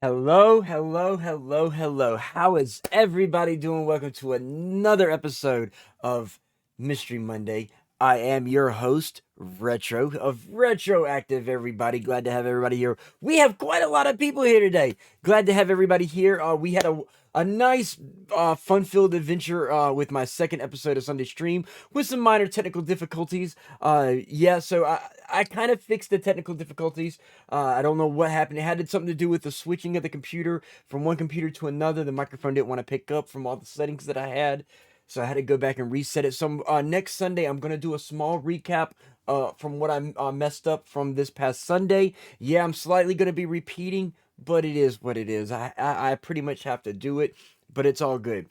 Hello, hello, hello, hello. How is everybody doing? Welcome to another episode of Mystery Monday. I am your host, Retro of RetroActive, everybody. Glad to have everybody here. We have quite a lot of people here today. Glad to have everybody here. We had a nice, fun-filled adventure with my second episode of Sunday Stream with some minor technical difficulties. So I kind of fixed the technical difficulties. I don't know what happened. It had something to do with the switching of the computer from one computer to another. The microphone didn't want to pick up from all the settings that I had. So I had to go back and reset it. So next Sunday, I'm going to do a small recap from what I messed up from this past Sunday. Yeah, I'm slightly going to be repeating, but it is what it is. I pretty much have to do it, but it's all good.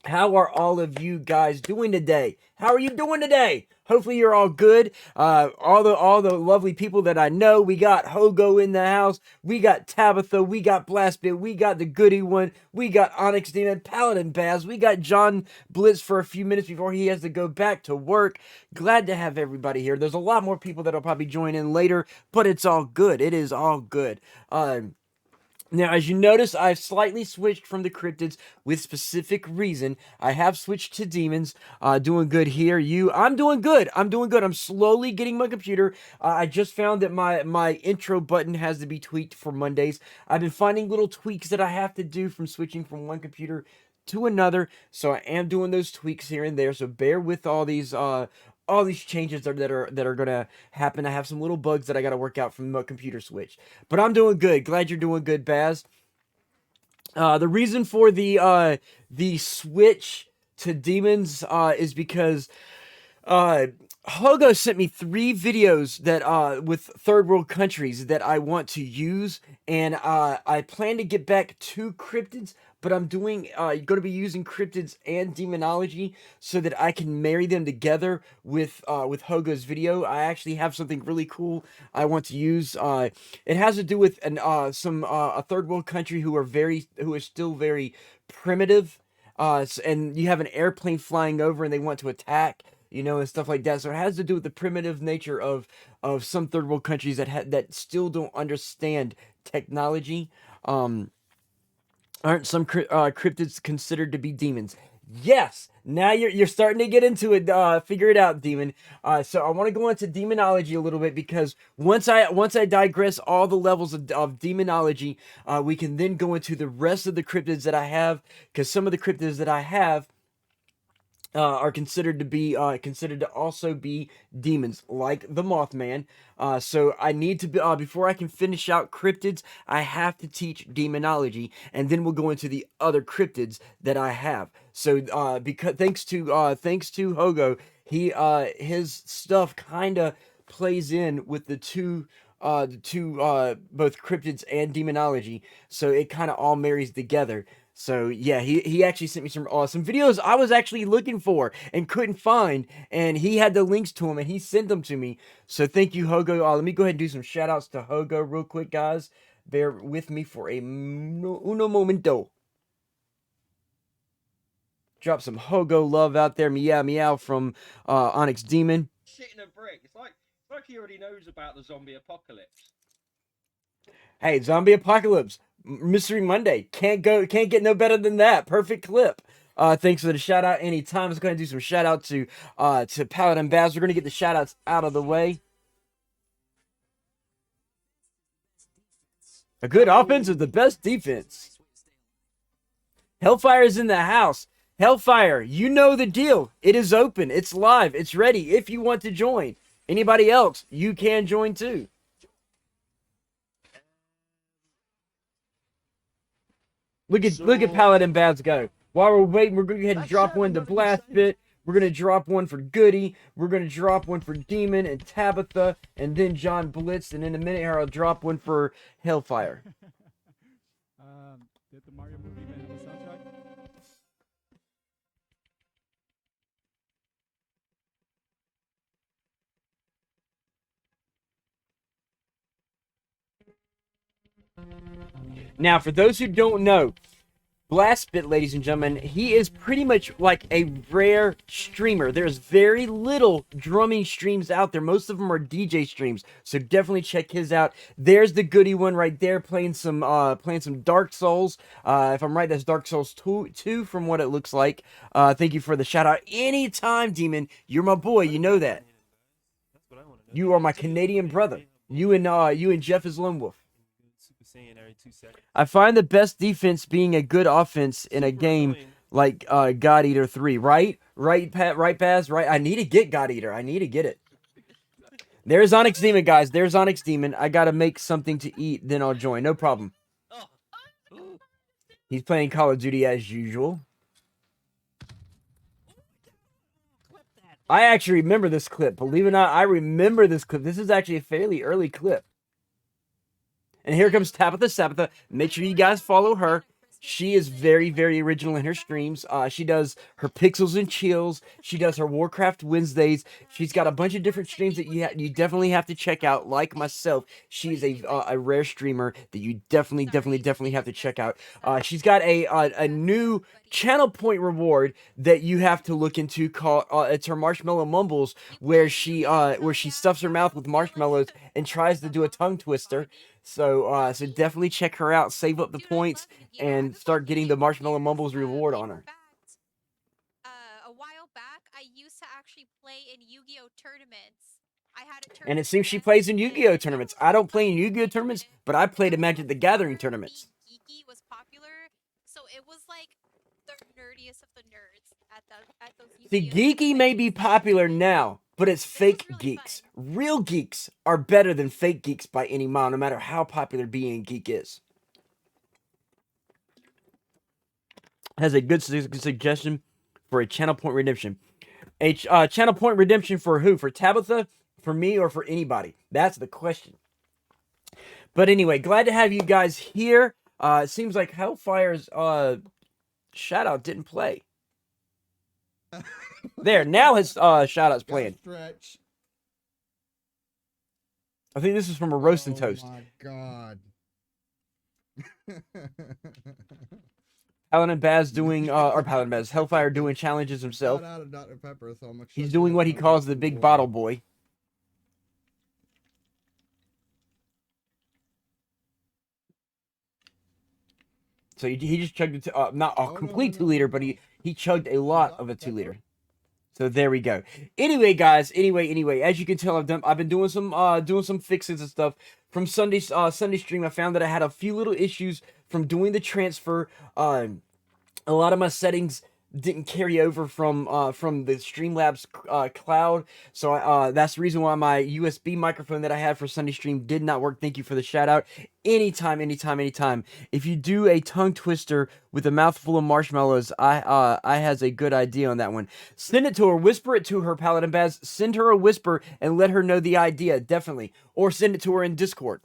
How are all of you guys doing today? How are you doing today? Hopefully you're all good. All the lovely people that I know. We got Hogo in the house. We got Tabitha. We got Blastbit. We got the Goody One. We got Onyx Demon, Paladin Baz. We got John Blitz for a few minutes before he has to go back to work. Glad to have everybody here. There's a lot more people that'll probably join in later, but it's all good. It is all good. Now, as you notice, I've slightly switched from the cryptids with specific reason. I have switched to demons. Doing good here. I'm doing good. I'm doing good. I'm slowly getting my computer. I just found that my intro button has to be tweaked for Mondays. I've been finding little tweaks that I have to do from switching from one computer to another. So I am doing those tweaks here and there. So bear with all these changes that are gonna happen. I have some little bugs that I gotta work out from the computer switch, but I'm doing good. Glad you're doing good, Baz. The reason for the switch to demons is because Hogo sent me 3 videos that with third world countries that I want to use, and I plan to get back to cryptids, but I'm going to be using cryptids and demonology so that I can marry them together with Hogo's video. I actually have something really cool I want to use. It has to do with a third world country who is still very primitive, and you have an airplane flying over and they want to attack, and stuff like that. So it has to do with the primitive nature of some third world countries that still don't understand technology. Aren't some cryptids considered to be demons? Yes. Now you're starting to get into it. Figure it out, demon. So I want to go into demonology a little bit, because once I digress all the levels of demonology, we can then go into the rest of the cryptids that I have, because some of the cryptids that I have are considered to also be demons, like the Mothman. So I need to be before I can finish out cryptids, I have to teach demonology, and then we'll go into the other cryptids that I have. So because thanks to Hogo, his stuff kind of plays in with the two both cryptids and demonology, so it kind of all marries together. So yeah, he actually sent me some videos I was actually looking for and couldn't find, and he had the links to them and he sent them to me. So thank you, Hogo. Let me go ahead and do some shout outs to Hogo real quick, guys. Bear with me for uno momento. Drop some Hogo love out there. Meow meow from Onyx Demon. Shit in a brick. It's like he already knows about the zombie apocalypse. Hey, zombie apocalypse, Mystery Monday. Can't get no better than that. Perfect clip. Thanks for the shout out anytime. Let's go ahead and do some shout out to Paladin Baz. We're gonna get the shout outs out of the way. A good offense is the best defense. Hellfire is in the house. Hellfire, you know the deal. It is open. It's live. It's ready. If you want to join. Anybody else, you can join too. Look at Paladin Baz go. While we're waiting, we're going to go ahead and drop one to Blastbit. We're going to drop one for Goody. We're going to drop one for Demon and Tabitha, and then John Blitz. And in a minute here, I'll drop one for Hellfire. Did the Mario movie even have a soundtrack? Now, for those who don't know, Blastbit, ladies and gentlemen, he is pretty much like a rare streamer. There's very little drumming streams out there. Most of them are DJ streams, so definitely check his out. There's the goody one right there, playing some Dark Souls. If I'm right, that's Dark Souls 2 from what it looks like. Thank you for the shout out. Anytime, Demon, you're my boy. You know that. You are my Canadian brother. You and Jeff is Lone Wolf. I find the best defense being a good offense in a game like God Eater 3. Right, Paz. Right. I need to get God Eater. I need to get it. There's Onyx Demon, guys. There's Onyx Demon. I gotta make something to eat, then I'll join. No problem. He's playing Call of Duty as usual. I actually remember this clip. Believe it or not, I remember this clip. This is actually a fairly early clip. And here comes Tabitha. Make sure you guys follow her. She is very, very original in her streams. She does her Pixels and Chills. She does her Warcraft Wednesdays. She's got a bunch of different streams that you definitely have to check out. Like myself, she's a rare streamer that you definitely have to check out. She's got a new channel point reward that you have to look into called it's her Marshmallow Mumbles, where she stuffs her mouth with marshmallows and tries to do a tongue twister. So definitely check her out, save up the points, and start getting the Marshmallow Mumbles reward on her. A while back, I used to actually play in Yu-Gi-Oh tournaments. And it seems she plays in Yu-Gi-Oh tournaments. I don't play in Yu-Gi-Oh tournaments, but I played in Magic the Gathering tournaments. Geeky was popular, so it was like the nerdiest of the nerds at those Yu-Gi-Oh. See, geeky may be popular now, but it's fake geeks. Real geeks are better than fake geeks by any mile, no matter how popular being a geek is. Has a good suggestion for a channel point redemption. A channel point redemption for who? For Tabitha, for me, or for anybody? That's the question. But anyway, glad to have you guys here. It seems like Hellfire's shout out didn't play. There, now his shout out's playing. Stretch. I think this is from a Roast and Toast. Oh my god. Paladin Baz doing, or Paladin Baz, Hellfire doing challenges himself. Shout out to Dr. Pepper, so much He's doing what he calls the big bottle boy. So he just chugged not a complete 2 liter, but he chugged a lot of a 2 liter. So there we go. Anyway, guys. Anyway, as you can tell, I've been doing some fixes and stuff from Sunday stream. I found that I had a few little issues from doing the transfer. A lot of my settings didn't carry over from the Streamlabs cloud, so that's the reason why my USB microphone that I had for Sunday stream did not work. Thank you for the shout out. Anytime. If you do a tongue twister with a mouthful of marshmallows, I has a good idea on that one. Send it to her, whisper it to her, Paladin Baz. Send her a whisper and let her know the idea, definitely, or send it to her in Discord.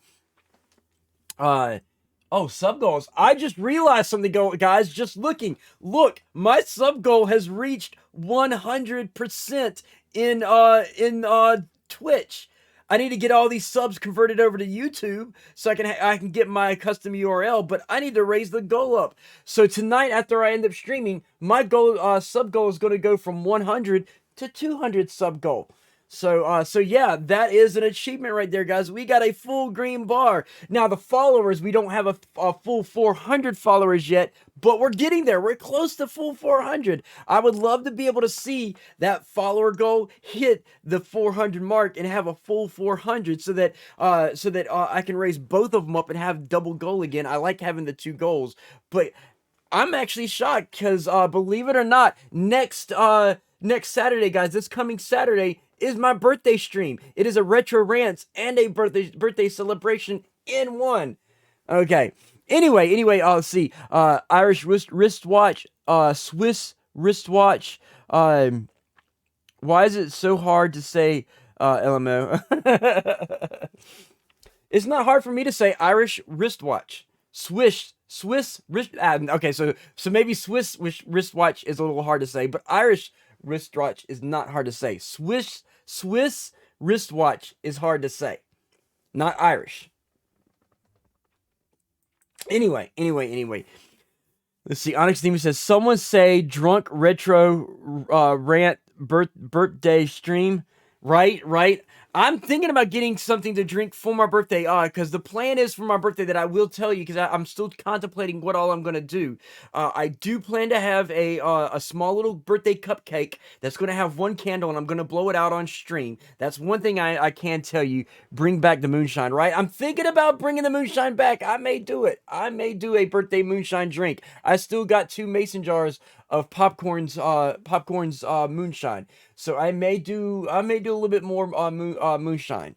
Oh, sub goals. I just realized something, guys. Just looking. Look, my sub goal has reached 100% in Twitch. I need to get all these subs converted over to YouTube so I can get my custom URL, but I need to raise the goal up. So tonight, after I end up streaming, my goal sub goal is going to go from 100 to 200 sub goal. So yeah, that is an achievement right there, guys. We got a full green bar. Now, the followers, we don't have a full 400 followers yet, but we're getting there. We're close to full 400. I would love to be able to see that follower goal hit the 400 mark and have a full 400 so that I can raise both of them up and have double goal again. I like having the 2 goals, but I'm actually shocked because, believe it or not, next Saturday, guys, this coming Saturday, is my birthday stream. It is a retro rants and a birthday celebration in one. Okay. Anyway, let's see. Irish wristwatch, Swiss wristwatch. Why is it so hard to say LMO? It's not hard for me to say Irish wristwatch. Swiss wrist. Okay, so maybe Swiss wristwatch is a little hard to say, but Irish wristwatch is not hard to say. Swiss wristwatch is hard to say, not Irish. Anyway. Let's see. Onyx Demon says, someone say drunk retro rant birthday stream. Right. I'm thinking about getting something to drink for my birthday, because the plan is for my birthday that I will tell you, because I'm still contemplating what all I'm gonna do. I do plan to have a small little birthday cupcake that's gonna have one candle, and I'm gonna blow it out on stream. That's one thing I can tell you. Bring back the moonshine, right? I'm thinking about bringing the moonshine back. I may do it. I may do a birthday moonshine drink. I still got 2 mason jars of popcorn's moonshine. So I may do a little bit more moonshine.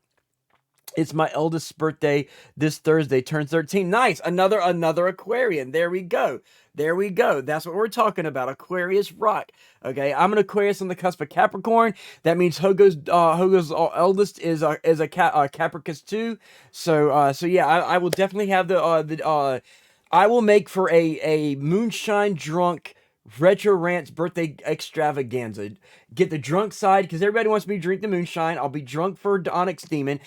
It's my eldest's birthday this Thursday, turns 13. Nice. Another Aquarian. There we go. That's what we're talking about. Aquarius rock. Okay, I'm an Aquarius on the cusp of Capricorn. That means Hogo's eldest is a Capricorn too. So yeah, I will definitely have I will make for a moonshine drunk Retro Rant's birthday extravaganza. Get the drunk side, because everybody wants me to drink the moonshine. I'll be drunk for Onyx Demon.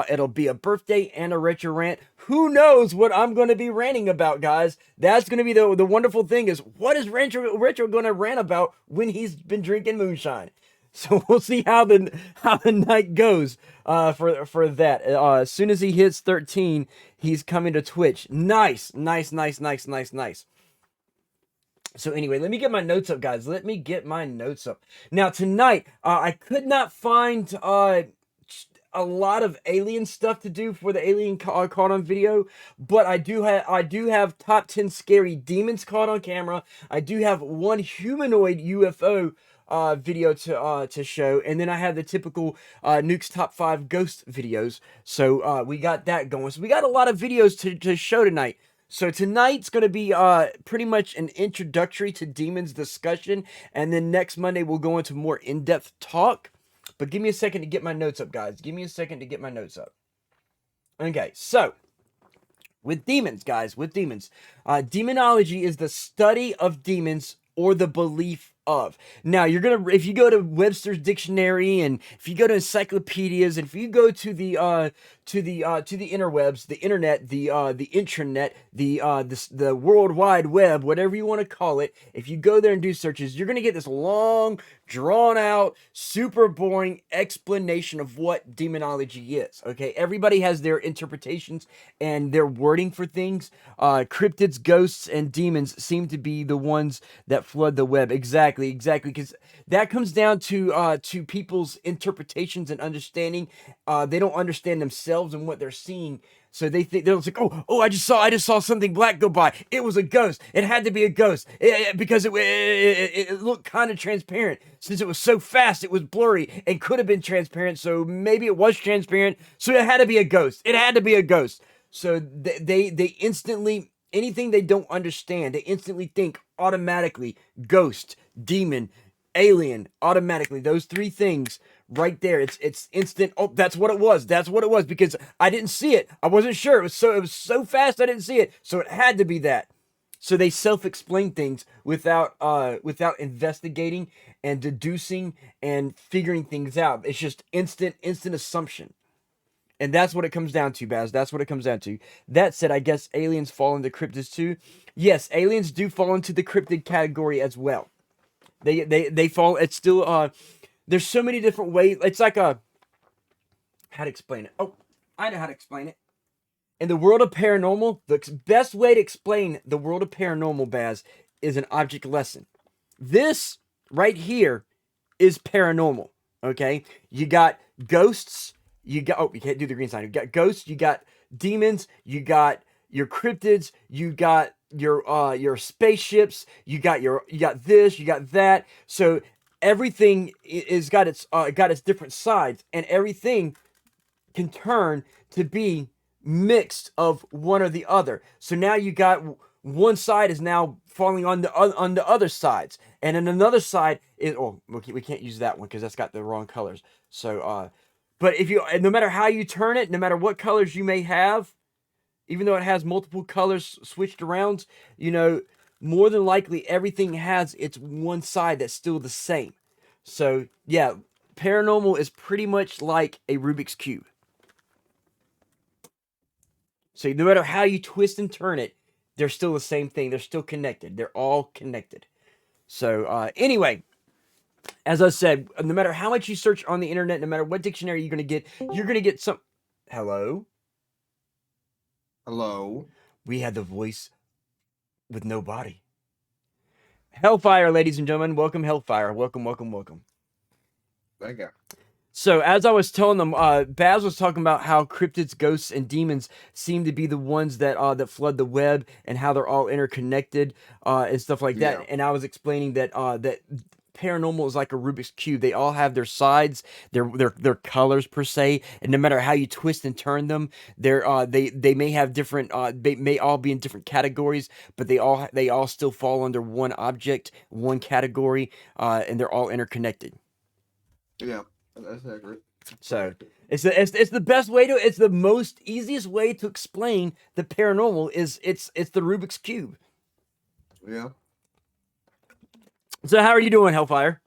It'll be a birthday and a Retro Rant. Who knows what I'm going to be ranting about, guys? That's going to be the wonderful thing, is what is Retro going to rant about when he's been drinking moonshine? So we'll see how the night goes for that. As soon as he hits 13, he's coming to Twitch. Nice. So anyway, let me get my notes up, guys. Let me get my notes up. Now, tonight, I could not find a lot of alien stuff to do for the alien caught on video, but I do have top 10 scary demons caught on camera. I do have one humanoid UFO video to show, and then I have the typical Nuke's top 5 ghost videos. So we got that going. So we got a lot of videos to show tonight. So tonight's going to be pretty much an introductory to demons discussion, and then next Monday we'll go into more in-depth talk. But give me a second to get my notes up, guys. Give me a second to get my notes up. Okay, so with demons, guys, demonology is the study of demons or the belief of. Now, if you go to Webster's dictionary, and if you go to encyclopedias, and if you go to the interwebs, the internet, the intranet, the World Wide Web, whatever you want to call it, if you go there and do searches, you're gonna get this long, drawn out, super boring explanation of what demonology is. Okay, everybody has their interpretations and their wording for things. Cryptids, ghosts, and demons seem to be the ones that flood the web. Exactly, because that comes down to people's interpretations and understanding. They don't understand themselves and what they're seeing, so they're like, oh, I just saw something black go by. It was a ghost. It had to be a ghost because it looked kind of transparent. Since it was so fast, it was blurry and could have been transparent. So maybe it was transparent. So it had to be a ghost. So they instantly, anything they don't understand, they instantly think automatically ghost, demon, alien, automatically. Those 3 things right there. It's instant. Oh, that's what it was. Because I didn't see it. I wasn't sure. It was so fast I didn't see it. So it had to be that. So they self-explain things without investigating and deducing and figuring things out. It's just instant assumption. And that's what it comes down to, Baz. That's what it comes down to. That said, I guess aliens fall into cryptids too. Yes, aliens do fall into the cryptid category as well. They fall. It's still there's so many different ways. It's like how to explain it. Oh, I know how to explain it. In the world of paranormal, the best way to explain the world of paranormal, Baz, is an object lesson. This right here is paranormal. Okay, you got ghosts. You can't do the green sign. You got ghosts. You got demons. You got your cryptids. You got your spaceships. You got this. You got that. So everything is got its different sides, and everything can turn to be mixed of one or the other. So now you got one side is now falling on the other sides, and then another side is we can't use that one because that's got the wrong colors. So but no matter how you turn it, no matter what colors you may have, even though it has multiple colors switched around, more than likely everything has its one side that's still the same. So yeah, paranormal is pretty much like a Rubik's Cube. So no matter how you twist and turn it, they're still the same thing. They're still connected. They're all connected. So anyway, as I said, no matter how much you search on the internet, no matter what dictionary you're going to get some. Hello? Hello. We had the voice with no body. Hellfire, ladies and gentlemen. Welcome, Hellfire. Welcome, welcome, welcome. Thank you. So, as I was telling them, Baz was talking about how cryptids, ghosts, and demons seem to be the ones that that flood the web, and how they're all interconnected and stuff like that. Yeah. And I was explaining that that paranormal is like a Rubik's cube. They all have their sides, their colors per se, and no matter how you twist and turn them, they may have different. They may all be in different categories, but they all still fall under one object, one category, and they're all interconnected. Yeah, that's accurate. So it's the best way to, it's the most easiest way to explain the paranormal is it's the Rubik's cube. Yeah. So how are you doing, Hellfire?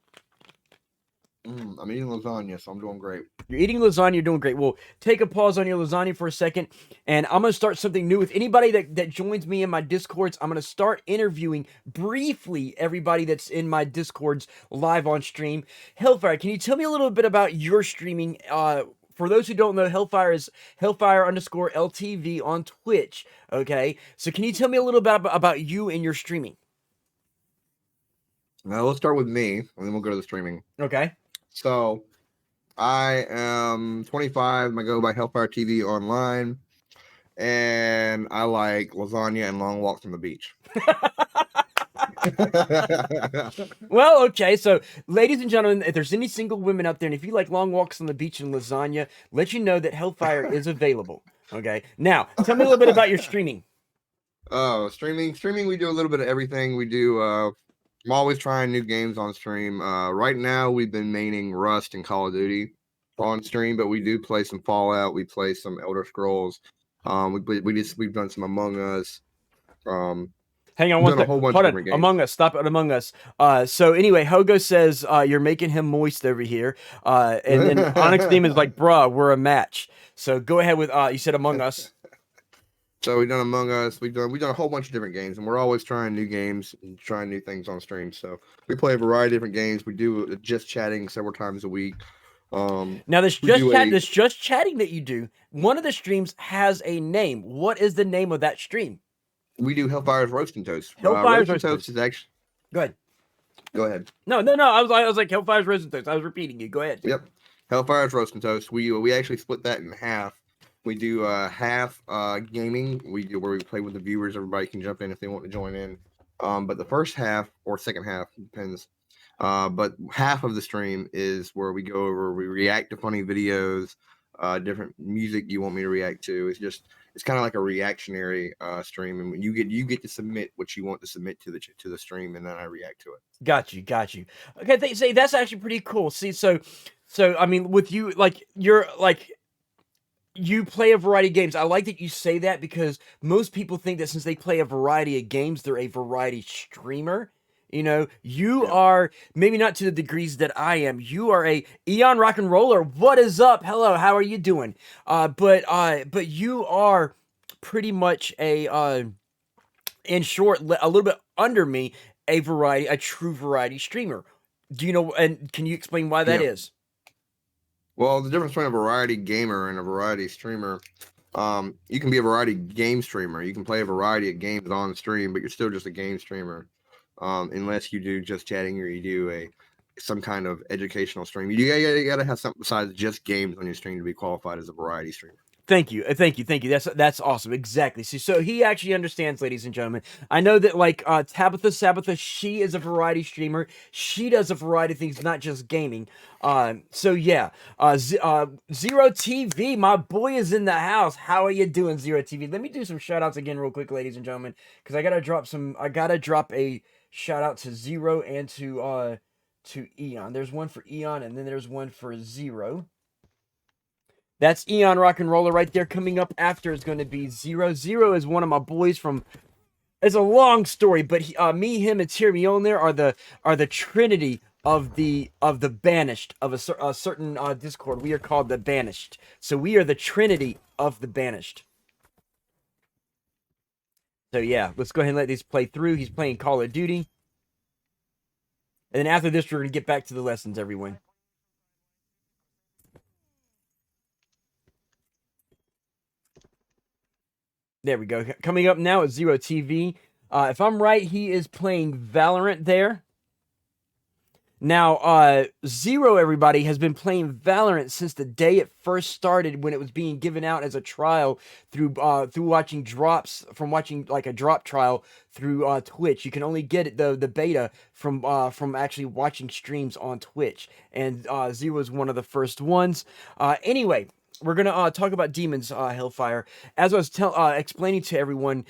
I'm eating lasagna, so I'm doing great. You're eating lasagna, you're doing great. Well, take a pause on your lasagna for a second, and I'm going to start something new. With anybody that joins me in my Discords, I'm going to start interviewing briefly everybody that's in my Discords live on stream. Hellfire, can you tell me a little bit about your streaming? For those who don't know, Hellfire is Hellfire_LTV on Twitch, okay? So can you tell me a little bit about you and your streaming? Now, let's start with me, and then we'll go to the streaming. Okay. So, I am 25. I go by Hellfire TV online, and I like lasagna and long walks on the beach. Well, okay, so ladies and gentlemen, if there's any single women out there, and if you like long walks on the beach and lasagna, let you know that Hellfire is available. Okay, now tell me a little bit about your streaming. Oh, streaming, we do a little bit of everything. We do. I'm always trying new games on stream. Right now, we've been maining Rust and Call of Duty on stream, but we do play some Fallout. We play some Elder Scrolls. We've done some Among Us. Hang on one second. Hold on. Among Us. Stop it. Among Us. So anyway, Hogo says you're making him moist over here. And then Onyx Demon is like, bruh, we're a match. So go ahead with you said Among Us. So we've done Among Us. We've done a whole bunch of different games, and we're always trying new games and trying new things on stream. So we play a variety of different games. We do just chatting several times a week. Now this just chatting that you do, one of the streams has a name. What is the name of that stream? We do Hellfire's Roast and Toast. Hellfire's Roast and Toast is actually. Go ahead. Go ahead. No. I was like Hellfire's Roast and Toast. I was repeating you. Go ahead. Yep. Hellfire's Roast and Toast. We actually split that in half. We do half gaming. We do where we play with the viewers. Everybody can jump in if they want to join in. But the first half or second half depends. But half of the stream is where we go over. We react to funny videos, different music you want me to react to. It's kind of like a reactionary stream, and you get to submit what you want to submit to the stream, and then I react to it. Got you. Okay, they say that's actually pretty cool. See, so I mean, with you, like you play a variety of games. I like that you say that because most people think that since they play a variety of games, they're a variety streamer. You know, you are maybe not to the degrees that I am. You are a Eon Rock and Roller. What is up? Hello, how are you doing? But you are pretty much in short, a little bit under me, a true variety streamer. Do you know? And can you explain why that is? Well, the difference between a variety gamer and a variety streamer, you can be a variety game streamer. You can play a variety of games on stream, but you're still just a game streamer, unless you do just chatting or you do some kind of educational stream. You gotta have something besides just games on your stream to be qualified as a variety streamer. Thank you. That's awesome. Exactly. See, so he actually understands, ladies and gentlemen. I know that like Tabitha, she is a variety streamer. She does a variety of things, not just gaming. So yeah, Zero TV, my boy is in the house. How are you doing, Zero TV? Let me do some shout outs again real quick, ladies and gentlemen, because I gotta drop a shout out to Zero and to Eon. There's one for Eon and then there's one for Zero. That's Eon Rock and Roller right there. Coming up after is going to be Zero. Zero is one of my boys from. It's a long story, but me, him, and Tyrion are the trinity of the banished of a certain Discord. We are called the Banished. So we are the trinity of the Banished. So yeah, let's go ahead and let these play through. He's playing Call of Duty. And then after this, we're going to get back to the lessons, everyone. There we go. Coming up now is Zero TV. If I'm right, he is playing Valorant there. Now, Zero, everybody, has been playing Valorant since the day it first started, when it was being given out as a trial through watching drops, from watching like a drop trial through Twitch. You can only get it, the beta from actually watching streams on Twitch, and Zero is one of the first ones. Anyway, we're gonna talk about demons, Hellfire. As I was explaining to everyone,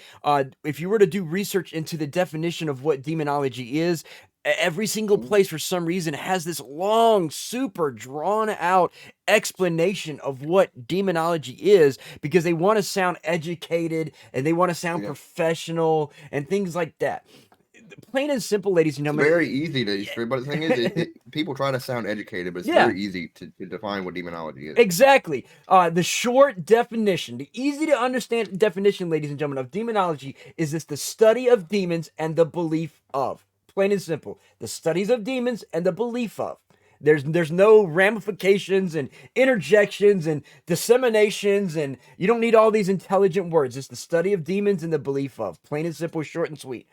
if you were to do research into the definition of what demonology is, every single place for some reason has this long, super drawn out explanation of what demonology is, because they want to sound educated and they want to sound professional and things like that. Plain and simple, ladies and gentlemen. It's very easy to, but the thing is, people try to sound educated, but it's very easy to define what demonology is. Exactly. The short definition, the easy to understand definition, ladies and gentlemen, of demonology is the study of demons and the belief of. Plain and simple. The studies of demons and the belief of. There's no ramifications and interjections and disseminations, and you don't need all these intelligent words. It's the study of demons and the belief of. Plain and simple, short and sweet.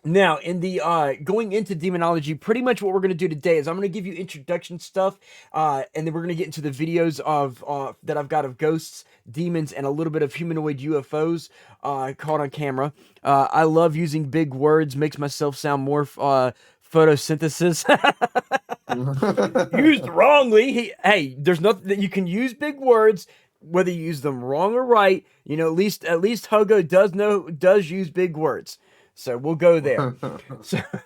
Now, in the going into demonology, pretty much what we're going to do today is I'm going to give you introduction stuff, and then we're going to get into the videos of that I've got of ghosts, demons, and a little bit of humanoid UFOs caught on camera. I love using big words, makes myself sound more photosynthesis. Used wrongly. Hey, there's nothing that you can use big words, whether you use them wrong or right. You know, at least Hogo does use big words. So we'll go there.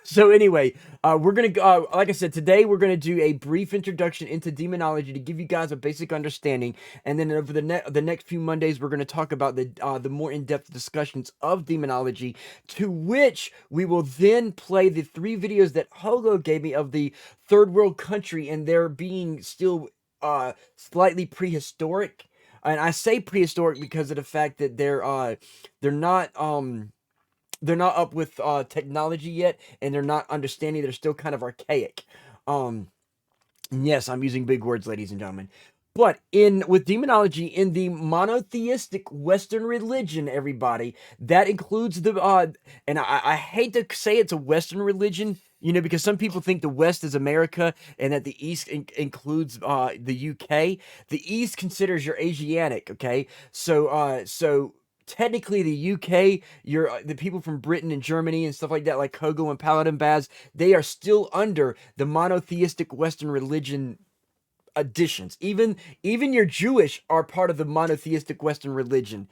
So anyway, we're going to, like I said, today we're going to do a brief introduction into demonology to give you guys a basic understanding. And then over the next few Mondays, we're going to talk about the more in-depth discussions of demonology, to which we will then play the 3 videos that Hogo gave me of the third world country and their being still slightly prehistoric. And I say prehistoric because of the fact that they're not up with technology yet, and they're not understanding. They're still kind of archaic. Yes, I'm using big words, ladies and gentlemen. But with demonology, in the monotheistic Western religion, everybody, that includes and I hate to say it's a Western religion, you know, because some people think the West is America and that the East includes the UK. The East considers your Asiatic, okay? So technically the UK, the people from Britain and Germany and stuff like that, like Kogo and Paladin Baz, they are still under the monotheistic Western religion additions. Even your Jewish are part of the monotheistic Western religion.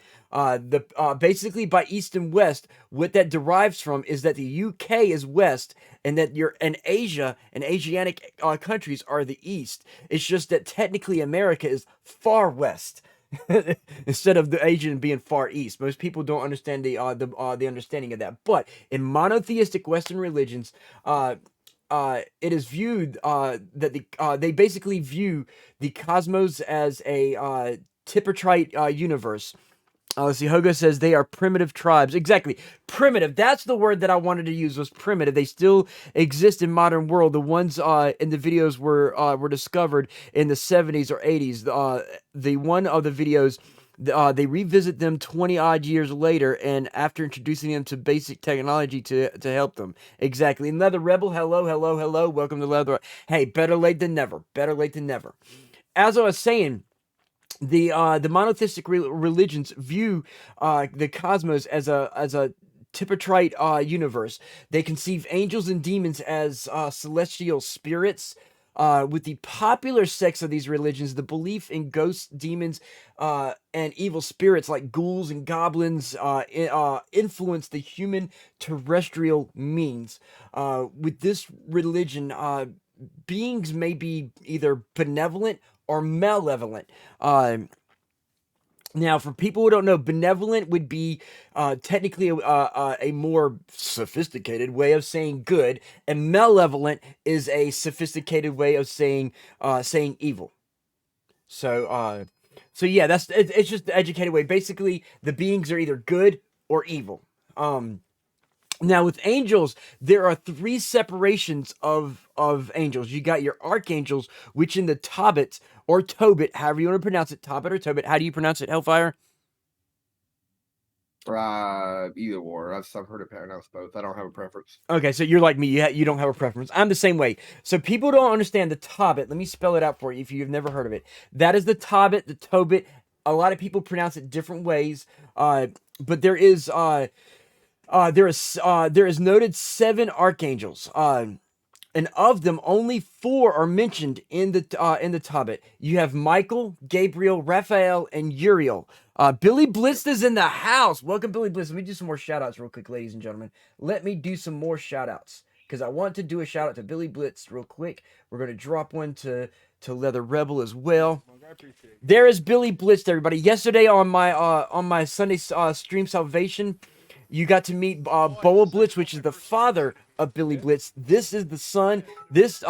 Basically by East and West, what that derives from is that the UK is West, and that Asia and Asiatic countries are the East. It's just that technically America is far West. Instead of the Asian being far east. Most people don't understand the understanding of that. But in monotheistic Western religions, it is viewed that they basically view the cosmos as a tripartite universe. Let's see, Hogo says they are primitive tribes. Exactly. Primitive. That's the word that I wanted to use, was primitive. They still exist in modern world. The ones in the videos were discovered in the 70s or 80s. The one of the videos, they revisit them 20 odd years later, and after introducing them to basic technology to help them. Exactly. And Leather Rebel, hello. Welcome to Leather. Hey, better late than never. Better late than never. As I was saying, the monotheistic religions view the cosmos as a tripartite universe. They conceive angels and demons as celestial spirits. With the popular sects of these religions, the belief in ghosts, demons, and evil spirits like ghouls and goblins influence the human terrestrial means. With this religion, beings may be either benevolent or malevolent. Now, for people who don't know, benevolent would be technically a more sophisticated way of saying good, and malevolent is a sophisticated way of saying evil. So yeah, it's just the educated way. Basically, the beings are either good or evil. Now with angels, there are 3 separations of angels. You got your archangels, which in the Tobit or Tobit, however you want to pronounce it, Tobit or Tobit. How do you pronounce it, Hellfire? Either or. I've heard it pronounced both. I don't have a preference. Okay, so you're like me. You don't have a preference. I'm the same way. So people don't understand the Tobit. Let me spell it out for you if you've never heard of it. That is the Tobit, the Tobit. A lot of people pronounce it different ways. But there is noted 7 archangels. And of them, only 4 are mentioned in the Tobit. You have Michael, Gabriel, Raphael, and Uriel. Billy Blitz is in the house. Welcome, Billy Blitz. Let me do some more shout-outs real quick, ladies and gentlemen. Let me do some more shout-outs, because I want to do a shout-out to Billy Blitz real quick. We're going to drop one to Leather Rebel as well. There is Billy Blitz, everybody. Yesterday on my Sunday stream Salvation, you got to meet Boa Blitz, which is the father of Billy Blitz. This is the son. This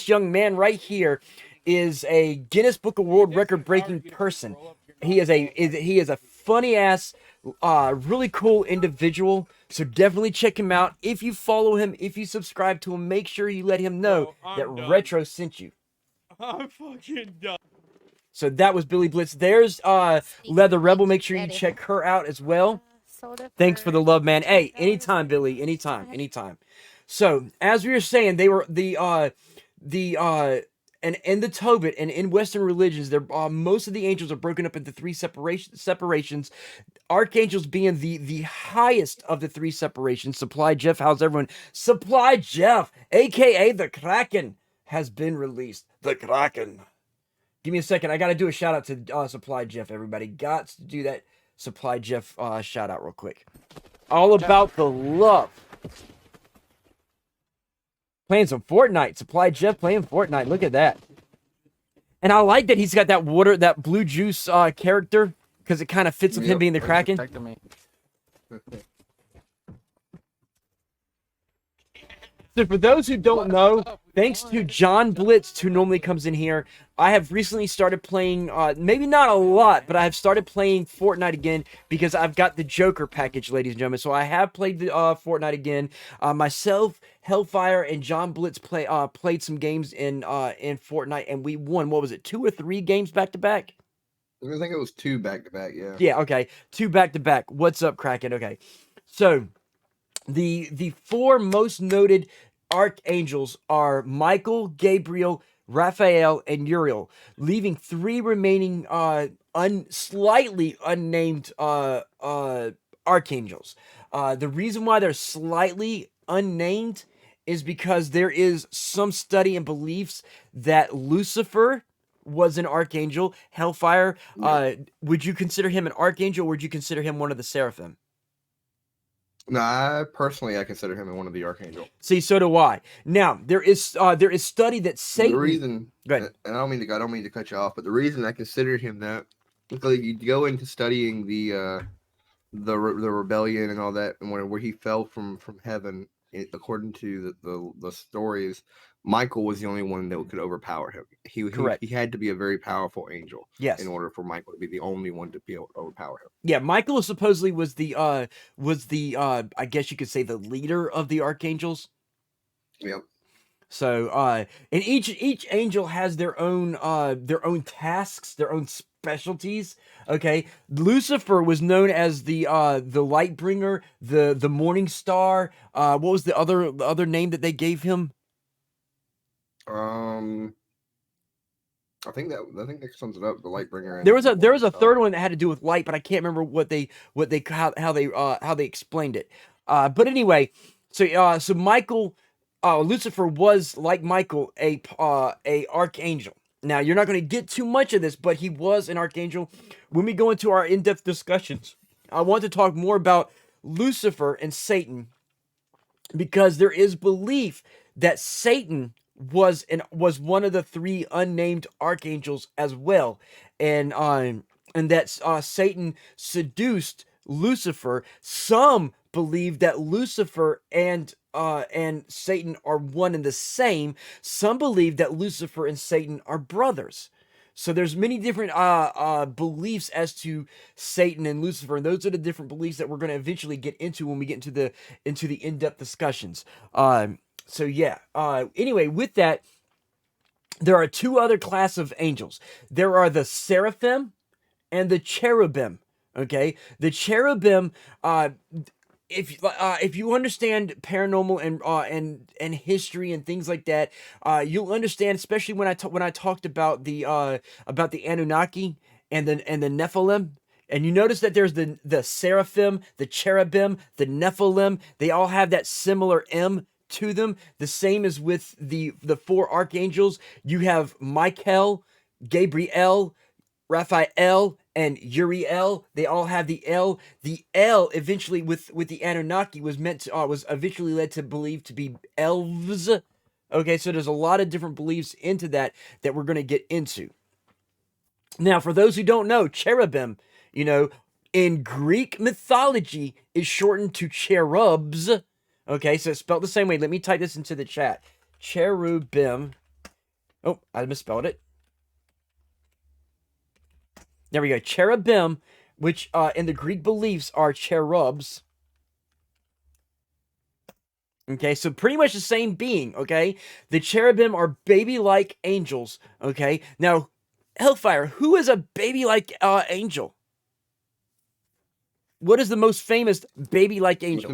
young man right here is a Guinness Book of World Record breaking person. He is a funny ass, really cool individual. So definitely check him out. If you follow him, if you subscribe to him, make sure you let him know that Retro sent you. I'm fucking done. So that was Billy Blitz. There's Leather Rebel. Make sure you check her out as well. Thanks for the love, man. Hey, anytime, Billy. Anytime. So, as we were saying, they were and in the Tobit and in Western religions, most of the angels are broken up into 3 separations. Archangels being the highest of the 3 separations. Supply Jeff, how's everyone? Supply Jeff, aka the Kraken, has been released. The Kraken. Give me a second. I got to do a shout out to Supply Jeff, everybody. Got to do that Supply Jeff shout out real quick. All about the love. Playing some Fortnite. Supply Jeff playing Fortnite. Look at that. And I like that he's got that blue juice character, because it kind of fits with him being the Kraken. So for those who don't know, thanks to John Blitz, who normally comes in here, I have recently started playing, maybe not a lot, but I have started playing Fortnite again because I've got the Joker package, ladies and gentlemen. So I have played the Fortnite again. Myself, Hellfire, and John Blitz played some games in Fortnite, and we won. What was it, 2 or 3 games back to back? I think it was 2 back to back. Yeah. Yeah. Okay. 2 back to back. What's up, Kraken? Okay. So the 4 most noted archangels are Michael, Gabriel, Raphael, and Uriel, leaving 3 remaining slightly unnamed archangels. The reason why they're slightly unnamed is because there is some study and beliefs that Lucifer was an archangel. Hellfire, would you consider him an archangel, or would you consider him one of the seraphim? No, I consider him one of the archangels. See, so do I. Now, there is study that Satan. The reason, and I don't mean to cut you off, but the reason I consider him that, because you go into studying the rebellion and all that, and where he fell from heaven, according to the stories, Michael was the only one that could overpower him. Correct. He had to be a very powerful angel, yes, in order for Michael to be the only one to be able to overpower him. Yeah, Michael supposedly was the I guess you could say the leader of the archangels. Yep. So and each angel has their own tasks, their own specialties. Okay, Lucifer was known as the light bringer, the morning star. What was the other name that they gave him? I think that sums it up. The light bringer. There was a third one that had to do with light, but I can't remember how they explained it. But anyway, so Michael, Lucifer was, like Michael, a archangel. Now you're not going to get too much of this, but he was an archangel. When we go into our in-depth discussions, I want to talk more about Lucifer and Satan, because there is belief that Satan was one of the 3 unnamed archangels as well, and that Satan seduced Lucifer. Some believe that Lucifer and Satan are one and the same. Some believe that Lucifer and Satan are brothers. So there's many different beliefs as to Satan and Lucifer, and those are the different beliefs that we're going to eventually get into when we get into the in-depth discussions. So yeah. Anyway, with that, there are two other class of angels. There are the seraphim and the cherubim. Okay, the cherubim. If you understand paranormal and history and things like that, you'll understand. Especially when I talked about the Anunnaki and the Nephilim. And you notice that there's the seraphim, the cherubim, the Nephilim. They all have that similar M to them. The same as with the four archangels. You have Michael, Gabriel, Raphael, and Uriel. They all have the L. The L eventually with the Anunnaki was eventually led to believe to be elves. Okay, so there's a lot of different beliefs into that we're going to get into. Now, for those who don't know, cherubim, in Greek mythology is shortened to cherubs. Okay, so it's spelled the same way. Let me type this into the chat. Cherubim. Oh, I misspelled it. There we go. Cherubim, which in the Greek beliefs are cherubs. Okay, so pretty much the same being, okay? The cherubim are baby-like angels, okay? Now, Hellfire, who is a baby-like angel? What is the most famous baby-like angel?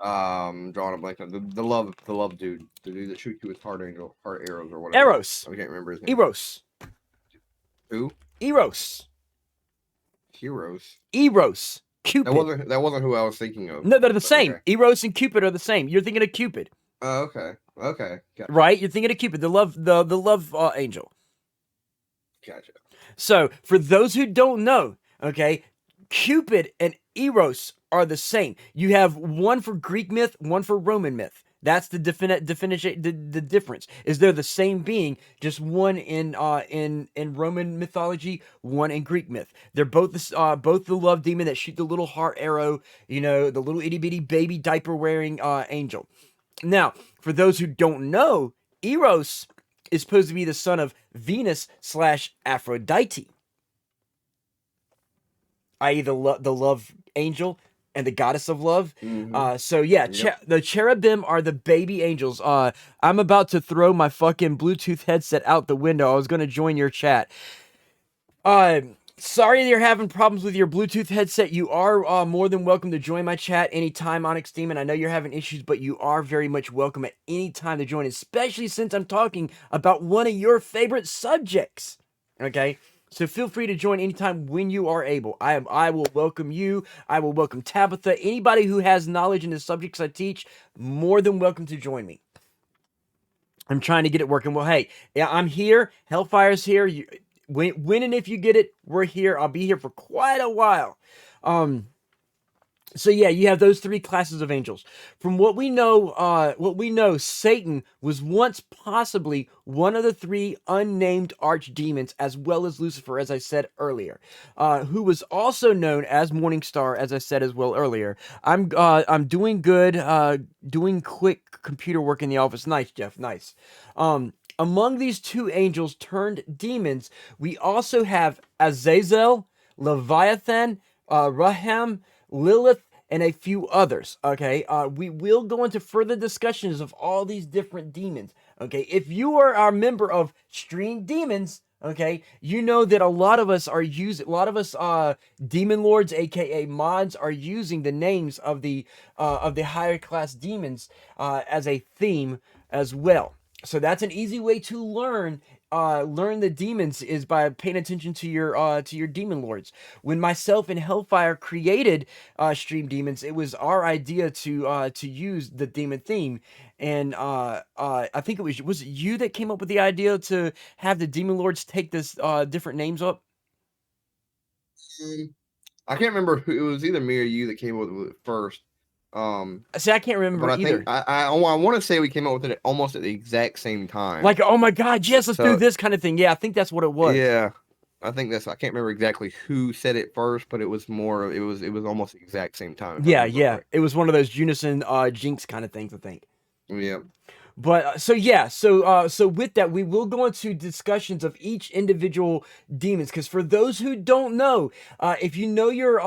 Drawing a blank on the love dude, the dude that shoots you with heart arrows or whatever. Eros. I can't remember his name. Eros. Who? Eros. Heroes. Eros. Cupid. That wasn't who I was thinking of. No, they're the same. Okay. Eros and Cupid are the same. You're thinking of Cupid. Oh, okay. Okay. Gotcha. Right? You're thinking of Cupid, the love angel. Gotcha. So, for those who don't know, okay, Cupid and Eros are the same. You have one for Greek myth, one for Roman myth. That's the definition. The difference is they're the same being, just one in Roman mythology, one in Greek myth. They're both the love demon that shoot the little heart arrow. The little itty bitty baby diaper wearing angel. Now, for those who don't know, Eros is supposed to be the son of Venus / Aphrodite, i.e. the love angel and the goddess of love. Mm-hmm. So yeah, Yep. the cherubim are the baby angels. I'm about to throw my fucking Bluetooth headset out the window. I was gonna join your chat. Sorry you're having problems with your Bluetooth headset. You are more than welcome to join my chat anytime, Onyx Demon. I know you're having issues, but you are very much welcome at any time to join, especially since I'm talking about one of your favorite subjects. Okay? So feel free to join anytime when you are able. I will welcome you. I will welcome Tabitha. Anybody who has knowledge in the subjects I teach, more than welcome to join me. I'm trying to get it working. Well, hey, yeah, I'm here. Hellfire's here. When and if you get it, we're here. I'll be here for quite a while. So yeah, you have those three classes of angels. From what we know, Satan was once possibly one of the three unnamed archdemons, as well as Lucifer, as I said earlier, who was also known as Morningstar, as I said as well earlier. I'm doing good, doing quick computer work in the office. Nice, Jeff. Nice. Among these two angels turned demons, we also have Azazel, Leviathan, Raham, Lilith, and a few others. Okay, we will go into further discussions of all these different demons. Okay, if you are a member of Stream Demons, okay, you know that a lot of us demon lords, aka mods, are using the names of the higher class demons as a theme as well. So that's an easy way to learn the demons, is by paying attention to your demon lords. When myself and Hellfire created Stream Demons, it was our idea to use the demon theme, and I think was it you that came up with the idea to have the demon lords take this different names up? I can't remember who it was. Either me or you that came up with it first. See, I can't remember but I either. think I want to say we came up with it almost at the exact same time. Like, oh my God, yes, let's do this kind of thing. Yeah, I think that's what it was. Yeah, I think I can't remember exactly who said it first, but it was almost the exact same time. Yeah, yeah. Right. It was one of those unison jinx kind of things, I think. Yeah. But so with that, we will go into discussions of each individual demons, because for those who don't know, if you know your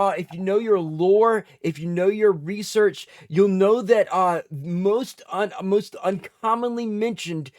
lore, if you know your research, you'll know that most uncommonly mentioned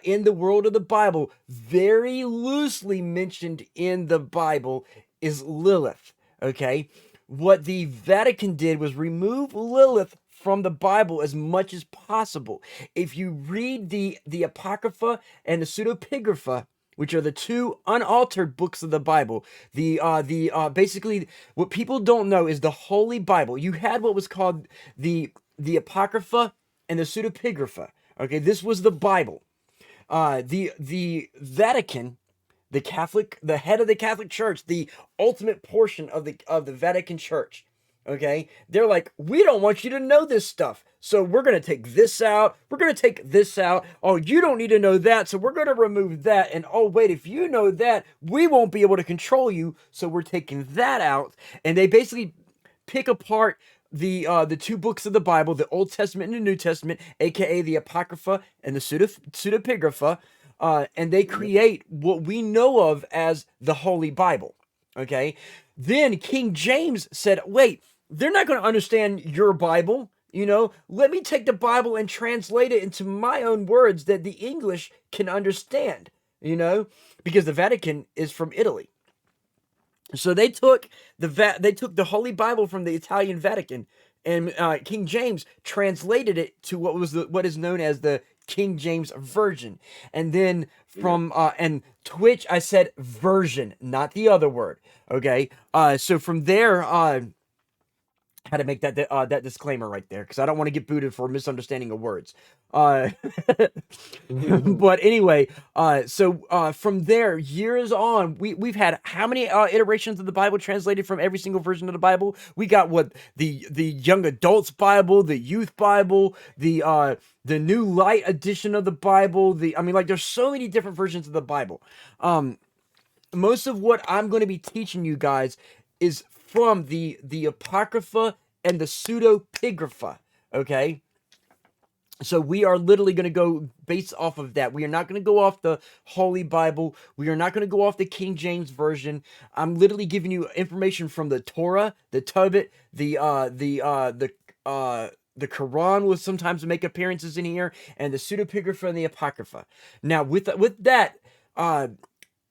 in the world of the Bible, very loosely mentioned in the Bible, is Lilith. Okay, what the Vatican did was remove Lilith from the Bible as much as possible. If you read the Apocrypha and the Pseudepigrapha, which are the two unaltered books of the Bible, basically what people don't know is the Holy Bible. You had what was called the Apocrypha and the Pseudepigrapha. Okay, this was the Bible. The Vatican, the head of the Catholic Church, the ultimate portion of the Vatican Church. Okay, they're like, we don't want you to know this stuff, so we're gonna take this out. We're gonna take this out. Oh, you don't need to know that, so we're gonna remove that. And oh wait, if you know that, we won't be able to control you, so we're taking that out. And they basically pick apart the two books of the Bible, the Old Testament and the New Testament, aka the Apocrypha and the Pseudepigrapha, and they create what we know of as the Holy Bible. Okay, then King James said, wait, they're not going to understand your Bible. Let me take the Bible and translate it into my own words that the English can understand, because the Vatican is from Italy. So they took the Holy Bible from the Italian Vatican, and King James translated it to what is known as the King James Version. And then from and Twitch, I said version, not the other word. Okay, so from there, had to make that disclaimer right there, because I don't want to get booted for misunderstanding of words. But anyway, so from there, years on, we've had how many iterations of the Bible translated from every single version of the Bible? We got the young adults Bible, the youth Bible, the new light edition of the Bible. There's so many different versions of the Bible. Most of what I'm going to be teaching you guys is from the Apocrypha and the Pseudepigrapha, okay? So we are literally going to go based off of that. We are not going to go off the Holy Bible. We are not going to go off the King James Version. I'm literally giving you information from the Torah, the Tobit, the Quran will sometimes make appearances in here, and the Pseudepigrapha and the Apocrypha. Now, with that,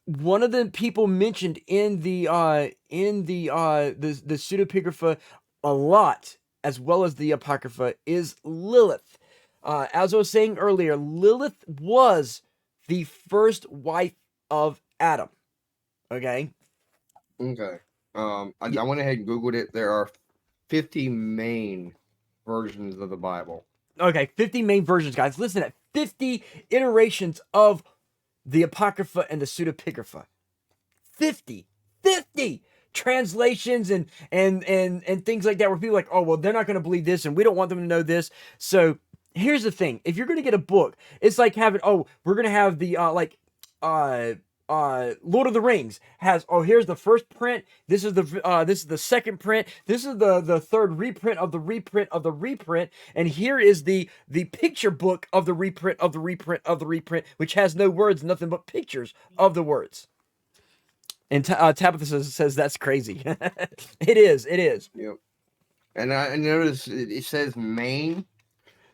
one of the people mentioned in the Pseudepigrapha a lot, as well as the Apocrypha, is Lilith. As I was saying earlier, Lilith was the first wife of Adam. Okay. Okay. I went ahead and Googled it. There are 50 main versions of the Bible. Okay, 50 main versions, guys. Listen, at 50 iterations of the Apocrypha and the Pseudepigrapha. 50 translations and things like that, where people are like, oh, well, they're not going to believe this, and we don't want them to know this. So here's the thing: if you're going to get a book, it's like having, we're going to have the Lord of the Rings has, here's the first print, this is the second print, this is the third reprint of the reprint of the reprint, and here is the picture book of the reprint of the reprint of the reprint, which has no words, nothing but pictures of the words. And Tabitha says that's crazy. It is. Yep. And I noticed it says main.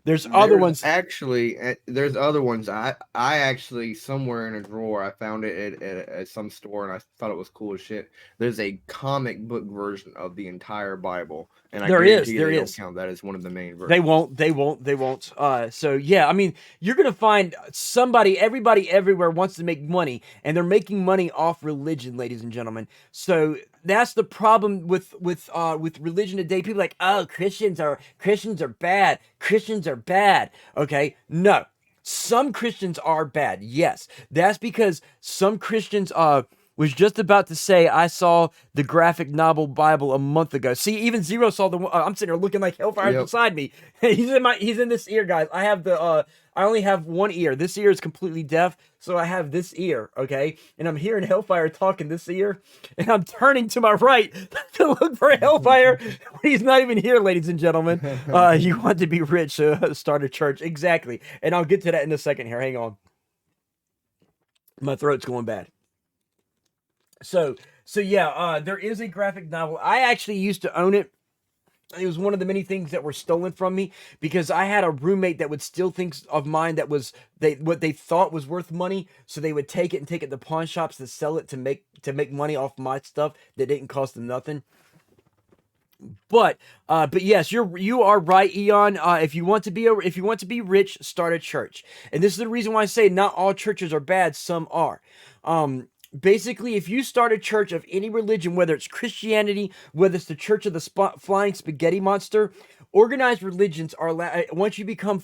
There's other ones. Actually, there's other ones. I actually, somewhere in a drawer, I found it at some store, and I thought it was cool as shit. There's a comic book version of the entire Bible, and I guarantee they don't count that as one of the main versions. They won't. So yeah, I mean, you're gonna find everybody everywhere wants to make money, and they're making money off religion, ladies and gentlemen. So that's the problem with religion today. People are like, oh, Christians are bad. Christians are bad. Okay, no. Some Christians are bad. Yes, that's because some Christians was just about to say, I saw the graphic novel Bible a month ago. See, even Zero saw the one. I'm sitting here looking like hellfire beside me. He's in this ear, guys. I have the I only have one ear. This ear is completely deaf, so I have this ear, okay? And I'm hearing Hellfire talk in this ear, and I'm turning to my right to look for Hellfire. He's not even here, ladies and gentlemen. You want to be rich, start a church. Exactly. And I'll get to that in a second here. Hang on. My throat's going bad. So yeah, there is a graphic novel. I actually used to own it. It was one of the many things that were stolen from me because I had a roommate that would steal things of mine that was what they thought was worth money, so they would take it and take it to pawn shops to sell it to make money off my stuff that didn't cost them nothing. But yes, you are right, Eon. If you want to be rich, start a church. And this is the reason why I say not all churches are bad, some are. Basically, if you start a church of any religion, whether it's Christianity, whether it's the Church of the Flying Spaghetti Monster, organized religions are once you become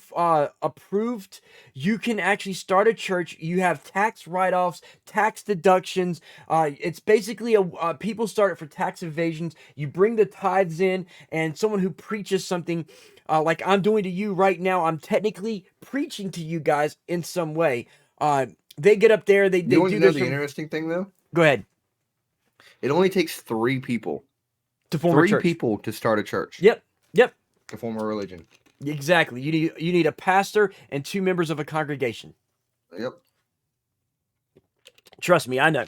approved, you can actually start a church. You have tax write-offs, tax deductions. It's basically people start it for tax evasions. You bring the tithes in, and someone who preaches something like I'm doing to you right now, I'm technically preaching to you guys in some way. They get up there, they do this. The interesting thing though? Go ahead. It only takes 3 people To form a church. 3 people to start a church. Yep. To form a religion. Exactly. You need a pastor and 2 members of a congregation. Yep. Trust me, I know.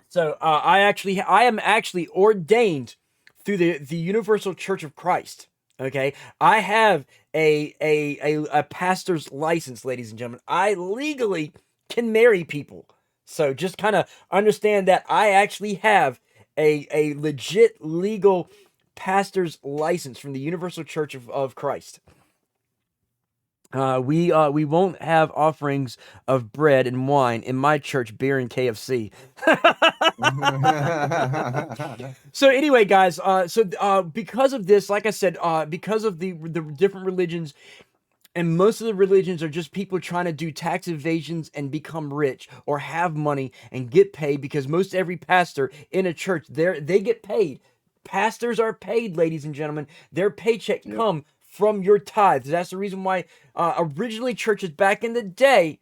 So I am actually ordained through the Universal Church of Christ. Okay, I have a pastor's license, ladies and gentlemen. I legally can marry people. So just kind of understand that I actually have a legit legal pastor's license from the Universal Church of Christ. We won't have offerings of bread and wine in my church, beer and KFC. So anyway, guys, because of this, like I said, because of the different religions, and most of the religions are just people trying to do tax evasions and become rich or have money and get paid, because most every pastor in a church, they get paid. Pastors are paid, ladies and gentlemen. Their paycheck come from your tithes. That's the reason why originally churches back in the day,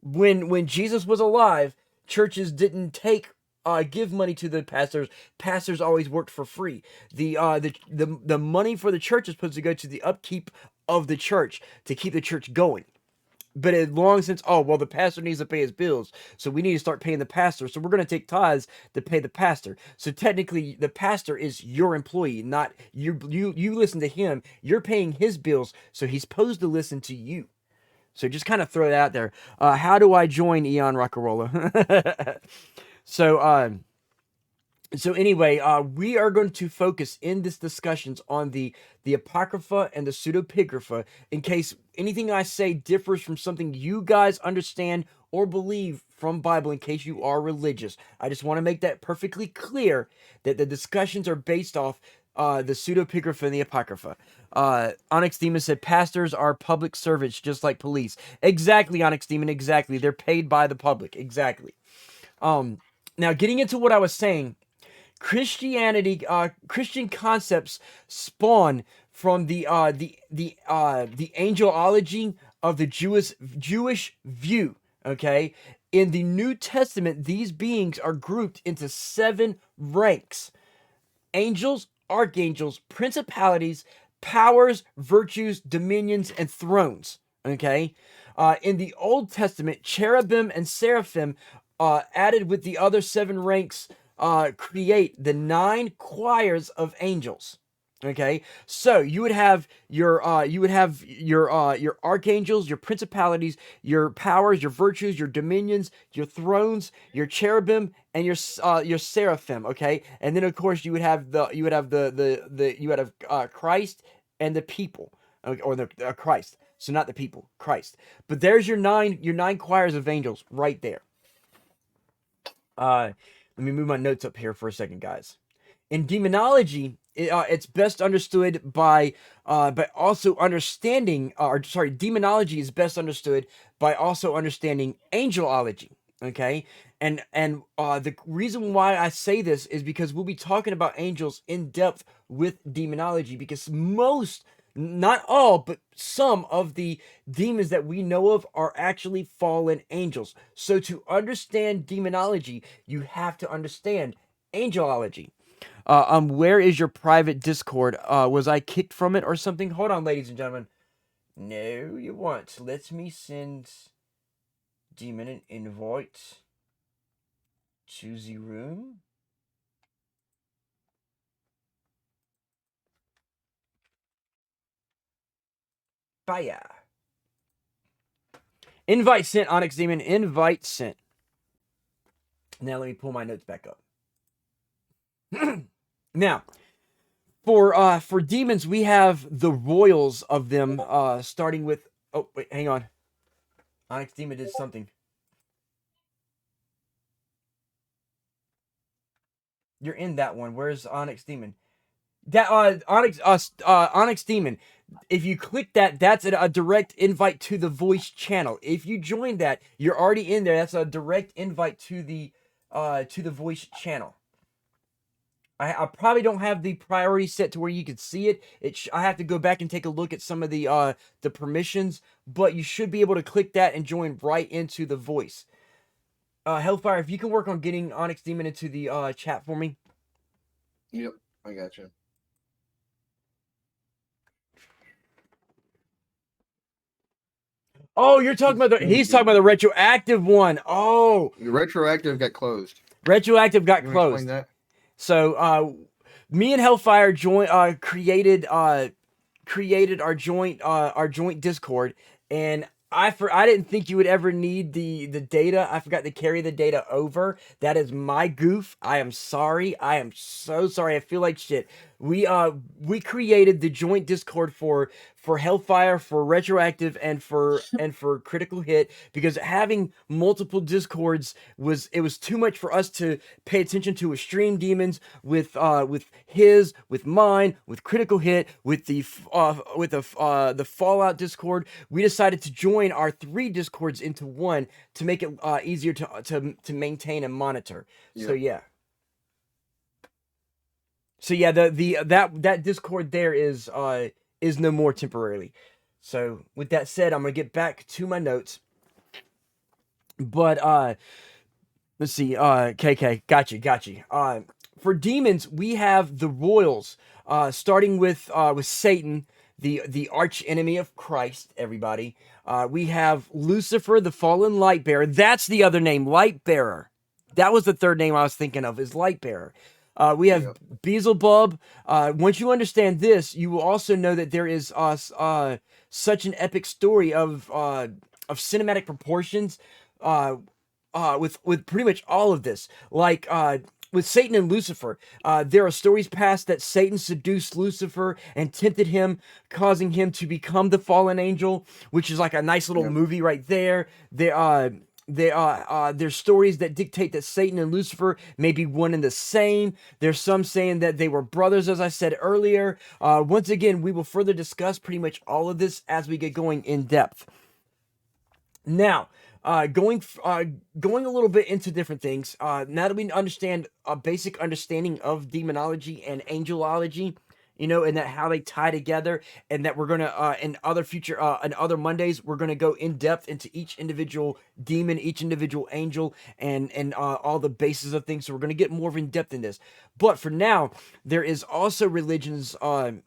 when Jesus was alive, churches didn't give money to the pastors. Pastors always worked for free. The money for the church is supposed to go to the upkeep of the church to keep the church going. But it long since, the pastor needs to pay his bills, so we need to start paying the pastor. So we're going to take tithes to pay the pastor. So technically, the pastor is your employee, not you. You listen to him. You're paying his bills, so he's supposed to listen to you. So just kind of throw that out there. How do I join Eon Rockarola? So anyway, we are going to focus in this discussions on the Apocrypha and the Pseudepigrapha, in case anything I say differs from something you guys understand or believe from Bible, in case you are religious. I just want to make that perfectly clear that the discussions are based off the Pseudepigrapha and the Apocrypha. Onyx Demon said, pastors are public servants just like police. Exactly, Onyx Demon, exactly. They're paid by the public, exactly. Now, getting into what I was saying, Christianity, Christian concepts spawn from the angelology of the Jewish view. Okay, in the New Testament, these beings are grouped into 7 ranks: angels, archangels, principalities, powers, virtues, dominions, and thrones. Okay, in the Old Testament, cherubim and seraphim, added with the other 7 ranks, create the 9 choirs of angels. Okay, so you would have your archangels, your principalities, your powers, your virtues, your dominions, your thrones, your cherubim, and your seraphim. Okay, and then of course you would have Christ and the people, or the Christ. So not the people, Christ. But there's your 9 choirs of angels right there. Let me move my notes up here for a second, guys. In demonology, it's best understood by also understanding, demonology is best understood by also understanding angelology. Okay, and the reason why I say this is because we'll be talking about angels in depth with demonology, because most Not all, but some of the demons that we know of are actually fallen angels. So to understand demonology, you have to understand angelology. Where is your private Discord? Was I kicked from it or something? Hold on, ladies and gentlemen. No, you won't. Let me send demon an invite to the room. Fire. Invite sent, Onyx Demon. Invite sent. Now let me pull my notes back up. Now, for demons, we have the royals of them, starting with. Oh wait, hang on. Onyx Demon did something. You're in that one. Where's Onyx Demon? That Onyx Demon. If you click that, that's a direct invite to the voice channel. If you join that, you're already in there. That's a direct invite to the voice channel. I probably don't have the priority set to where you can see it. I have to go back and take a look at some of the permissions, but you should be able to click that and join right into the voice. Hellfire, if you can work on getting Onyx Demon into the chat for me. Yep, I got you. Oh, you're talking about he's talking about the retroactive one. Oh, The RetroActive got closed. retroactive got You wanna explain closed. that? So me and Hellfire created our joint Discord, and I didn't think you would ever need the data. I forgot to carry the data over. That is my goof. I am sorry. I am so sorry. I feel like shit. We created the joint Discord for Hellfire, for retroactive, and for critical hit, because having multiple Discords was too much for us to pay attention to with Stream Demons, with mine, with critical hit, with the Fallout Discord. We decided to join our 3 Discords into one to make it easier to maintain and monitor. Yeah. So yeah, that Discord there is no more temporarily. So with that said, I'm gonna get back to my notes. But let's see. KK, got you. For demons, we have the royals. Starting with Satan, the arch enemy of Christ. Everybody. We have Lucifer, the fallen light bearer. That's the other name, light bearer. That was the third name I was thinking of, is light bearer. We have Beelzebub. Once you understand this, you will also know that there is such an epic story of cinematic proportions with pretty much all of this. Like with Satan and Lucifer, there are stories past that Satan seduced Lucifer and tempted him, causing him to become the fallen angel, which is like a nice little movie right there. There's stories that dictate that Satan and Lucifer may be one and the same. There's some saying that they were brothers, as I said earlier. Once again, we will further discuss pretty much all of this as we get going in depth. Now, going a little bit into different things. Now that we understand a basic understanding of demonology and angelology, and that how they tie together, and that we're gonna in other Mondays we're gonna go in depth into each individual demon, each individual angel, and all the bases of things. So we're gonna get more in depth in this. But for now, there is also religions of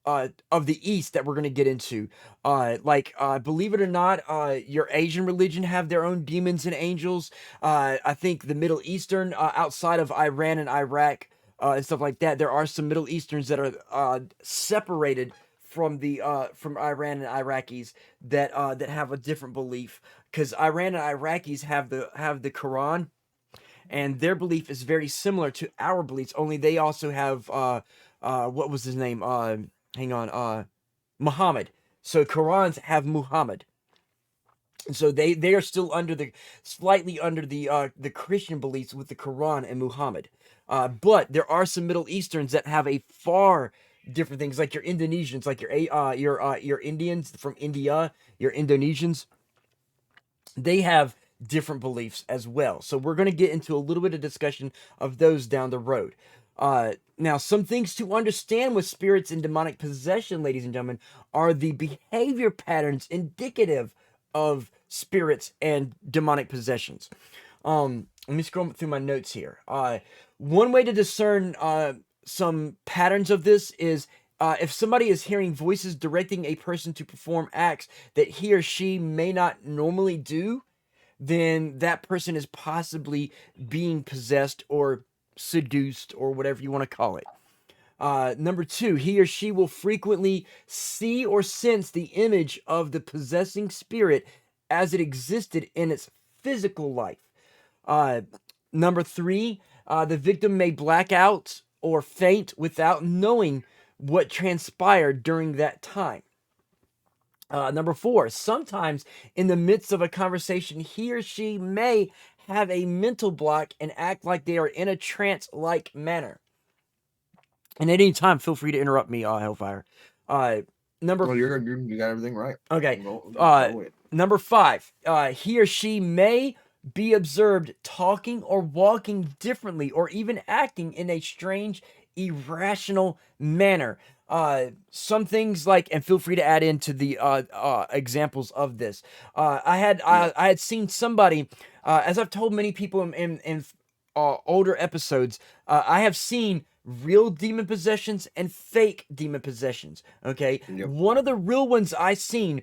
the East that we're going to get into. Believe it or not, your Asian religion have their own demons and angels. I think the Middle Eastern, outside of Iran and Iraq and stuff like that, there are some Middle Easterns that are separated from Iran and Iraqis that have a different belief, because Iran and Iraqis have the Quran, and their belief is very similar to our beliefs. Only they also have what was his name? Muhammad. So Qurans have Muhammad. So they are still slightly under the Christian beliefs with the Quran and Muhammad. But there are some Middle Easterns that have a far different things, like your Indonesians, like your Indians from India, your Indonesians. They have different beliefs as well. So we're going to get into a little bit of discussion of those down the road. Now, some things to understand with spirits and demonic possession, ladies and gentlemen, are the behavior patterns indicative of spirits and demonic possessions. Let me scroll through my notes here. One way to discern some patterns of this is if somebody is hearing voices directing a person to perform acts that he or she may not normally do, then that person is possibly being possessed or seduced or whatever you want to call it. Number two, he or she will frequently see or sense the image of the possessing spirit as it existed in its physical life. Number three, the victim may black out or faint without knowing what transpired during that time. Number four, sometimes in the midst of a conversation, he or she may have a mental block and act like they are in a trance-like manner. And at any time, feel free to interrupt me, Hellfire. Number Well, you got everything right. Okay. Go ahead. Number five, he or she may be observed talking or walking differently or even acting in a strange, irrational manner. Some things like, and feel free to add into the examples of this. I had seen somebody, as I've told many people in older episodes, I have seen real demon possessions and fake demon possessions. Okay. Yep. One of the real ones I seen,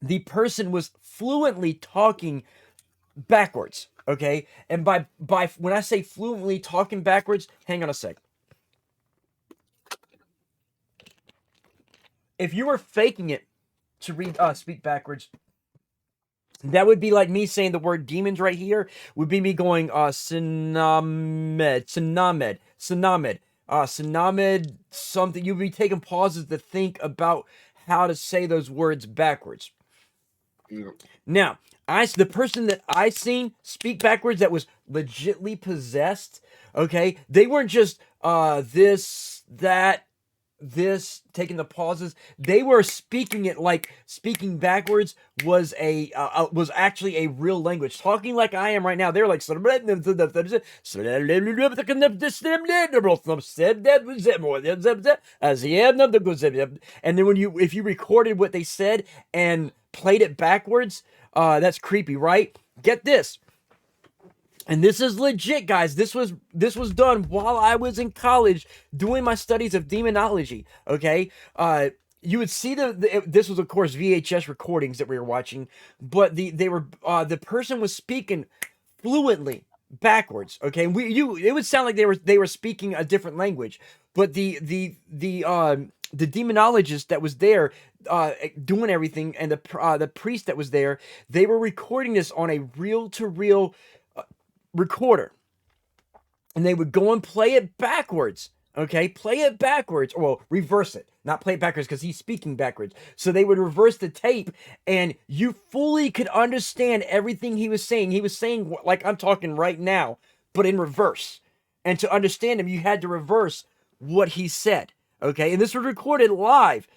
the person was fluently talking backwards. Okay. And by when I say fluently talking backwards, hang on a sec. If you were faking it to read speak backwards, that would be like me saying the word demons right here. Would be me going Sinamed, something. You'd be taking pauses to think about how to say those words backwards. Yeah. Now, the person that I seen speak backwards that was legitly possessed, okay, they weren't just this, taking the pauses. They were speaking it like speaking backwards was actually a real language. Talking like I am right now. They're like, and then if you recorded what they said and played it backwards, that's creepy, right? Get this. And this is legit, guys. This was done while I was in college doing my studies of demonology. Okay, you would see this was of course VHS recordings that we were watching, but the person was speaking fluently backwards. Okay, it would sound like they were speaking a different language, but the demonologist that was there doing everything, and the priest that was there, they were recording this on a reel-to-reel recorder, and they would go and play it backwards. Okay, play it backwards, or well, reverse it, not play it backwards because he's speaking backwards. So they would reverse the tape, and you fully could understand everything he was saying. He was saying like I'm talking right now, but in reverse. And to understand him, you had to reverse what he said. Okay, and this was recorded live.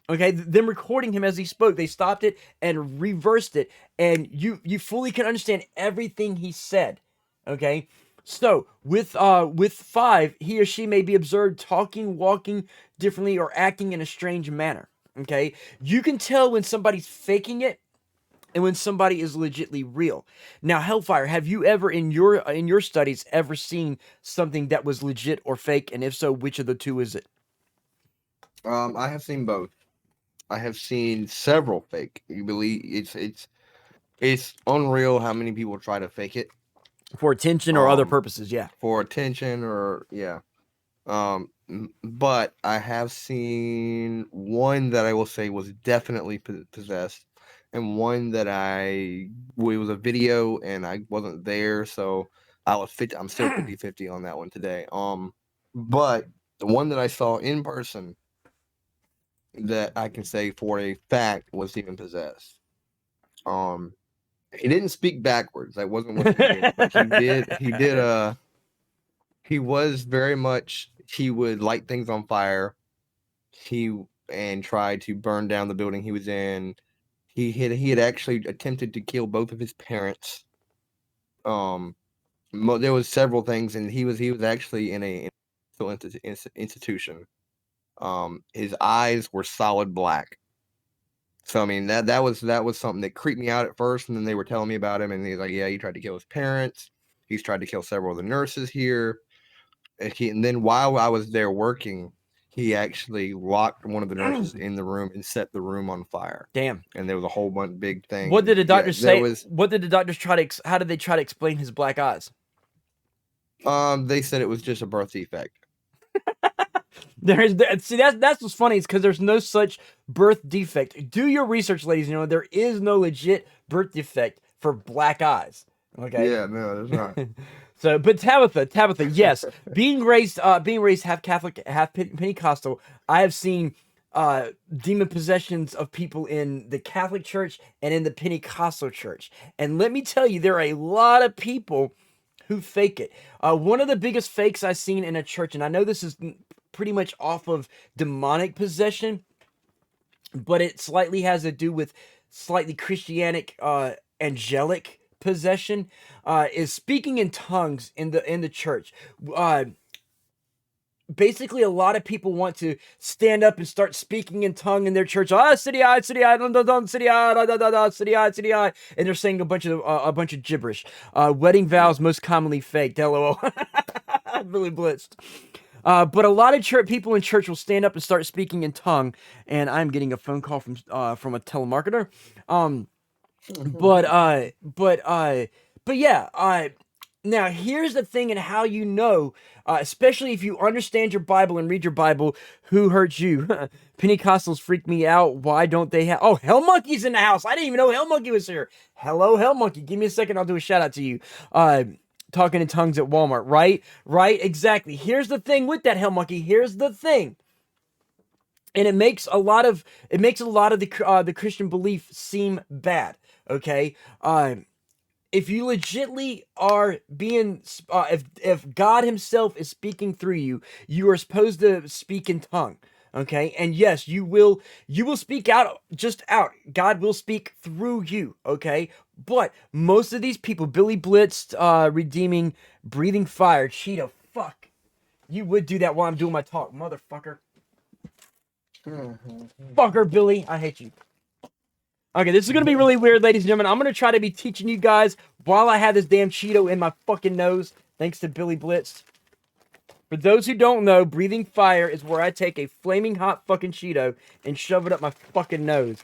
Okay, them recording him as he spoke, they stopped it and reversed it, and you fully can understand everything he said. Okay, so with 5, he or she may be observed talking, walking differently, or acting in a strange manner. Okay, you can tell when somebody's faking it and when somebody is legitly real. Now, Hellfire, have you ever in your studies ever seen something that was legit or fake? And if so, which of the two is it? I have seen both. I have seen several fake. You believe it's unreal how many people try to fake it For attention or other purposes, yeah. for attention or yeah. But I have seen one that I will say was definitely possessed, and one that it was a video and I wasn't there, so I'm still 50-50 on that one today. But the one that I saw in person that I can say for a fact was even possessed. He didn't speak backwards. That wasn't what he did. But he was very much, he would light things on fire. And try to burn down the building he was in. He had actually attempted to kill both of his parents. There was several things, and he was actually in a institution. His eyes were solid black. So I mean that was something that creeped me out at first, and then they were telling me about him, and he's like, yeah, he tried to kill his parents. He's tried to kill several of the nurses here. And then while I was there working, he actually locked one of the nurses in the room and set the room on fire. Damn. And there was a whole bunch big thing. What did the doctors say? Was, what did the doctors try to? How did they try to explain his black eyes? They said it was just a birth defect. See, that's what's funny, is because there's no such birth defect. Do your research, ladies and gentlemen. There is no legit birth defect for black eyes. Okay. Yeah, no, there's not. So, but Tabitha, yes, being raised half Catholic, half Pentecostal, I have seen demon possessions of people in the Catholic Church and in the Pentecostal Church, and let me tell you, there are a lot of people who fake it. One of the biggest fakes I've seen in a church, and I know this is pretty much off of demonic possession, but it slightly has to do with slightly Christianic, angelic possession, is speaking in tongues in the church. Basically, a lot of people want to stand up and start speaking in tongue in their church. City eye, and they're saying a bunch of gibberish. Wedding vows most commonly faked. LOL. Really blitzed. But a lot of people in church will stand up and start speaking in tongue, and I'm getting a phone call from a telemarketer. But yeah. Now here's the thing, and how you know, especially if you understand your Bible and read your Bible, who hurt you? Pentecostals freak me out. Why don't they have? Oh, Hell Monkey's in the house. I didn't even know Hell Monkey was here. Hello, Hell Monkey. Give me a second. I'll do a shout out to you. Talking in tongues at Walmart, right? Right, exactly. Here's the thing with that, Hell Monkey. Here's the thing, and it makes a lot of the Christian belief seem bad. Okay, if you legitly are being, if God Himself is speaking through you, you are supposed to speak in tongue. Okay, and yes, you will speak out, just out. God will speak through you. Okay, but most of these people, Billy Blitz, redeeming, breathing fire, Cheeto, fuck, you would do that while I'm doing my talk, motherfucker. Fucker, Billy, I hate you. Okay, this is gonna be really weird, ladies and gentlemen. I'm gonna try to be teaching you guys while I have this damn Cheeto in my fucking nose, thanks to Billy Blitz. For those who don't know, breathing fire is where I take a flaming hot fucking Cheeto and shove it up my fucking nose.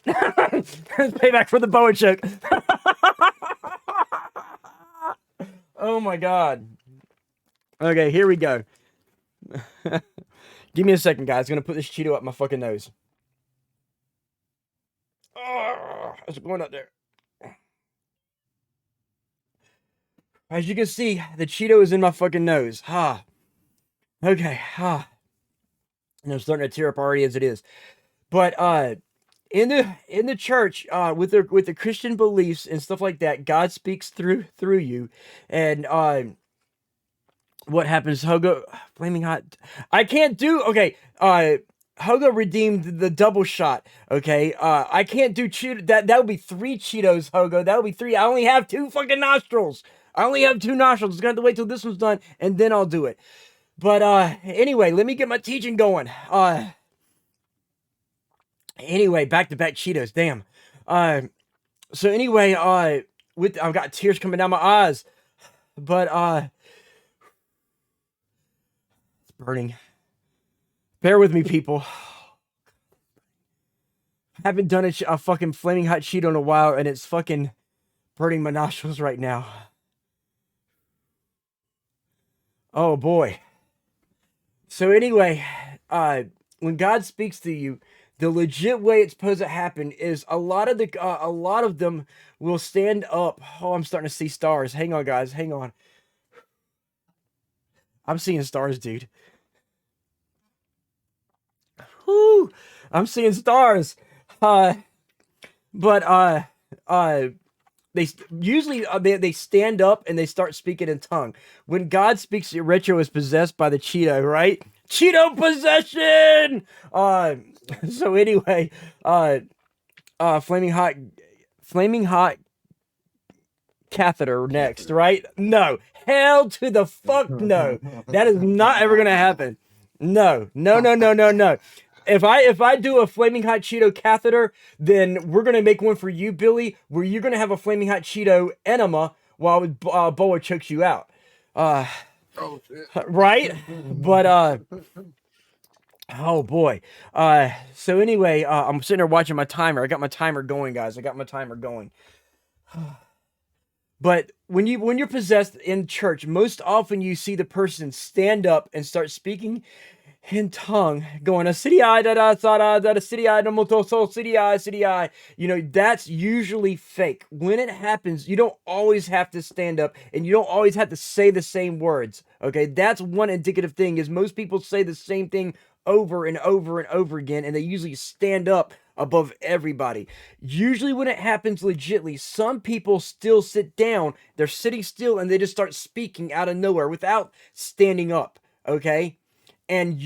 Payback for the boa choke. Oh my god. Okay, here we go. Give me a second, guys. I'm gonna put this Cheeto up my fucking nose. Oh, how's it going up there? As you can see, the Cheeto is in my fucking nose. Okay. And I'm starting to tear up already as it is. But in the church, with the Christian beliefs and stuff like that, God speaks through you. And what happens? Hogo, flaming hot. I can't do. Okay. Hogo redeemed the double shot. Okay. I can't do Cheeto. That would be 3 Cheetos, Hogo. That would be 3. I only have 2 fucking nostrils. I only have 2 nostrils. I'm gonna have to wait till this one's done, and then I'll do it. But anyway, let me get my teaching going. Anyway, back-to-back Cheetos. Damn. So anyway, I've got tears coming down my eyes. But it's burning. Bear with me, people. I haven't done a fucking flaming hot Cheeto in a while, and it's fucking burning my nostrils right now. Oh boy. So anyway, when God speaks to you, the legit way it's supposed to happen is a lot of them will stand up. Oh, I'm starting to see stars. Hang on, guys. Hang on. I'm seeing stars, dude. Whoo! I'm seeing stars. They usually they stand up and they start speaking in tongue. When God speaks, Retro is possessed by the Cheeto, right? Cheeto possession. So anyway, flaming hot catheter next, right? No. Hell to the fuck no. That is not ever gonna happen. No. No, no, no, no, no. If I do a flaming hot Cheeto catheter, then we're gonna make one for you, Billy, where you're gonna have a flaming hot Cheeto enema while Boa chokes you out. Oh, shit. Right? But oh boy. So anyway, I'm sitting there watching my timer. I got my timer going, guys. I got my timer going. But when you're possessed in church, most often you see the person stand up and start speaking in tongue, going a city eye da da da da city eye no moto so city eye. You know, that's usually fake. When it happens, you don't always have to stand up and you don't always have to say the same words. Okay, that's one indicative thing, is most people say the same thing over and over and over again, and they usually stand up above everybody. Usually when it happens legitly, some people still sit down, they're sitting still, and they just start speaking out of nowhere without standing up. Okay, and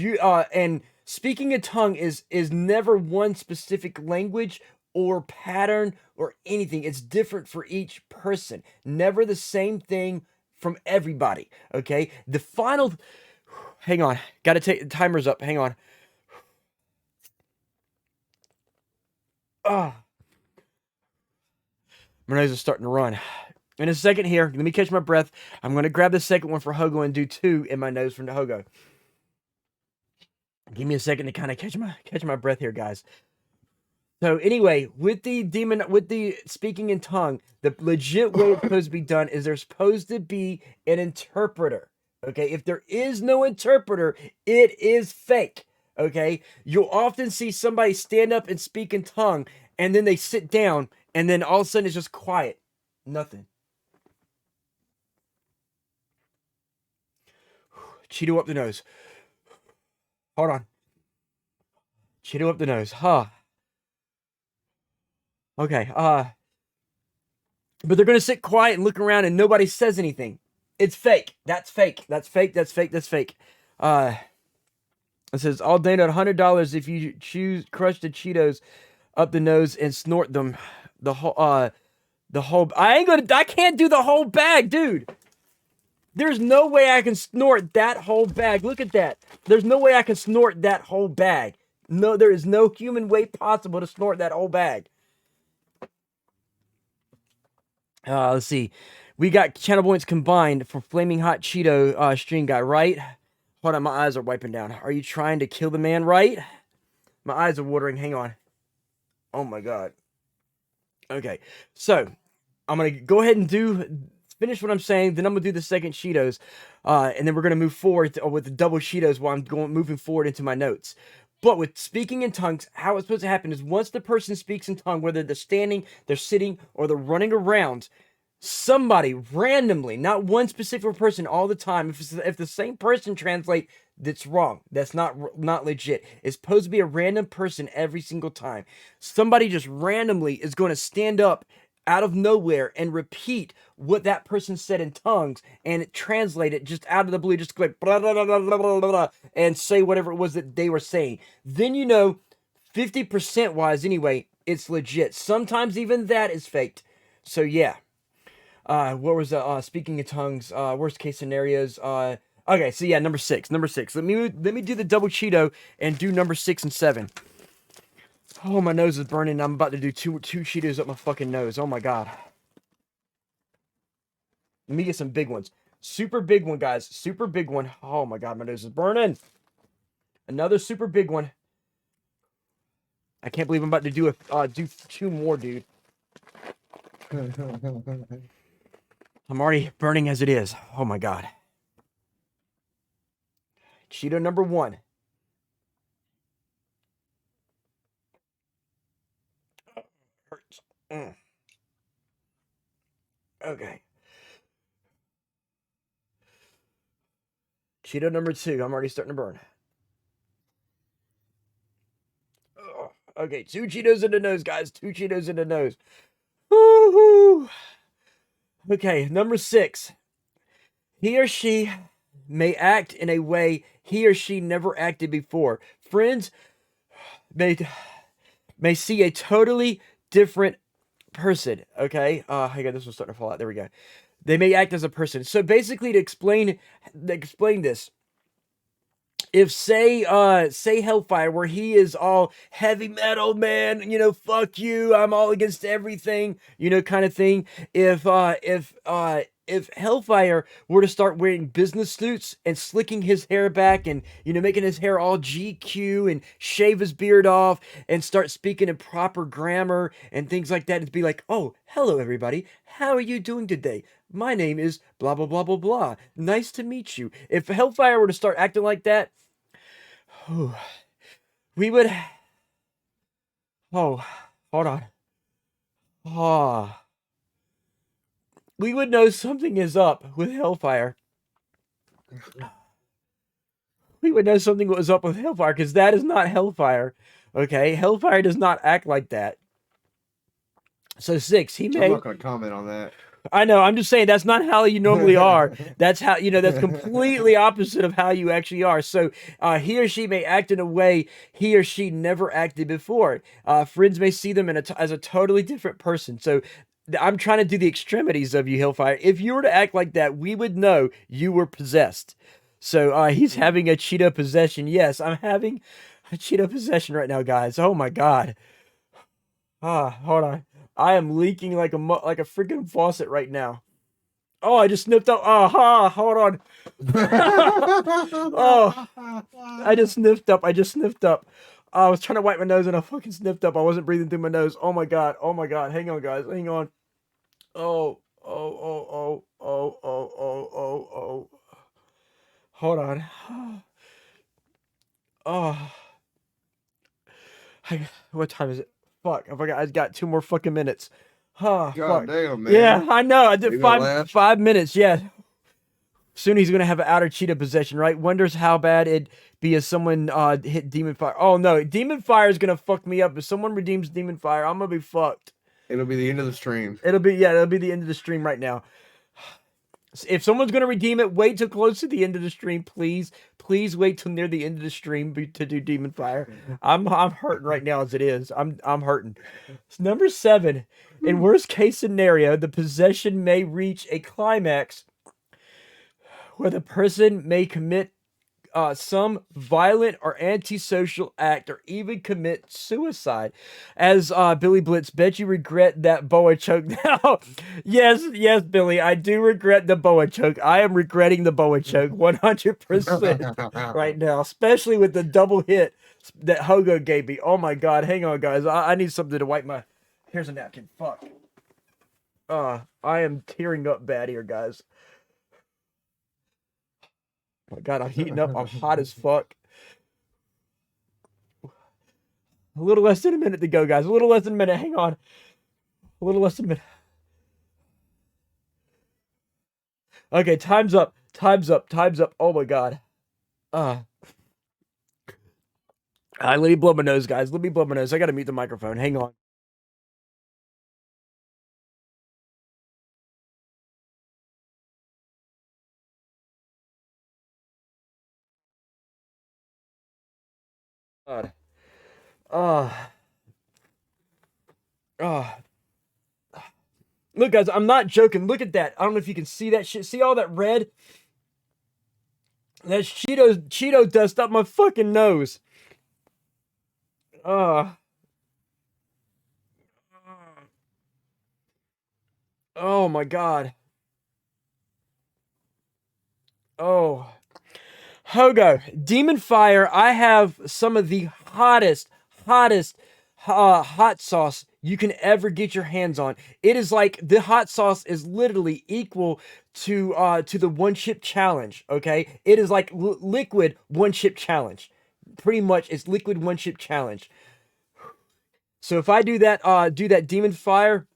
and speaking in tongue is never one specific language or pattern or anything. It's different for each person, never the same thing from everybody. Okay, the final, hang on, gotta take the timer's up, hang on. Ah, my nose is starting to run. In a second here, let me catch my breath. I'm going to grab the second one for Hogo and do 2 in my nose from the Hogo. Give me a second to kind of catch my breath here, guys. So anyway, with the speaking in tongue, the legit way it's supposed to be done is there's supposed to be an interpreter. Okay, if there is no interpreter, it is fake. Okay, you'll often see somebody stand up and speak in tongue, and then they sit down, and then all of a sudden it's just quiet. Nothing. Cheeto up the nose. Hold on. Cheeto up the nose. Huh. Okay, but they're gonna sit quiet and look around and nobody says anything. It's fake. That's fake. That's fake. That's fake. That's fake. It says, I'll donate $100 if you crush the Cheetos up the nose and snort them. The whole, I can't do the whole bag, dude. There's no way I can snort that whole bag. Look at that. There's no way I can snort that whole bag. No, there is no human way possible to snort that whole bag. Let's see. We got channel points combined for Flaming Hot Cheeto stream guy, right? Hold on, my eyes are wiping down. Are you trying to kill the man, right? My eyes are watering. Hang on. Oh my god. Okay, so I'm gonna go ahead and finish what I'm saying. Then I'm gonna do the second Cheetos, and then we're gonna move forward with the double Cheetos while I'm moving forward into my notes. But with speaking in tongues, how it's supposed to happen is once the person speaks in tongue, whether they're standing, they're sitting, or they're running around, somebody randomly, not one specific person all the time, if the same person translate, that's wrong. That's not legit. It's supposed to be a random person every single time. Somebody just randomly is going to stand up out of nowhere and repeat what that person said in tongues and translate it just out of the blue, just like blah, blah, blah, blah, blah, blah, blah, and say whatever it was that they were saying. Then 50% wise anyway, it's legit. Sometimes even that is faked. So yeah. What was speaking in tongues, worst case scenarios, okay, so yeah, number six. Let me do the double Cheeto and do number 6 and 7. Oh, my nose is burning. I'm about to do two Cheetos up my fucking nose. Oh my god. Let me get some big ones. Super big one, guys. Super big one. Oh my god, my nose is burning. Another super big one. I can't believe I'm about to do 2 more, dude. I'm already burning as it is. Oh my god. Cheeto number 1. Hurts. Okay. Cheeto number 2. I'm already starting to burn. Okay, 2 Cheetos in the nose, guys. 2 Cheetos in the nose. Woo-hoo. Okay, number 6. He or she may act in a way he or she never acted before. Friends may see a totally different person. Okay. Hang on, this one's starting to fall out. There we go. They may act as a person. So basically, to explain this, if say Hellfire, where he is all heavy metal, man, you know, fuck you, I'm all against everything, you know, kind of thing. If Hellfire were to start wearing business suits and slicking his hair back and, you know, making his hair all GQ and shave his beard off and start speaking in proper grammar and things like that, it'd be like, oh, hello everybody, how are you doing today? My name is blah blah blah blah blah. Nice to meet you. If Hellfire were to start acting like that, we would. Oh, hold on. We would know something is up with Hellfire. We would know something was up with Hellfire, because that is not Hellfire. Okay, Hellfire does not act like that. So 6, he may. I'm not going to comment on that. I know, I'm just saying that's not how you normally are. That's how, you know, that's completely opposite of how you actually are. So he or she may act in a way he or she never acted before. Friends may see them as a totally different person. So I'm trying to do the extremities of you, Hellfire. If you were to act like that, we would know you were possessed. So he's having a Cheetah possession. Yes, I'm having a Cheetah possession right now, guys. Oh my God. Hold on. I am leaking like a freaking faucet right now. Oh, I just sniffed up. Hold on. Oh, I just sniffed up. I was trying to wipe my nose and I fucking sniffed up. I wasn't breathing through my nose. Oh my God. Hang on, guys. Hang on. Oh. Hold on. What time is it? Fuck, I forgot. I got 2 more fucking minutes. God fuck. damn, man. Yeah, I know. I did You gonna 5 minutes. Yeah. Soon he's gonna have an outer Cheetah possession, right? Wonders how bad it'd be if someone hit Demon Fire. Oh no, Demon Fire is gonna fuck me up. If someone redeems Demon Fire, I'm gonna be fucked. It'll be the end of the stream. It'll be the end of the stream right now. If someone's gonna redeem it, wait till close to the end of the stream, please. Please wait till near the end of the stream to do Demon Fire. I'm hurting right now as it is. I'm hurting. Number 7. In worst case scenario, the possession may reach a climax where the person may commit some violent or antisocial act or even commit suicide. As Billy Blitz, bet you regret that boa choke now. Yes, Billy, I do regret the boa choke. I am regretting the boa choke 100% right now, especially with the double hit that Hogo gave me. Oh my God, hang on, guys. I need something to wipe my... Here's a napkin. Fuck. I am tearing up bad here, guys. Oh my God, I'm heating up. I'm hot as fuck. A little less than a minute to go, guys. A little less than a minute. Hang on. A little less than a minute. Okay, time's up. Oh my God. Let me blow my nose, guys. Let me blow my nose. I gotta mute the microphone. Hang on. God. Look, guys, I'm not joking. Look at that. I don't know if you can see that shit. See all that red? That's Cheeto dust up my fucking nose. Oh my God. Oh. Hogo, Demon Fire, I have some of the hottest hot sauce you can ever get your hands on. It is like, the hot sauce is literally equal to the one chip challenge, okay? It is like liquid one chip challenge. Pretty much, it's liquid one chip challenge. So if I do that Demon Fire,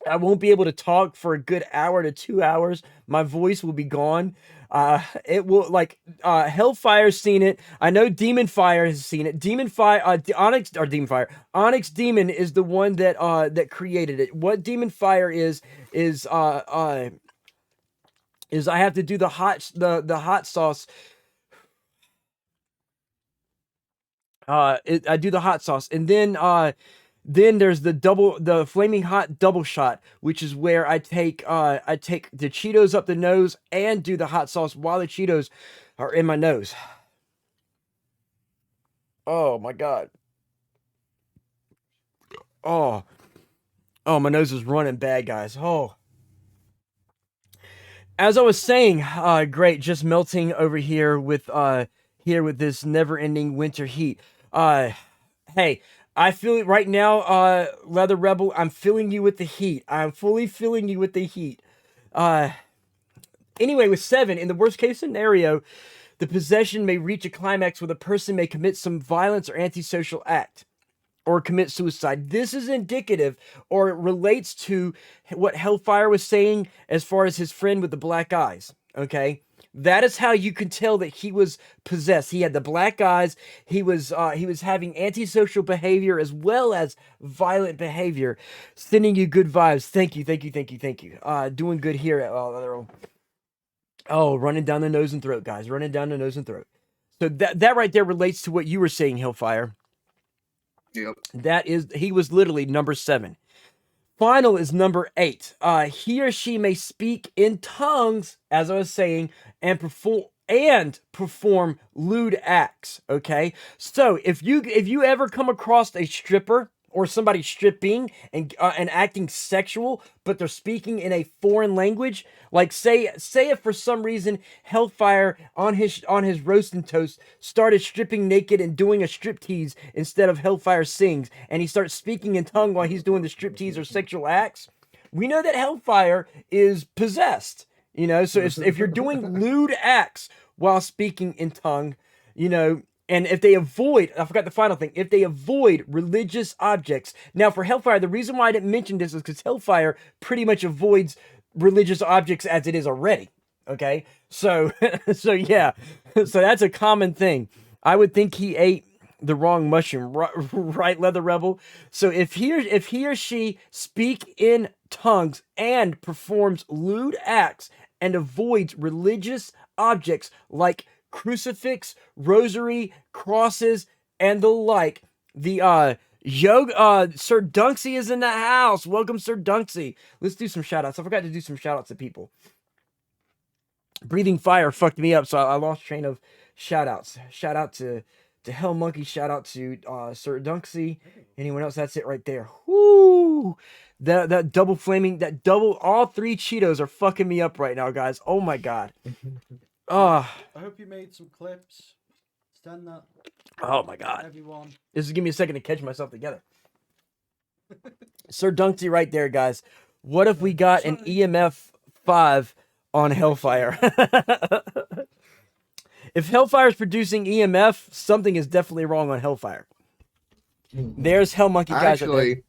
I won't be able to talk for a good hour to 2 hours. My voice will be gone. It will, like, Hellfire's seen it. I know Demon Fire has seen it. Demon Fire, Onyx Demon is the one that created it. What Demon Fire is I have to do the hot sauce. I do the hot sauce, and then Then there's the flaming hot double shot, which is where I take the Cheetos up the nose and do the hot sauce while the Cheetos are in my nose. Oh my god. Oh, my nose is running bad, guys. Oh. As I was saying, great, just melting over here with this never-ending winter heat. Hey, I feel it right now, Leather Rebel. I'm feeling you with the heat. I'm fully feeling you with the heat. Anyway, with 7, in the worst case scenario, the possession may reach a climax where the person may commit some violence or antisocial act or commit suicide. This is indicative, or it relates to what Hellfire was saying as far as his friend with the black eyes, okay? That is how you can tell that he was possessed. He had the black eyes. He was having antisocial behavior as well as violent behavior. Sending you good vibes. Thank you. Doing good here. Running down the nose and throat, guys. Running down the nose and throat. So that right there relates to what you were saying, Hellfire. Yep. He was literally number 7. Final is number 8. He or she may speak in tongues, as I was saying, and perform lewd acts. Okay, so if you ever come across a stripper or somebody stripping and acting sexual, but they're speaking in a foreign language, like say if for some reason Hellfire on his roast and toast started stripping naked and doing a striptease instead of Hellfire sings, and he starts speaking in tongue while he's doing the striptease or sexual acts, we know that Hellfire is possessed. You know, so if you're doing lewd acts while speaking in tongue, you know. And if they avoid, I forgot the final thing, if they avoid religious objects. Now, for Hellfire, the reason why I didn't mention this is because Hellfire pretty much avoids religious objects as it is already. Okay? So, yeah. So that's a common thing. I would think he ate the wrong mushroom, right, Leather Rebel? So if he or she speak in tongues and performs lewd acts and avoids religious objects like crucifix, rosary, crosses, and the like. The Sir Dunksy is in the house. Welcome, Sir Dunksy. Let's do some shout outs. I forgot to do some shout outs to people. Breathing Fire fucked me up, so I lost train of shout outs. Shout out to Hell Monkey. Shout out to Sir Dunksy. Anyone else? That's it right there. Whoo! That double flaming, all 3 Cheetos are fucking me up right now, guys. Oh my god. I hope you made some clips. Send that. Oh my god. Everyone. This is give me a second to catch myself together. Sir Dunksy right there, guys. What if we got an EMF 5 on Hellfire? If Hellfire is producing EMF, something is definitely wrong on Hellfire. There's Hell Monkey, guys. Actually,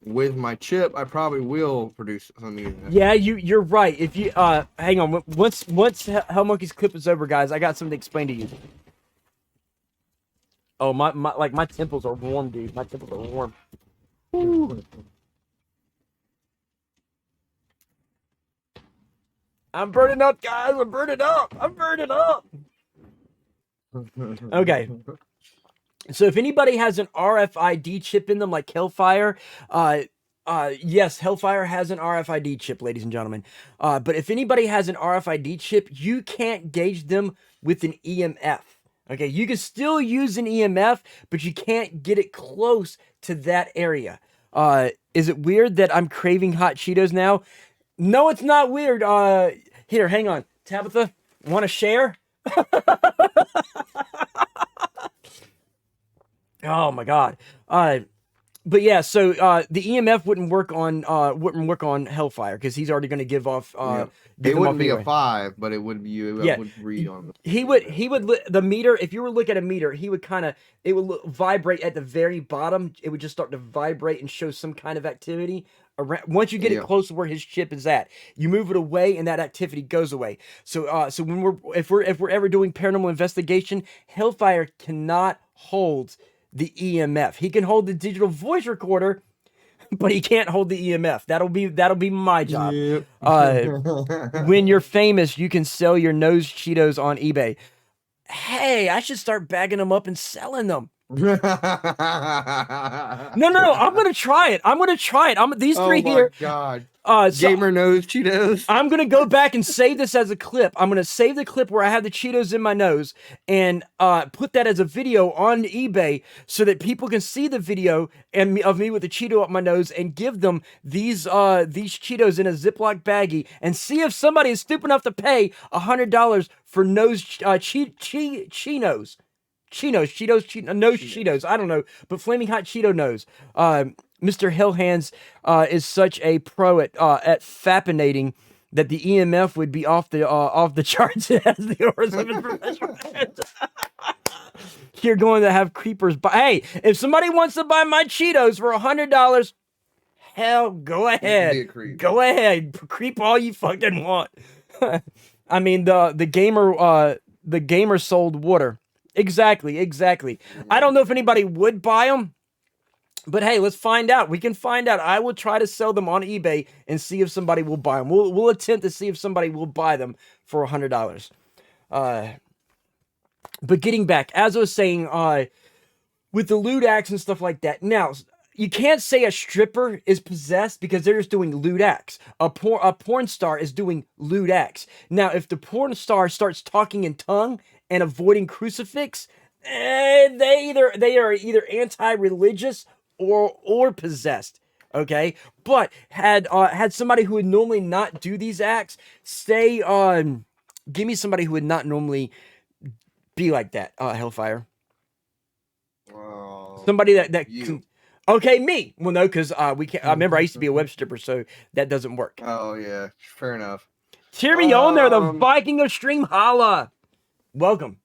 with my chip, I probably will produce something. Yeah, you're right. If you hang on, once Hell Monkey's clip is over, guys, I got something to explain to you. Oh my temples are warm, dude. My temples are warm. Woo. I'm burning up, guys. I'm burning up. Okay. So if anybody has an RFID chip in them, like Hellfire, yes, Hellfire has an RFID chip, ladies and gentlemen. But if anybody has an RFID chip, you can't gauge them with an EMF. Okay, you can still use an EMF, but you can't get it close to that area. Is it weird that I'm craving hot Cheetos now? No, it's not weird. Here, hang on. Tabitha, want to share? Oh my god. But yeah, so the EMF wouldn't work on Hellfire because he's already going to give off. It wouldn't be a 5, but it would be. Yeah, would read on. He would the meter. If you were to look at a meter, he would it would vibrate at the very bottom. It would just start to vibrate and show some kind of activity. Once you get it close to where his chip is at, you move it away, and that activity goes away. So, when if we're ever doing paranormal investigation, Hellfire cannot hold the EMF. He can hold the digital voice recorder, but he can't hold the EMF. That'll be my job. Yep. When you're famous, you can sell your nose Cheetos on eBay. Hey, I should start bagging them up and selling them. No, I'm gonna try it. I'm gonna try it. These three here. God. So Gamer nose Cheetos. I'm gonna go back and save this as a clip. I'm gonna save the clip where I have the Cheetos in my nose and put that as a video on eBay so that people can see the video of me with the Cheeto up my nose and give them these Cheetos in a Ziploc baggie and see if somebody is stupid enough to pay $100 for nose Cheetos. Cheetos. I don't know, but Flaming Hot Cheeto nose. Mr. Hellhands is such a pro at fappinating that the EMF would be off the charts as the auras of his professional hands. You're going to have creepers. Hey, if somebody wants to buy my Cheetos for $100, hell, go ahead. Go ahead, creep all you fucking want. I mean, the gamer sold water. Exactly. I don't know if anybody would buy them, but hey, let's find out. We can find out. I will try to sell them on eBay and see if somebody will buy them. We'll attempt to see if somebody will buy them for $100. But getting back, as I was saying, with the lewd acts and stuff like that. Now, you can't say a stripper is possessed because they're just doing lewd acts. A porn star is doing lewd acts. Now, if the porn star starts talking in tongue and avoiding crucifix, they are either anti-religious or possessed. Okay, but had somebody who would normally not do these acts, say, give me somebody who would not normally be like that. Hellfire. Somebody that you. Okay, me. Well, no, because we can't. I remember I used to be a web stripper, so that doesn't work. Oh yeah, fair enough. Cheer me on there, the Viking of Stream Holla. Welcome.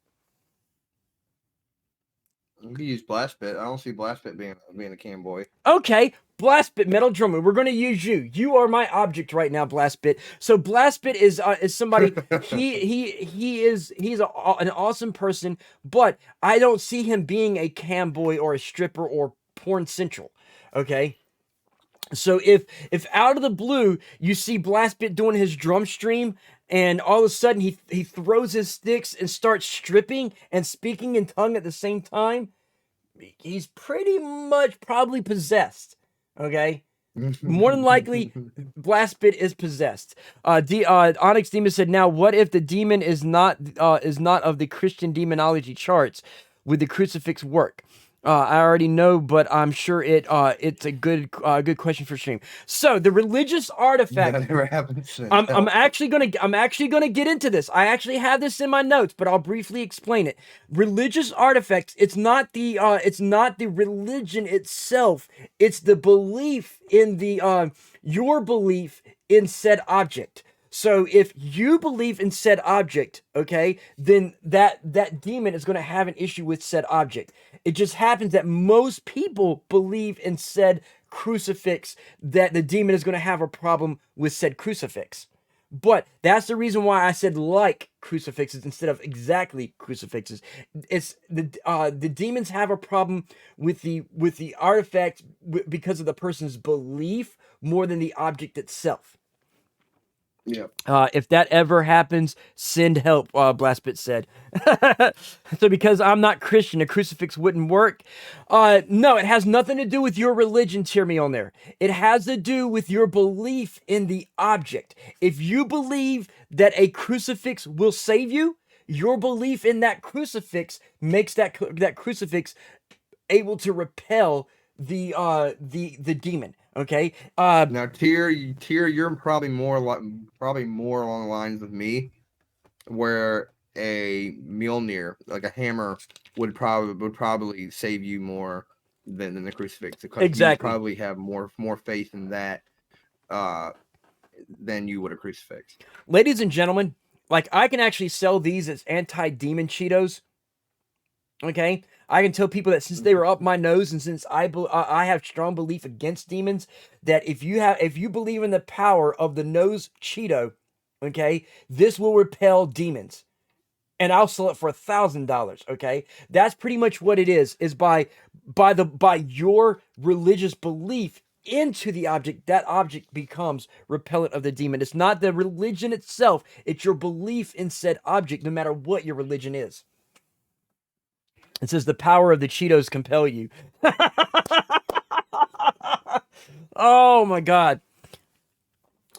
You can use Blastbit. I don't see Blastbit being a cam boy. Okay, Blastbit, Metal Drummer. We're going to use you. You are my object right now, Blastbit. So Blastbit is somebody. He's an awesome person, but I don't see him being a cam boy or a stripper or porn central. Okay. So if out of the blue you see Blastbit doing his drum stream and all of a sudden he throws his sticks and starts stripping and speaking in tongue at the same time, he's pretty much probably possessed. Okay? More than likely, Blastbit is possessed. Onyx Demon said, "Now, what if the demon is not of the Christian demonology charts? Would the crucifix work?" I already know, but I'm sure it's a good question for stream. So the religious artifact. That never happened since. I'm actually gonna get into this. I actually have this in my notes, but I'll briefly explain it. Religious artifacts. It's not the religion itself. It's the belief in your belief in said object. So if you believe in said object, okay, then that demon is going to have an issue with said object. It just happens that most people believe in said crucifix, that the demon is going to have a problem with said crucifix. But that's the reason why I said like crucifixes instead of exactly crucifixes. It's the demons have a problem with the artifact because of the person's belief more than the object itself. Yeah. If that ever happens, send help, Blastbit said. So because I'm not Christian, a crucifix wouldn't work. No, it has nothing to do with your religion, cheer me on there. It has to do with your belief in the object. If you believe that a crucifix will save you, your belief in that crucifix makes that crucifix able to repel the demon. Okay. Now, Tier, you're probably more along the lines of me, where a Mjolnir, like a hammer, would probably save you more than the crucifix. Because exactly. You probably have more faith in that than you would a crucifix. Ladies and gentlemen, like I can actually sell these as anti-demon Cheetos. Okay. I can tell people that since they were up my nose and since I have strong belief against demons, that if you believe in the power of the nose Cheeto, okay, this will repel demons. And I'll sell it for $1,000, okay? That's pretty much what it is by your religious belief into the object, that object becomes repellent of the demon. It's not the religion itself, it's your belief in said object, no matter what your religion is. It says the power of the Cheetos compel you. Oh my God.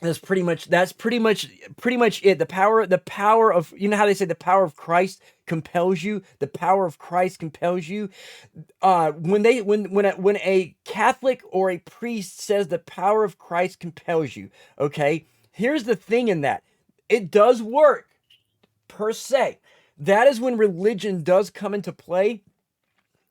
That's pretty much it. The power of, you know how they say the power of Christ compels you. The power of Christ compels you. When a Catholic or a priest says the power of Christ compels you, okay, here's the thing in that it does work per se. That is when religion does come into play,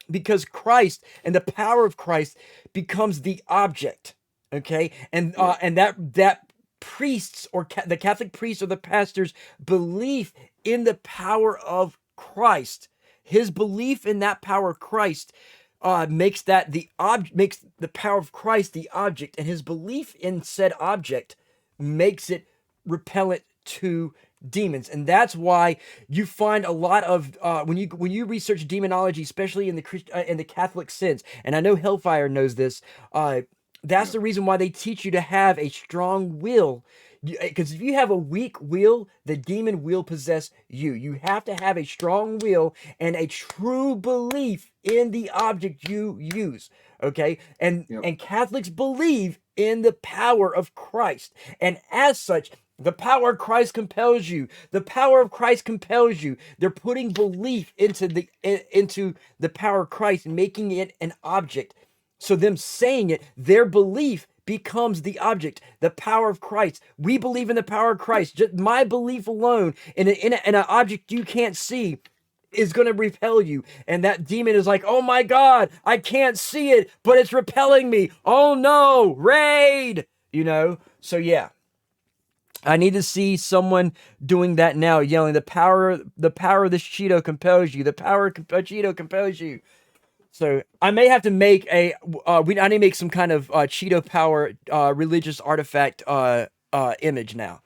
because Christ and the power of Christ becomes the object, okay, and that priests or the Catholic priests or the pastors' belief in the power of Christ, his belief in that power of Christ, makes the power of Christ the object, and his belief in said object makes it repellent to demons. And that's why you find a lot of when you research demonology, especially in the Catholic sense, and I know Hellfire knows this, that's the reason why they teach you to have a strong will, because if you have a weak will, the demon will possess you. You have to have a strong will and a true belief in the object you use, okay? And Catholics believe in the power of Christ, and as such, the power of Christ compels you. The power of Christ compels you. They're putting belief into the power of Christ, making it an object. So them saying it, their belief becomes the object, the power of Christ. We believe in the power of Christ. Just my belief alone in an object you can't see is going to repel you. And that demon is like, oh my God, I can't see it, but it's repelling me. Oh no, raid! You know? So yeah. I need to see someone doing that now, yelling, the power of this Cheeto compels you. The power of Cheeto compels you. So I may have to make I need to make some kind of Cheeto power religious artifact image now.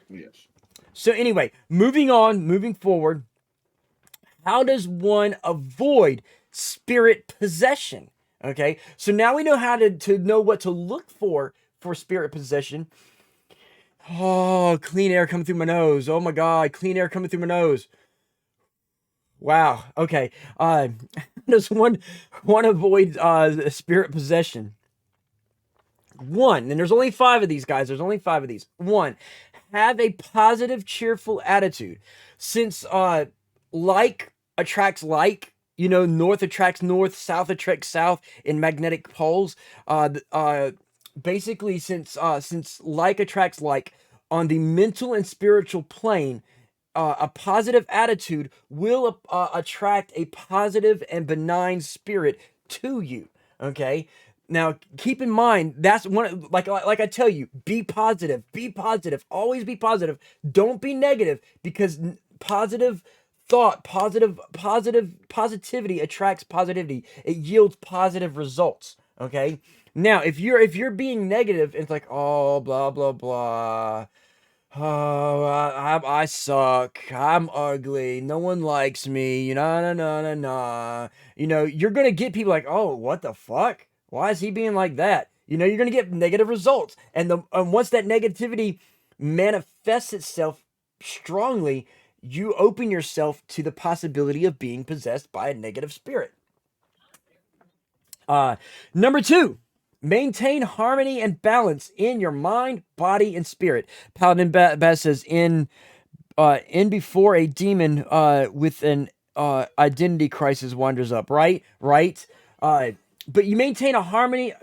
Yes. So anyway, moving forward, how does one avoid spirit possession? Okay, so now we know how to know what to look for spirit possession. Oh, clean air coming through my nose. Oh my God, clean air coming through my nose. Wow. Okay. Does one avoid spirit possession? One, and there's only 5 of these guys. There's only 5 of these. 1, have a positive, cheerful attitude. Since like attracts like, you know, north attracts north, south attracts south in magnetic poles. Basically, since like attracts like on the mental and spiritual plane, a positive attitude will attract a positive and benign spirit to you. Okay. Now, keep in mind, that's one, like I tell you, be positive, always be positive. Don't be negative, because positive thought, positivity attracts positivity. It yields positive results. Okay. Now, if you're being negative, it's like, oh, blah, blah, blah. Oh, I suck. I'm ugly. No one likes me. Nah. You know, you're going to get people like, oh, what the fuck? Why is he being like that? You know, you're going to get negative results. And once that negativity manifests itself strongly, you open yourself to the possibility of being possessed by a negative spirit. Number 2. Maintain harmony and balance in your mind, body, and spirit. Paladin Baz says, in before a demon with an identity crisis wanders up. Right. But you maintain harmony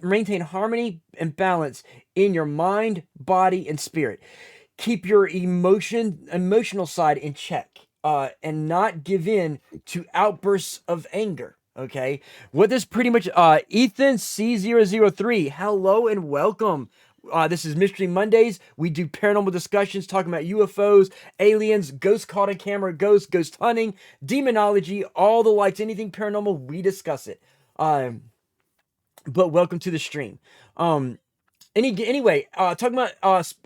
and balance in your mind, body, and spirit. Keep your emotional side in check, and not give in to outbursts of anger. Okay, what this pretty much, Ethan C003, hello and welcome. This is Mystery Mondays. We do paranormal discussions talking about UFOs, aliens, ghosts caught on camera, ghost hunting, demonology, all the likes, anything paranormal, we discuss it. But welcome to the stream. Anyway, talking about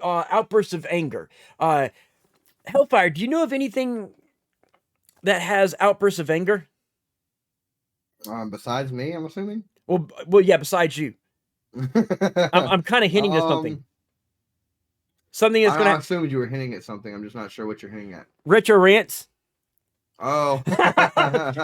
outbursts of anger. Hellfire, do you know of anything that has outbursts of anger? Besides me, I'm assuming. Well, yeah. Besides you, I'm kind of hinting at something. Something that's gonna. I assumed you were hinting at something. I'm just not sure what you're hinting at. Retro rants. Oh.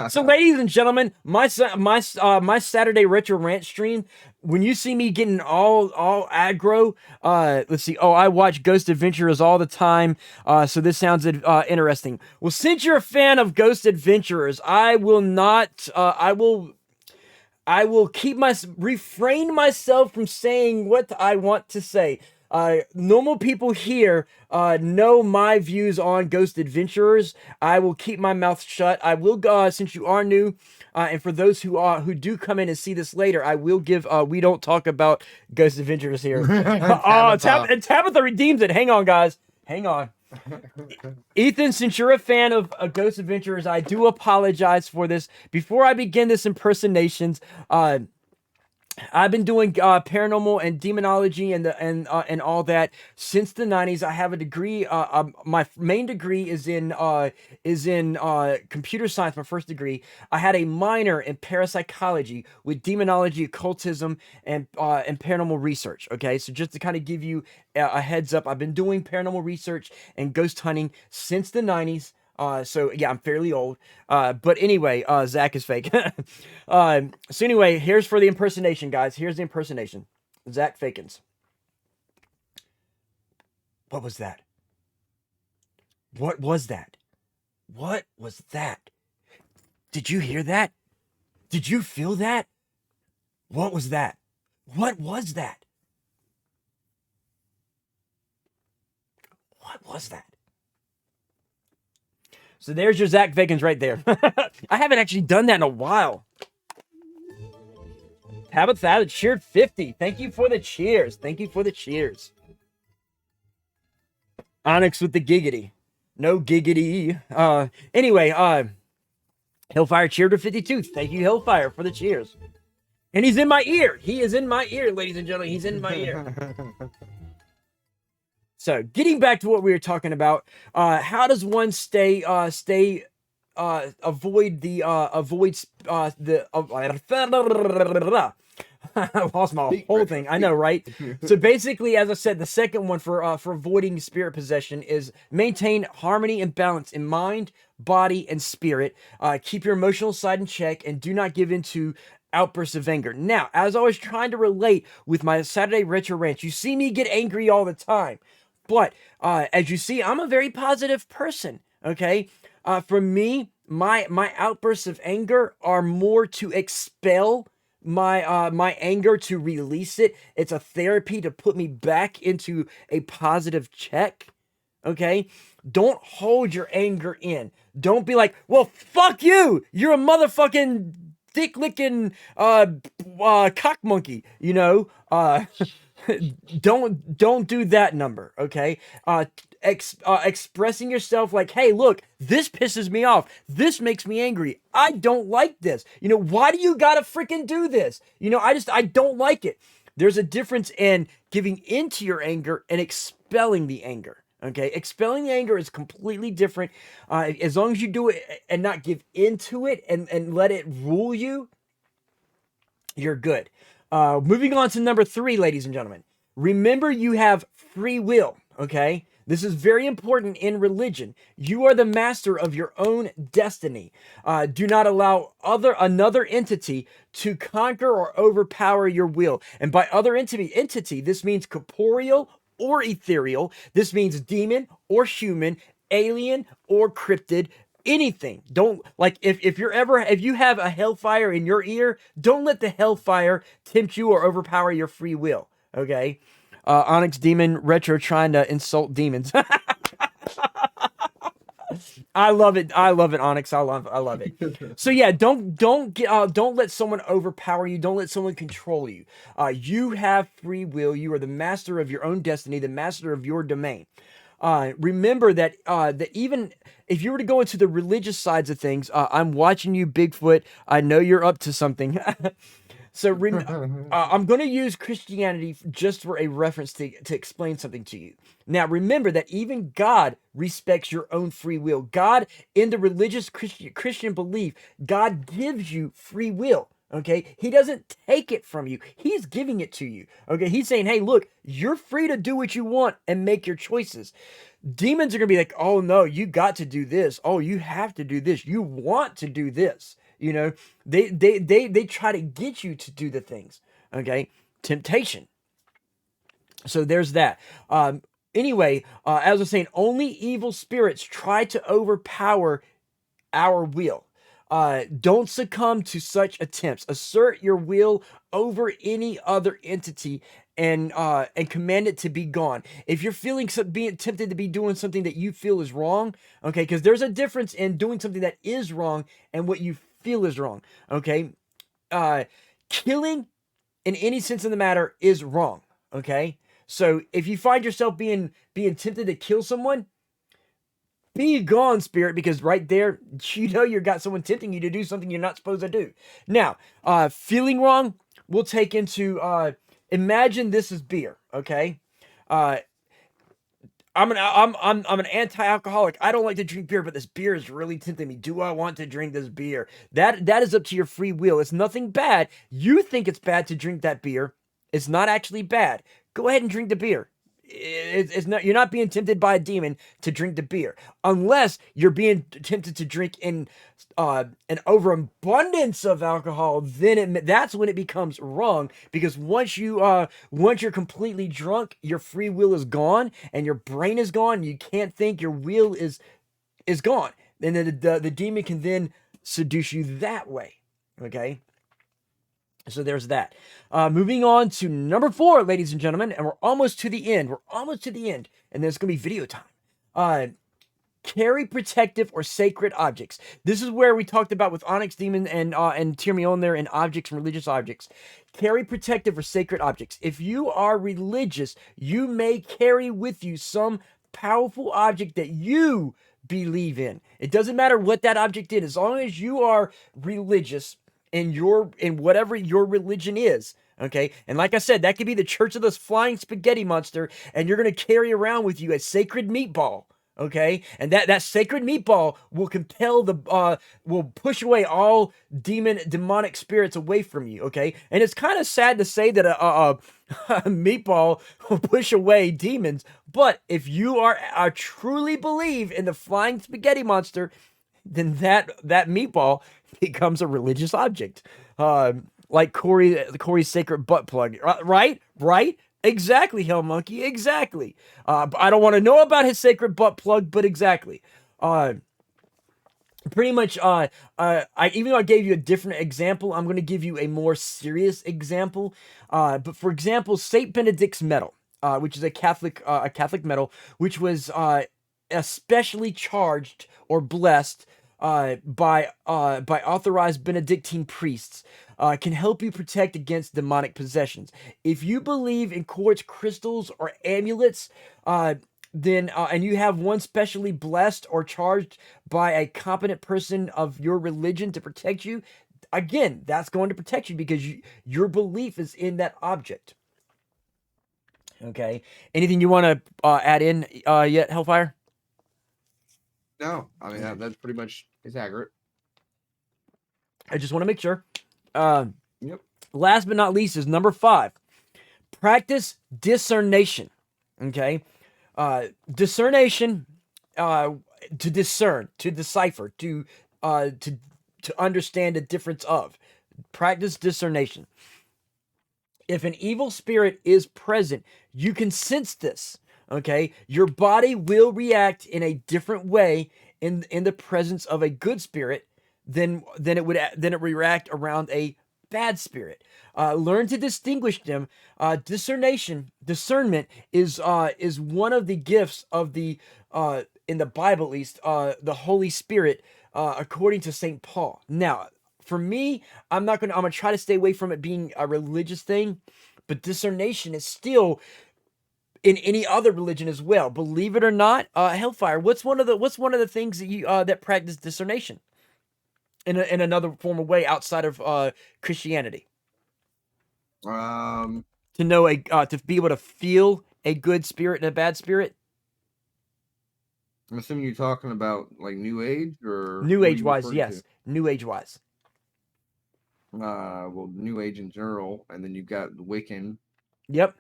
So, ladies and gentlemen, my Saturday retro rant stream. When you see me getting all aggro, let's see. Oh, I watch Ghost Adventurers all the time. So this sounds interesting. Well, since you're a fan of Ghost Adventurers, I will not. I will refrain myself from saying what I want to say. Normal people here know my views on Ghost Adventurers. I will keep my mouth shut. I will, since you are new, and for those who do come in and see this later, I will give. We don't talk about Ghost Adventurers here. Tabitha redeems it. Hang on, guys. Hang on. Ethan, since you're a fan of Ghost Adventurers, I do apologize for this. Before I begin this impersonations, I've been doing paranormal and demonology and all that since the 90s. I have a degree. My main degree is in computer science. My first degree. I had a minor in parapsychology with demonology, occultism, and paranormal research. Okay, so just to kind of give you a heads up, I've been doing paranormal research and ghost hunting since the 90s. So yeah, I'm fairly old. But anyway, Zach is fake. So anyway, here's for the impersonation, guys. Here's the impersonation. Zach Fakins. What was that? What was that? What was that? Did you hear that? Did you feel that? What was that? What was that? What was that? So there's your Zach Fakins right there. I haven't actually done that in a while. Tabitha cheered 50. Thank you for the cheers. Thank you for the cheers. Onyx with the giggity. No giggity. Anyway, Hillfire cheered to 52. Thank you, Hillfire, for the cheers. And he's in my ear. He is in my ear, ladies and gentlemen. He's in my ear. So, getting back to what we were talking about, how does one avoid I lost my whole thing. I know, right? So basically, as I said, the second one for avoiding spirit possession is maintain harmony and balance in mind, body, and spirit. Keep your emotional side in check, and do not give in to outbursts of anger. Now, as I was trying to relate with my Saturday Retro Rant, you see me get angry all the time. But as you see, I'm a very positive person, okay? For me, my outbursts of anger are more to expel my anger, to release it. It's a therapy to put me back into a positive check, okay? Don't hold your anger in. Don't be like, well, fuck you! You're a motherfucking dick-licking cock monkey, you know? Don't do that number, okay? Expressing yourself like, hey, look, this pisses me off. This makes me angry. I don't like this. You know, why do you gotta freaking do this? You know, I don't like it. There's a difference in giving into your anger and expelling the anger, okay? Expelling the anger is completely different. As long as you do it and not give into it and let it rule you, you're good. Moving on to number 3, ladies and gentlemen. Remember, you have free will, okay? This is very important in religion. You are the master of your own destiny. Do not allow another entity to conquer or overpower your will. And by other entity, this means corporeal or ethereal. This means demon or human, alien or cryptid. Anything. Don't, like, if you have a hellfire in your ear, don't let the hellfire tempt you or overpower your free will, okay? Onyx Demon Retro trying to insult demons. I love it, Onyx. I love it. So yeah, don't let someone overpower you. Don't let someone control you. You have free will. You are the master of your own destiny, the master of your domain. Remember that even if you were to go into the religious sides of things, I'm watching you, Bigfoot. I know you're up to something. So I'm going to use Christianity just for a reference to explain something to you. Now, remember that even God respects your own free will. God, in the religious Christian belief, God gives you free will. Okay, he doesn't take it from you. He's giving it to you. Okay, he's saying, hey, look, you're free to do what you want and make your choices. Demons are gonna be like, oh no, you got to do this. Oh, you have to do this. You want to do this. You know, they try to get you to do the things. Okay, temptation. So there's that. Anyway, as I was saying, only evil spirits try to overpower our will. Don't succumb to such attempts. Assert your will over any other entity and command it to be gone. If you're feeling being tempted to be doing something that you feel is wrong, okay, because there's a difference in doing something that is wrong and what you feel is wrong. Okay, killing in any sense of the matter is wrong. Okay, so if you find yourself being tempted to kill someone, be gone, spirit, because right there, you know you got someone tempting you to do something you're not supposed to do. Now, feeling wrong, we'll take into, imagine this is beer, okay? I'm an anti-alcoholic. I don't like to drink beer, but this beer is really tempting me. Do I want to drink this beer? That is up to your free will. It's nothing bad. You think it's bad to drink that beer. It's not actually bad. Go ahead and drink the beer. It's not, you're not being tempted by a demon to drink the beer, unless you're being tempted to drink in an overabundance of alcohol. Then that's when it becomes wrong, because once you're completely drunk, your free will is gone and your brain is gone. You can't think. Your will is gone, and then the demon can then seduce you that way. Okay. So there's that. Moving on to number 4, ladies and gentlemen, and we're almost to the end. And then it's going to be video time. Carry protective or sacred objects. This is where we talked about with Onyx Demon and Tear Me On there, and objects and religious objects. Carry protective or sacred objects. If you are religious, you may carry with you some powerful object that you believe in. It doesn't matter what that object is, as long as you are religious in whatever your religion is. Okay, and like I said, that could be the Church of the Flying Spaghetti Monster, and you're going to carry around with you a sacred meatball. Okay, and that sacred meatball will will push away all demonic spirits away from you. Okay, and it's kind of sad to say that a meatball will push away demons, but if you are truly believe in the Flying Spaghetti Monster, then that meatball becomes a religious object, like Corey's sacred butt plug, right? Exactly, Hell Monkey, exactly. But I don't want to know about his sacred butt plug, but exactly. Pretty much, even though I gave you a different example, I'm going to give you a more serious example. But for example, Saint Benedict's medal, which is a Catholic medal, which was especially charged or blessed by authorized Benedictine priests, can help you protect against demonic possessions. If you believe in quartz crystals or amulets, then and you have one specially blessed or charged by a competent person of your religion to protect you, again, that's going to protect you because your belief is in that object. Okay. Anything you want to add in yet, Hellfire? No, I mean that's pretty much is accurate. I just want to make sure. Yep. Last but not least is number 5. Practice discernation. Okay. Discernation, to discern, to decipher, to understand the difference of. Practice discernation. If an evil spirit is present, you can sense this. Okay, your body will react in a different way in the presence of a good spirit than it would react around a bad spirit. Learn to distinguish them. Discernment is one of the gifts of the in the Bible, at least, the Holy Spirit, according to Saint Paul. Now, for me, I'm gonna try to stay away from it being a religious thing, but discernation is still in any other religion as well. Believe it or not, Hellfire. What's one of the things that you that practice discernation in another form of way outside of Christianity? To know to be able to feel a good spirit and a bad spirit. I'm assuming you're talking about like New Age or New Age wise, yes. New Age wise. well, New Age in general, and then you've got the Wiccan. Yep.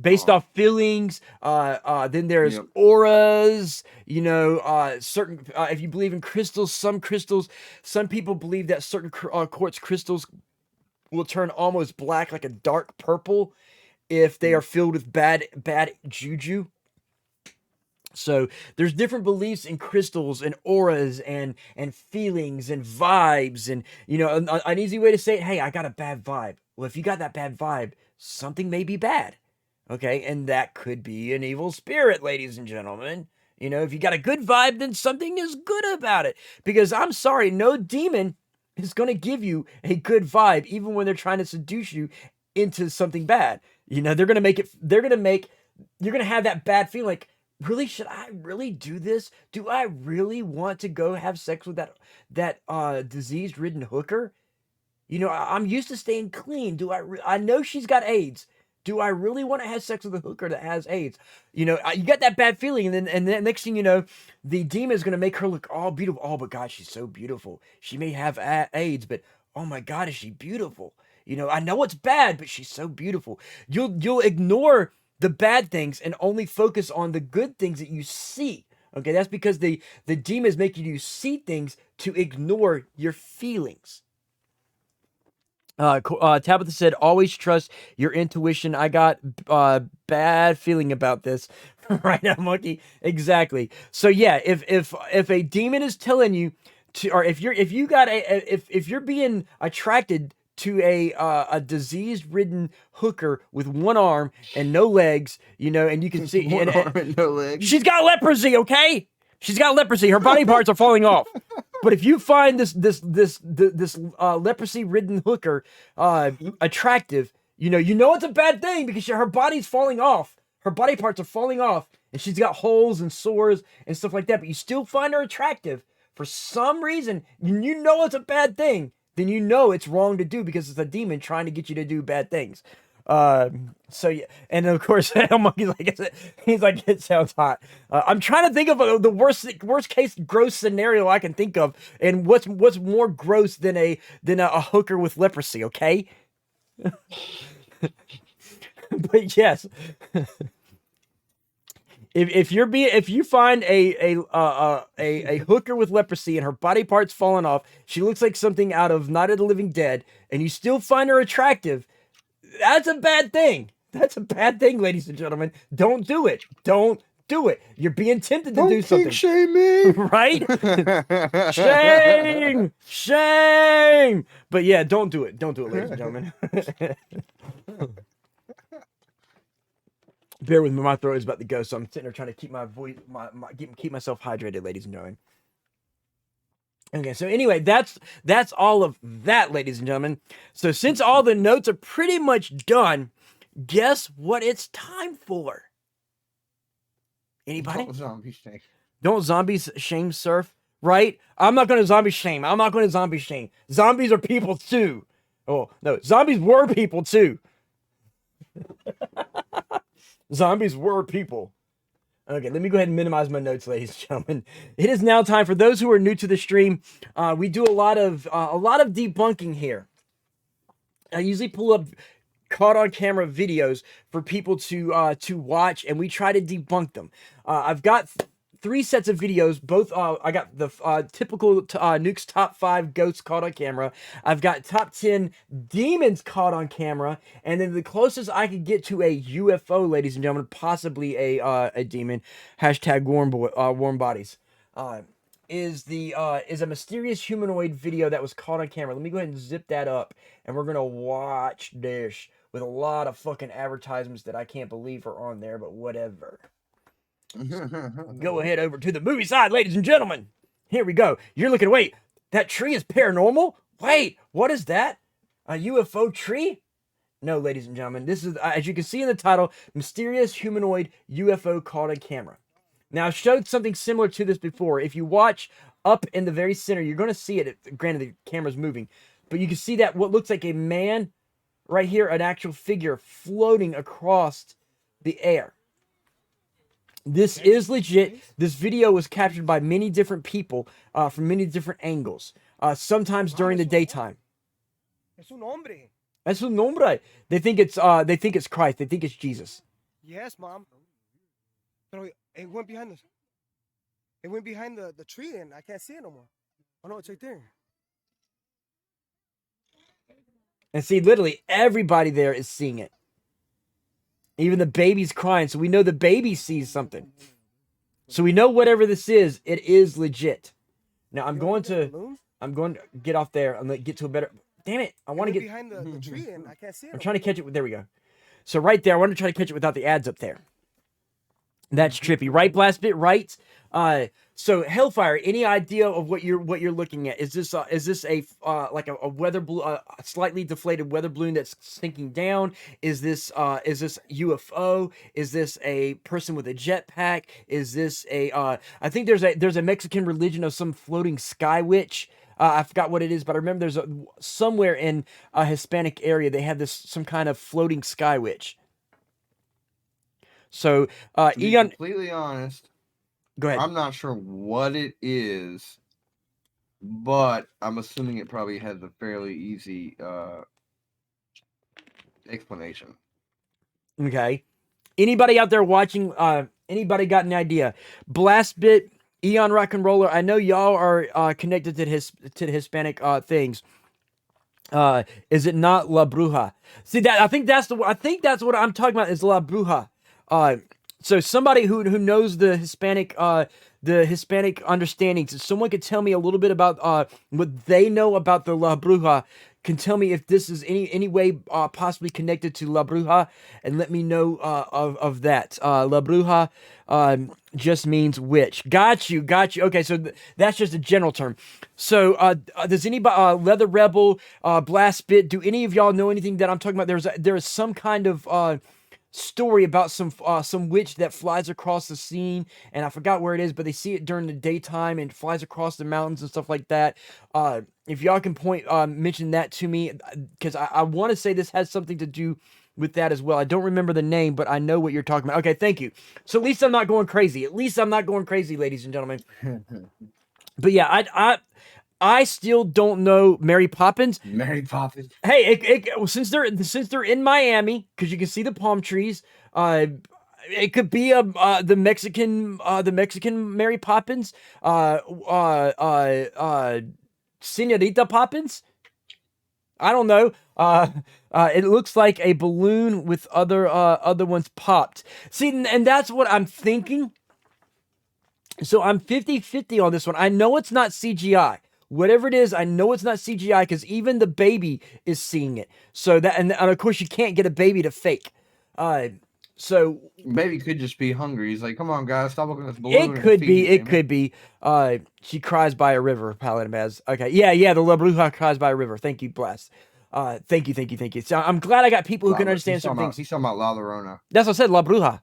Based off feelings. Then there's Yep. auras. Certain. If you believe in crystals, some people believe that certain quartz crystals will turn almost black, like a dark purple, if they are filled with bad juju. So there's different beliefs in crystals and auras and feelings and vibes, and an easy way to say it, hey, I got a bad vibe. Well, if you got that bad vibe, something may be bad. Okay, and that could be an evil spirit, ladies and gentlemen. If you got a good vibe, then something is good about it. Because I'm sorry, no demon is going to give you a good vibe, even when they're trying to seduce you into something bad. They're going to make it, you're going to have that bad feeling like, really, should I really do this? Do I really want to go have sex with that disease-ridden hooker? I'm used to staying clean. I know she's got AIDS. Do I really want to have sex with a hooker that has AIDS? You got that bad feeling, and then next thing you know, the demon is going to make her look all beautiful. Oh, but God, she's so beautiful. She may have AIDS, but oh my God, is she beautiful? I know it's bad, but she's so beautiful. You'll ignore the bad things and only focus on the good things that you see. Okay, that's because the demon is making you see things to ignore your feelings. Tabitha said, always trust your intuition. I got bad feeling about this right now, Monkey. Exactly. So yeah, if a demon is telling you to, or if you're being attracted to a disease-ridden hooker with one arm and no legs, and you can see One arm and no legs. She's got leprosy, okay? She's got leprosy. Her body parts are falling off. But if you find this leprosy-ridden hooker attractive, you know it's a bad thing because her body's falling off. Her body parts are falling off, and she's got holes and sores and stuff like that. But you still find her attractive for some reason. You know it's a bad thing. Then you know it's wrong to do because it's a demon trying to get you to do bad things. So yeah, and of course, Monkey's like, he's like, it sounds hot. I'm trying to think of the worst case gross scenario I can think of, and what's more gross than a hooker with leprosy. Okay, but yes, if you find a hooker with leprosy and her body parts falling off, she looks like something out of Night of the Living Dead, and you still find her attractive. That's a bad thing. That's a bad thing, ladies and gentlemen. Don't do it. Don't do it. You're being tempted to do something. Don't shame me. Right? Shame. But yeah, don't do it. Don't do it, ladies and gentlemen. Bear with me. My throat is about to go, so I'm sitting there trying to keep my voice, keep myself hydrated, ladies and gentlemen. Okay, so anyway, that's all of that, ladies and gentlemen. So since all the notes are pretty much done, guess what it's time for? Anybody? Don't zombies shame surf, right? I'm not going to zombie shame. I'm not going to zombie shame. Zombies are people too. Oh, no, zombies were people too. Zombies were people. Okay, let me go ahead and minimize my notes, ladies and gentlemen. It is now time for those who are new to the stream. We do a lot of debunking here. I usually pull up caught on camera videos for people to watch, and we try to debunk them. I've got 3 sets of videos. Both I got the typical Nuke's top 5 ghosts caught on camera. I've got top 10 demons caught on camera, and then the closest I could get to a UFO, ladies and gentlemen, possibly a demon. Hashtag warm bodies. Is a mysterious humanoid video that was caught on camera. Let me go ahead and zip that up, and we're gonna watch this with a lot of fucking advertisements that I can't believe are on there, but whatever. Go ahead over to the movie side, ladies and gentlemen. Here we go. You're looking, wait, that tree is paranormal? Wait, what is that? A UFO tree? No, ladies and gentlemen, this is, as you can see in the title, mysterious humanoid UFO caught on camera. Now, I've showed something similar to this before. If you watch up in the very center, you're going to see it. Granted, the camera's moving, but you can see that what looks like a man right here, an actual figure floating across the air. This is legit. This video was captured by many different people from many different angles, sometimes during the daytime. Es un hombre. Es un nombre. They think it's Christ. They think it's Jesus. Yes, Mom. Pero it went behind the tree and I can't see it no more. Oh no, it's right there. And see, literally everybody there is seeing it. Even the baby's crying, so we know the baby sees something. So we know whatever this is, it is legit. Now I'm going to get off there and get to a better. Damn it! I want to get behind the tree and I can't see it. I'm trying to catch it. There we go. So right there, I want to try to catch it without the ads up there. That's trippy, right, Blastbit? Right. So Hellfire, any idea of what you're looking at? Is this a like a weather balloon, a slightly deflated weather balloon that's sinking down? Is this UFO? Is this a person with a jetpack? Is this a I think there's a Mexican religion of some floating sky witch. I forgot what it is, but I remember there's somewhere in a Hispanic area they have some kind of floating sky witch. So, to be Egon, completely honest, go ahead. I'm not sure what it is, but I'm assuming it probably has a fairly easy explanation. Okay. Anybody out there watching? Anybody got an idea? Blastbit, Eon Rock and Roller. I know y'all are connected to the Hispanic things. Is it not La Bruja? See that? I think that's what I'm talking about. Is La Bruja. So somebody who knows the Hispanic understandings, if someone could tell me a little bit about what they know about the La Bruja, can tell me if this is any way possibly connected to La Bruja, and let me know of that. La Bruja just means witch. Got you. Okay, so that's just a general term. So does anybody, Leather Rebel, Blastbit, do any of y'all know anything that I'm talking about? There is some kind of story about some witch that flies across the scene, and I forgot where it is, but they see it during the daytime and flies across the mountains and stuff like that. If y'all can mention that to me, because I want to say this has something to do with that as well. I don't remember the name, but I know what you're talking about. Okay, thank you. So at least I'm not going crazy. Ladies and gentlemen. But yeah, I still don't know Mary Poppins. Mary Poppins. Hey, since they're in Miami, because you can see the palm trees, it could be the Mexican Mary Poppins, Senorita Poppins. I don't know. It looks like a balloon with other ones popped. See, and that's what I'm thinking. So I'm 50-50 on this one. I know it's not CGI. Whatever it is, I know it's not CGI because even the baby is seeing it. So that, and of course, you can't get a baby to fake. So Baby could just be hungry. He's like, "Come on, guys, stop looking at this balloon." it could be. She cries by a river. Paladin has. Okay, yeah. The La Bruja cries by a river. Thank you, Bless. Thank you. So I'm glad I got people who can understand some things. He's talking about La Llorona. That's what I said. La Bruja.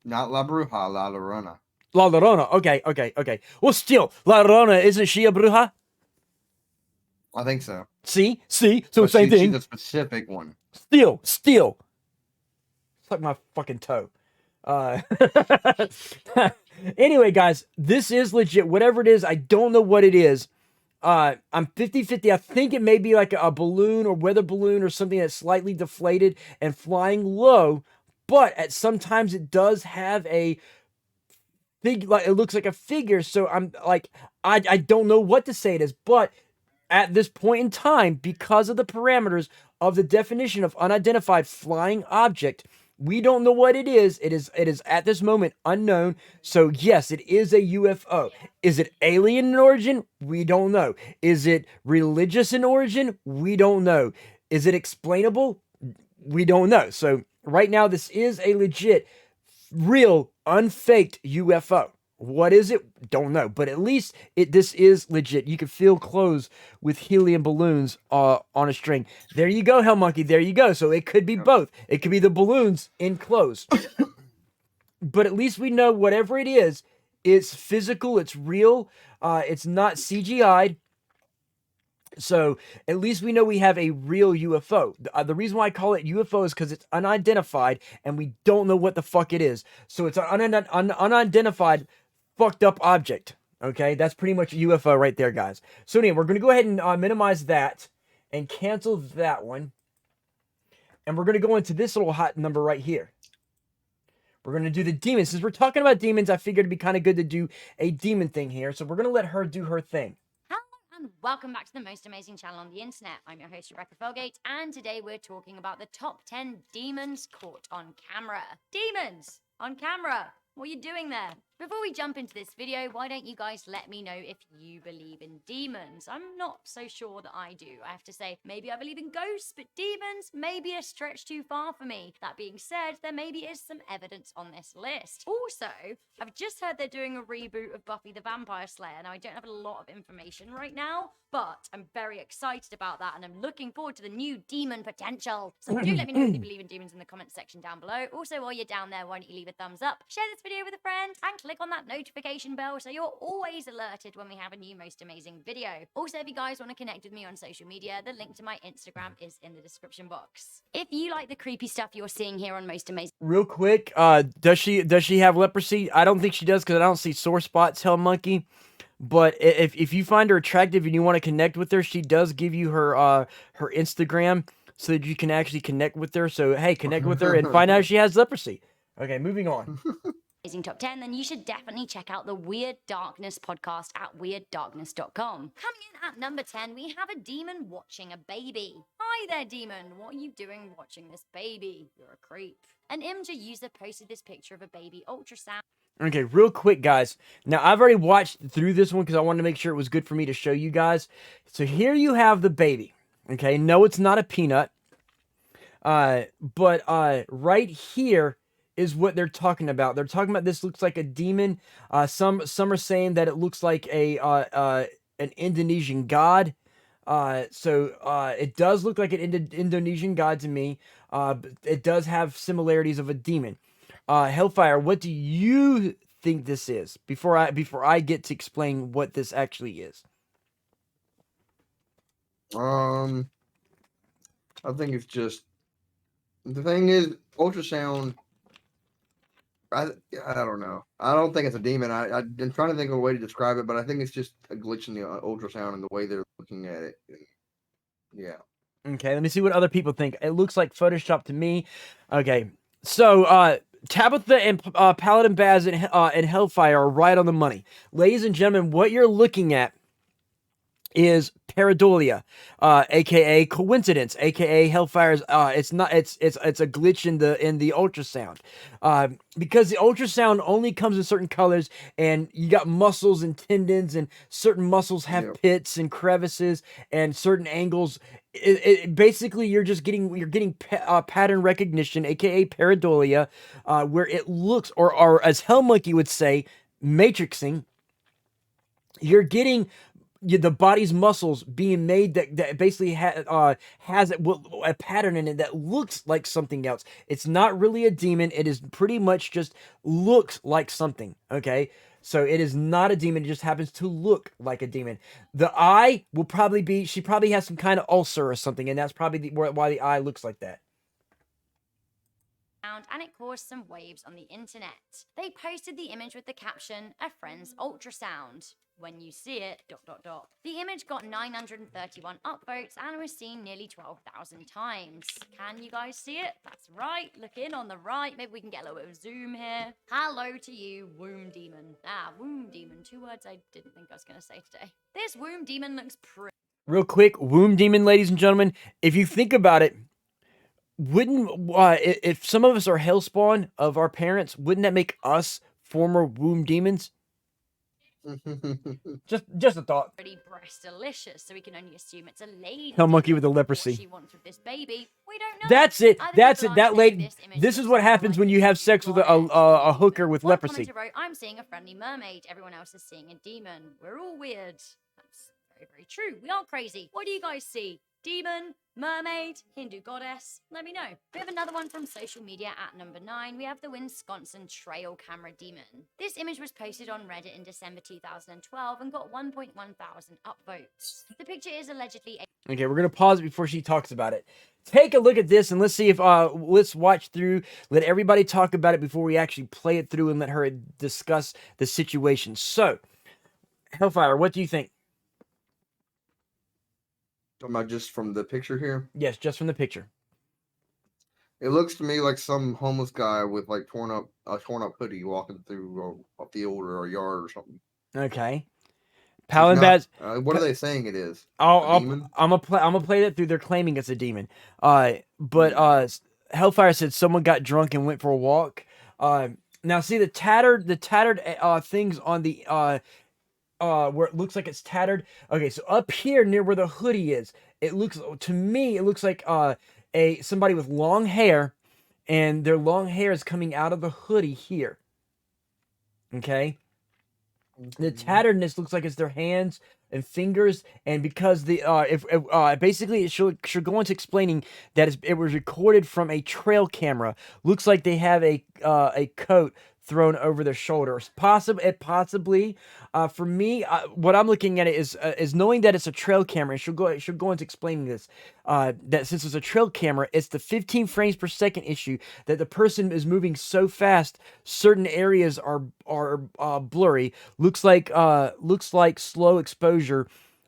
Not La Bruja, La Llorona. La Llorona. Okay. Well, still, La Llorona, isn't she a bruja? I think so. See? So But same thing. She's a specific one. Still. Suck my fucking toe. Anyway, guys, this is legit. Whatever it is, I don't know what it is. I'm 50-50. I think it may be like a balloon or weather balloon or something that's slightly deflated and flying low, but at sometimes it does have a like it looks like a figure, so I'm like I don't know what to say it is, but at this point in time, because of the parameters of the definition of unidentified flying object, we don't know what it is. It is at this moment unknown. So yes, it is a UFO. Is it alien in origin? We don't know. Is it religious in origin? We don't know. Is it explainable? We don't know. So right now, this is a legit, real, unfaked UFO. What is it? Don't know. But at least this is legit. You can fill clothes with helium balloons on a string. There you go, Hell Monkey. There you go. So it could be both. It could be the balloons in clothes. But at least we know whatever it is, it's physical, it's real, it's not CGI'd. So at least we know we have a real UFO. The reason why I call it UFO is because it's unidentified and we don't know what the fuck it is. So it's an unidentified fucked up object. Okay, that's pretty much a UFO right there, guys. So anyway, we're going to go ahead and minimize that. and cancel that one. And we're going to go into this little hot number right here. We're going to do the demons. Since we're talking about demons, I figured it'd be kind of good to do a demon thing here. So we're going to let her do her thing. Hello and welcome back to the most amazing channel on the internet. I'm your host, Rebecca Felgate, and today we're talking about the top 10 demons caught on camera. Demons on camera! What are you doing there? Before we jump into this video, why don't you guys let me know if you believe in demons? I'm not so sure that I do. I have to say, maybe I believe in ghosts, but demons may be a stretch too far for me. That being said, there maybe is some evidence on this list. Also, I've just heard they're doing a reboot of Buffy the Vampire Slayer. Now, I don't have a lot of information right now, but I'm very excited about that, and I'm looking forward to the new demon potential. So do let me know if you believe in demons in the comments section down below. Also, while you're down there, why don't you leave a thumbs up, share this video with a friend, and click on that notification bell so you're always alerted when we have a new most amazing video. Also, if you guys want to connect with me on social media, the link to my Instagram is in the description box. If you like the creepy stuff you're seeing here on Most Amazing... Real quick, does she have leprosy? I don't think she does because I don't see sore spots, Hell Monkey. But if you find her attractive and you want to connect with her, she does give you her her Instagram so that you can actually connect with her. So, hey, connect with her and find out if she has leprosy. Okay, moving on. Amazing top 10, then you should definitely check out the Weird Darkness podcast at weirddarkness.com. Coming in at number 10, we have a demon watching a baby. Hi there, demon. What are you doing watching this baby? You're a creep. An Imgur user posted this picture of a baby ultrasound. Okay, real quick, guys. Now, I've already watched through this one because I wanted to make sure it was good for me to show you guys. So here you have the baby. Okay, no, it's not a peanut. But right here is what they're talking about. They're talking about this looks like a demon. Some are saying that it looks like an Indonesian god. So it does look like an Indonesian god to me. It does have similarities of a demon. Hellfire, what do you think this is? Before I get to explain what this actually is. I think it's just the thing is ultrasound. I don't know. I don't think it's a demon. I'm trying to think of a way to describe it, but I think it's just a glitch in the ultrasound and the way they're looking at it. Yeah. Okay, let me see what other people think. It looks like Photoshop to me. Okay, so Tabitha and Paladin Baz and Hellfire are right on the money. Ladies and gentlemen, what you're looking at is pareidolia, aka coincidence, aka Hellfire's. It's a glitch in the ultrasound, because the ultrasound only comes in certain colors, and you got muscles and tendons, and certain muscles have pits and crevices, and certain angles. Basically, you're getting pattern recognition, aka pareidolia, where it looks, or as Hell Monkey would say, matrixing. You're getting the body's muscles being made that basically has a pattern in it that looks like something else. It's not really a demon. It is pretty much just looks like something. Okay, so it is not a demon. It just happens to look like a demon. The eye will probably be, she probably has some kind of ulcer or something, and that's probably why the eye looks like that. And it caused some waves on the internet. They posted the image with the caption, "A friend's ultrasound. When you see it, ... The image got 931 upvotes and was seen nearly 12,000 times. Can you guys see it? That's right. Look in on the right. Maybe we can get a little bit of zoom here. Hello to you, womb demon. Womb demon. 2 words I didn't think I was going to say today. This womb demon looks pretty. Real quick, womb demon, ladies and gentlemen. If you think about it, wouldn't if some of us are hellspawn of our parents, wouldn't that make us former womb demons? Just a thought. Pretty breast delicious, so we can only assume it's a lady. Hell Monkey with the leprosy. What she wants with this baby, we don't know. That's it. That's it. That lady. This is what happens when you have sex with a hooker with leprosy. Wrote, "I'm seeing a friendly mermaid. Everyone else is seeing a demon. We're all weird." That's very, very true. We are crazy. What do you guys see? Demon, mermaid, Hindu goddess? Let me know. We have another one from social media at number 9. We have the Wisconsin trail camera demon. This image was posted on Reddit in December 2012 and got 1.1 thousand upvotes. The picture is allegedly a... Okay, we're going to pause it before she talks about it. Take a look at this and let's see if, let's watch through, let everybody talk about it before we actually play it through and let her discuss the situation. So, Hellfire, what do you think? Talking about just from the picture here. Yes, just from the picture. It looks to me like some homeless guy with like torn up hoodie walking through a field or a yard or something. Okay. It's Paladin not, Bats. what are they saying it is? I'm demon? gonna play that through. They're claiming it's a demon. But Hellfire said someone got drunk and went for a walk. Now see the tattered things on the where it looks like it's tattered. Okay, so up here near where the hoodie is, it looks like somebody with long hair, and their long hair is coming out of the hoodie here. Okay. The tatteredness looks like it's their hands and fingers, and because the basically it should go into explaining that it was recorded from a trail camera. Looks like they have a coat thrown over their shoulders. Possibly, for me, what I'm looking at it is knowing that it's a trail camera. It should go into explaining this. That since it's a trail camera, it's the 15 frames per second issue that the person is moving so fast, certain areas are blurry. Looks like slow exposure.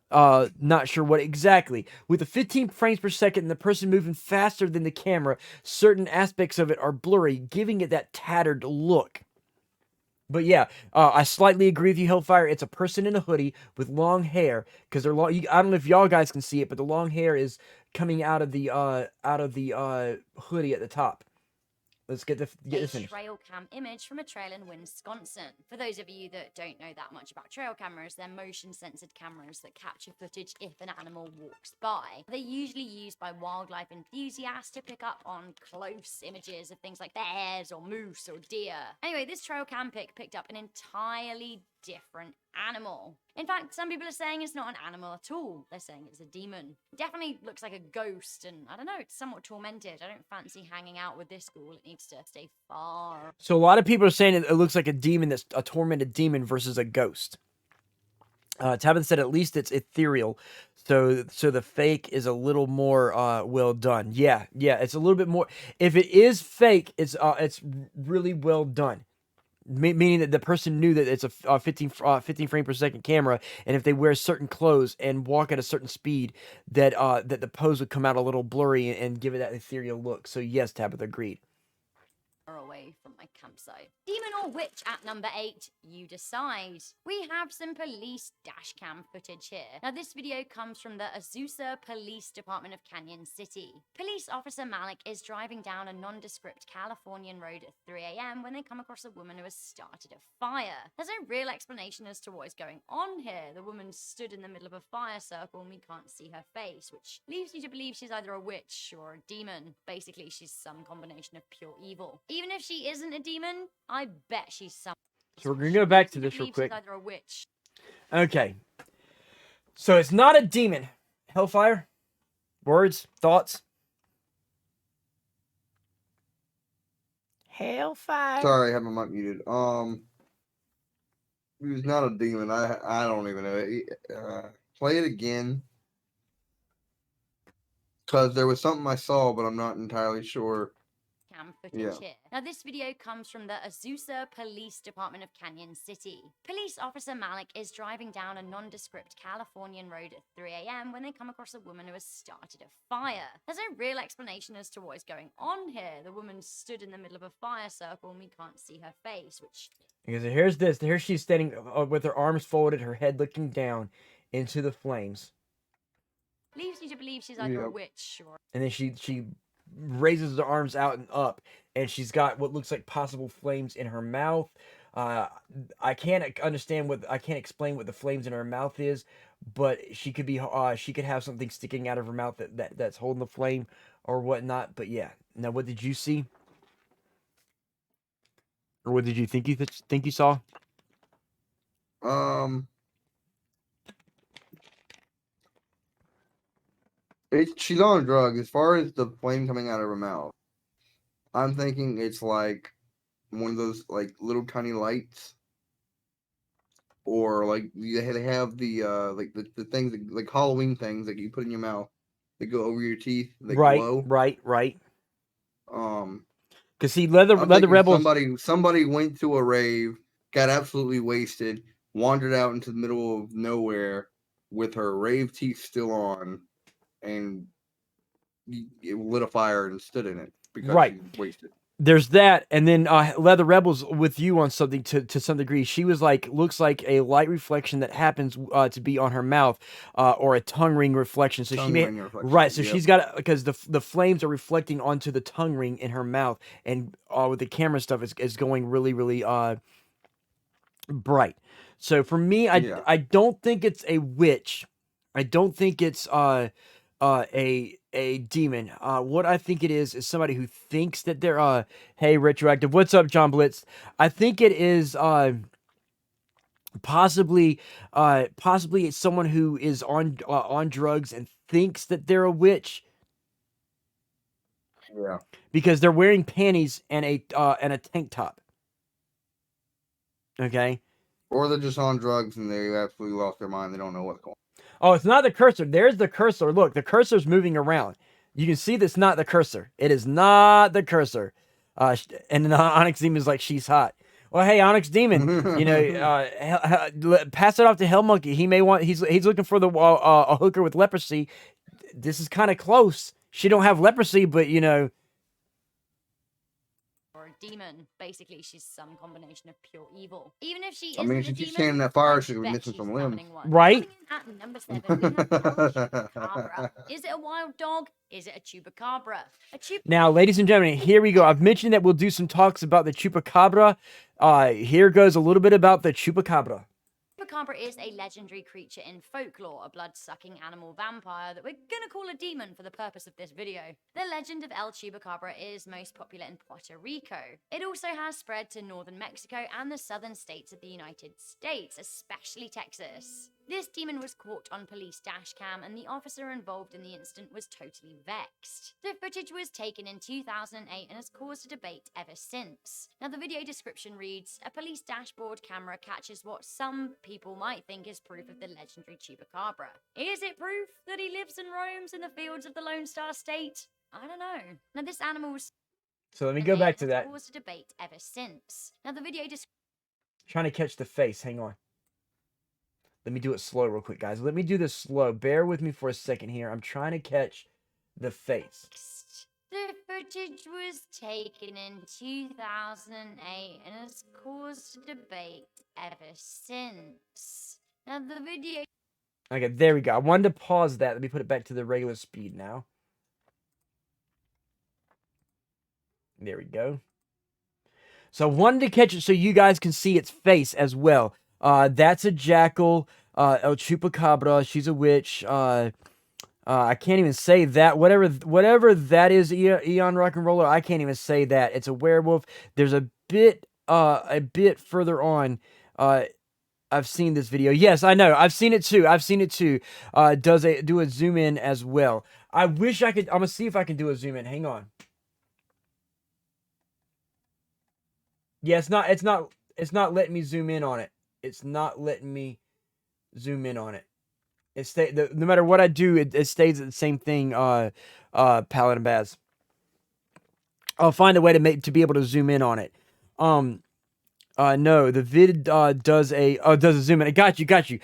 Not sure what exactly. With the 15 frames per second and the person moving faster than the camera, certain aspects of it are blurry, giving it that tattered look. But yeah, I slightly agree with you, Hellfire. It's a person in a hoodie with long hair, because they're long. I don't know if y'all guys can see it, but the long hair is coming out of the hoodie at the top. Let's get this finished. Trail cam image from a trail in Wisconsin. For those of you that don't know that much about trail cameras, they're motion-censored cameras that capture footage if an animal walks by. They're usually used by wildlife enthusiasts to pick up on close images of things like bears or moose or deer. Anyway, this trail cam picked up an entirely different animal. In fact, some people are saying it's not an animal at all. They're saying it's a demon. It definitely looks like a ghost, and I don't know, it's somewhat tormented. I don't fancy hanging out with this ghoul. It needs to stay far. So a lot of people are saying it looks like a demon, that's a tormented demon versus a ghost. Tabitha said at least it's ethereal, so the fake is a little more well done. Yeah, it's a little bit more. If it is fake, it's really well done. Meaning that the person knew that it's a 15 frame per second camera, and if they wear certain clothes and walk at a certain speed, that the pose would come out a little blurry and give it that ethereal look. So yes, Tabitha agreed. Away from my campsite. Demon or witch at number 8, you decide. We have some police dash cam footage here. Now this video comes from the Azusa Police Department of Canyon City. Police officer Malik is driving down a nondescript Californian road at 3 a.m. when they come across a woman who has started a fire. There's no real explanation as to what is going on here. The woman stood in the middle of a fire circle and we can't see her face, which leaves you to believe she's either a witch or a demon. Basically, she's some combination of pure evil. Even if she isn't a demon, I bet she's some. So we're gonna go back to this real quick. She's either a witch. Okay. So it's not a demon. Hellfire? Words? Thoughts? Hellfire. Sorry, I had my mic muted. He was not a demon. I don't even know. Play it again. Because there was something I saw, but I'm not entirely sure. Cam footage here. Now this video comes from the Azusa Police Department of Canyon City. Police officer Malik is driving down a nondescript Californian road at 3 a.m. when they come across a woman who has started a fire. There's no real explanation as to what is going on here. The woman stood in the middle of a fire circle and we can't see her face, which... Because here's this. Here she's standing with her arms folded, her head looking down into the flames. Leaves you to believe she's either a witch or... And then she raises her arms out and up, and she's got what looks like possible flames in her mouth. I can't explain what the flames in her mouth is, but she could have something sticking out of her mouth that's holding the flame or whatnot. But yeah, now what did you see, or what did you think you saw? She's on a drug. As far as the flame coming out of her mouth, I'm thinking it's like one of those like little tiny lights, or like they have the like the things like Halloween things that you put in your mouth that go over your teeth. They glow. Right. Cause see, I'm Leather thinking Rebels. Somebody went to a rave, got absolutely wasted, wandered out into the middle of nowhere with her rave teeth still on, and it lit a fire and stood in it because Right. she wasted. There's that, and then Leather Rebels with you on something to some degree. She was like, looks like a light reflection that happens to be on her mouth, or a tongue ring reflection. So Tongue she may ring reflection, right. So yep. she's got, because the flames are reflecting onto the tongue ring in her mouth, and with the camera stuff is going really bright. So for me, I don't think it's a witch. I don't think it's a demon. What I think it is somebody who thinks that they're hey, RetroActive, what's up, John Blitz? I think it is possibly it's someone who is on drugs and thinks that they're a witch. Yeah. Because they're wearing panties and a tank top. Okay. Or they're just on drugs and they absolutely lost their mind. They don't know what's going on. Oh, it's not the cursor. There's the cursor. Look, the cursor's moving around. You can see that's not the cursor. It is not the cursor. And then Onyx Demon is like, she's hot. Well, hey, Onyx Demon, you know, pass it off to Hell Monkey. He may want. He's looking for the a hooker with leprosy. This is kind of close. She don't have leprosy, but you know. Or a demon. Basically, she's some combination of pure evil. Even if she I mean, isn't she a keeps demon, standing in that fire, I she could be bet missing she's some limbs. summoning one. Right? Coming in at number 7, we have El Chupacabra. Is it a wild dog? Is it a chupacabra? Now, ladies and gentlemen, here we go. I've mentioned that we'll do some talks about the chupacabra. Here goes a little bit about the chupacabra. Chupacabra is a legendary creature in folklore, a blood-sucking animal vampire that we're gonna call a demon for the purpose of this video. The legend of El Chupacabra is most popular in Puerto Rico. It also has spread to northern Mexico and the southern states of the United States, especially Texas. This demon was caught on police dash cam, and the officer involved in the incident was totally vexed. The footage was taken in 2008 and has caused a debate ever since. Now, the video description reads, a police dashboard camera catches what some people might think is proof of the legendary Chupacabra. Is it proof that he lives and roams in the fields of the Lone Star State? I don't know. Now, this animal was... So let me go back to that. Caused a debate ever since. Now, the video Trying to catch the face. Hang on. Let me do it slow real quick, guys. Let me do this slow. Bear with me for a second here. I'm trying to catch the face. The footage was taken in 2008 and has caused a debate ever since. Now, the video... Okay, there we go. I wanted to pause that. Let me put it back to the regular speed now. There we go. So I wanted to catch it so you guys can see its face as well. That's a jackal, El Chupacabra. She's a witch. I can't even say that. Whatever that is, Eon Rock and Roller. I can't even say that. It's a werewolf. There's a bit further on. I've seen this video. Yes, I know. I've seen it too. Do a zoom in as well. I wish I could. I'm gonna see if I can do a zoom in. Hang on. Yeah, it's not letting me zoom in on it. It's not letting me zoom in on it. No matter what I do, it stays at the same thing. Paladin Baz. I'll find a way to be able to zoom in on it. No, the vid does a zoom in. I got you.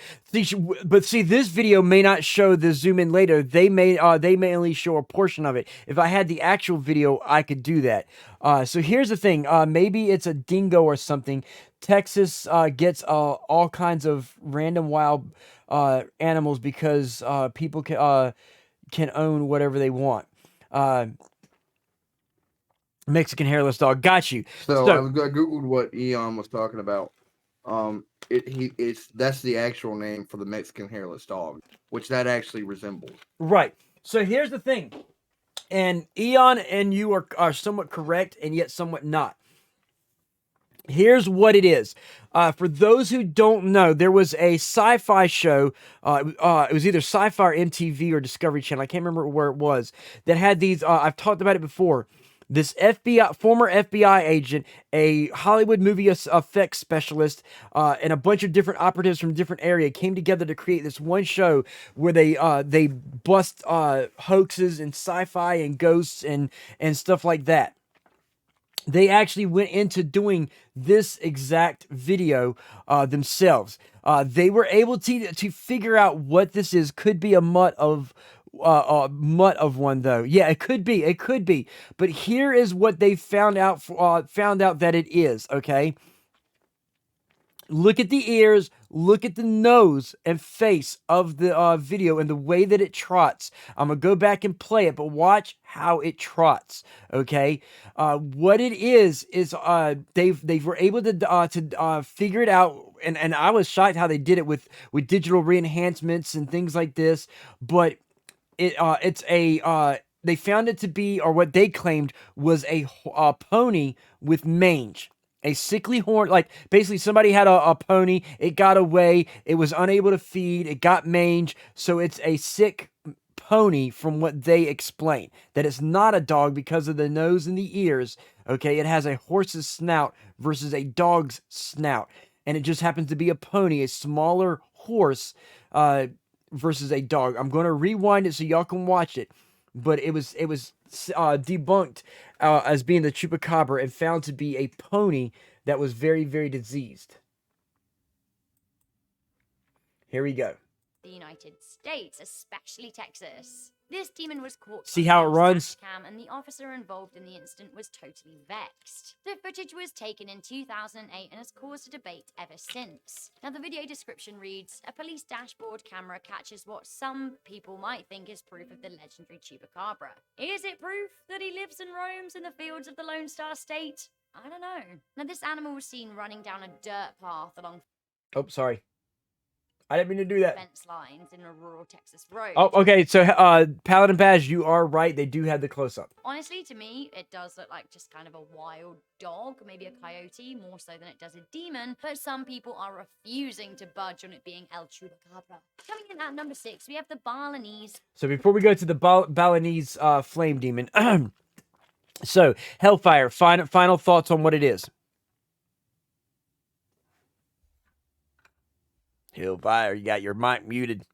See, this video may not show the zoom in later. They may only show a portion of it. If I had the actual video, I could do that. So here's the thing. Maybe it's a dingo or something. Texas gets all kinds of random wild animals because people can own whatever they want. Mexican hairless dog. Got you. So I googled what Eon was talking about. That's the actual name for the Mexican hairless dog, which that actually resembles. Right. So here's the thing, and Eon and you are somewhat correct, and yet somewhat not. Here's what it is. For those who don't know, there was a sci-fi show. It was either Sci-Fi or MTV or Discovery Channel. I can't remember where it was. That had these. I've talked about it before. This former FBI agent, a Hollywood movie effects specialist, and a bunch of different operatives from different area came together to create this one show where they bust hoaxes and sci-fi and ghosts and stuff like that. They actually went into doing this exact video themselves. They were able to figure out what this is. Could be a mutt of mutt of one though. Yeah, it could be. It could be. But here is what they found out. Found out that it is. Okay. Look at the ears, look at the nose and face of the video and the way that it trots. I'm going to go back and play it, but watch how it trots, okay? What it is they were able to figure it out, and I was shocked how they did it with digital re-enhancements and things like this, but they found it to be, or what they claimed was a pony with mange. A sickly horn, like basically somebody had a pony, it got away, it was unable to feed, it got mange, so it's a sick pony from what they explain. That it's not a dog because of the nose and the ears, okay? It has a horse's snout versus a dog's snout, and it just happens to be a pony, a smaller horse versus a dog. I'm going to rewind it so y'all can watch it, but it was debunked as being the chupacabra and found to be a pony that was very, very diseased. Here we go. The United States, especially Texas. This demon was caught. See how it runs? Cam, and the officer involved in the incident was totally vexed. The footage was taken in 2008 and has caused a debate ever since. Now, the video description reads, a police dashboard camera catches what some people might think is proof of the legendary chupacabra. Is it proof that he lives and roams in the fields of the Lone Star State? I don't know. Now, this animal was seen running down a dirt path along... Oh, sorry. I didn't mean to do that. Fence lines in a rural Texas road. Oh, okay. So, Paladin Baz, you are right. They do have the close-up. Honestly, to me, it does look like just kind of a wild dog, maybe a coyote, more so than it does a demon. But some people are refusing to budge on it being El Chupacabra. Coming in at number 6, we have the Balinese. So, before we go to the Balinese flame demon, so Hellfire, final thoughts on what it is. Hellfire, you got your mic muted.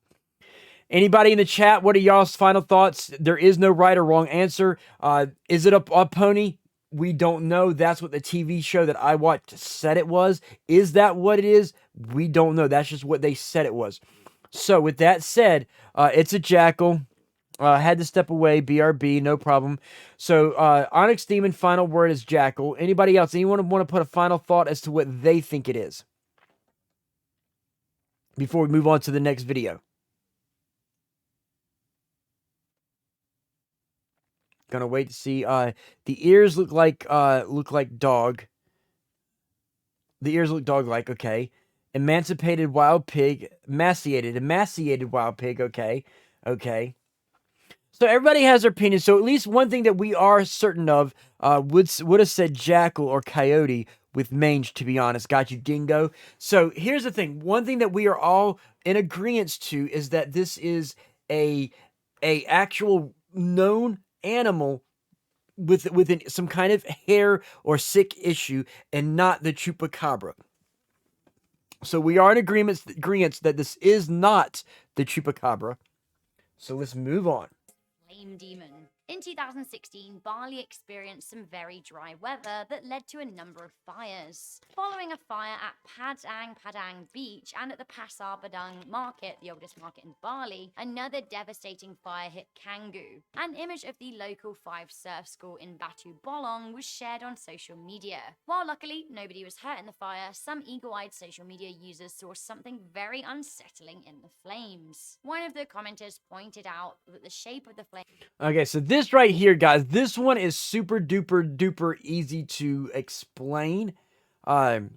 Anybody in the chat, what are y'all's final thoughts? There is no right or wrong answer. Is it a pony? We don't know. That's what the TV show that I watched said it was. Is that what it is? We don't know. That's just what they said it was. So with that said, it's a jackal. Had to step away. BRB, no problem. So Onyx Demon, final word is jackal. Anybody else? Anyone want to put a final thought as to what they think it is? Before we move on to the next video. Gonna wait to see. The ears look like dog. The ears look dog-like, okay. Emancipated wild pig. Emaciated wild pig, okay. Okay. So everybody has their opinion. So at least one thing that we are certain of would have said jackal or coyote with mange, to be honest. Got you, dingo. So here's the thing. One thing that we are all in agreement to is that this is a actual known animal with some kind of hair or sick issue and not the chupacabra. So we are in agreement that this is not the chupacabra. So let's move on. Flame demon. In 2016, Bali experienced some very dry weather that led to a number of fires. Following a fire at Padang Beach and at the Pasar Badang Market, the oldest market in Bali, another devastating fire hit Canggu. An image of the local 5 surf school in Batu Bolong was shared on social media. While luckily nobody was hurt in the fire, some eagle-eyed social media users saw something very unsettling in the flames. One of the commenters pointed out that the shape of the flame... Okay, so this right here, guys, this one is super duper easy to explain. And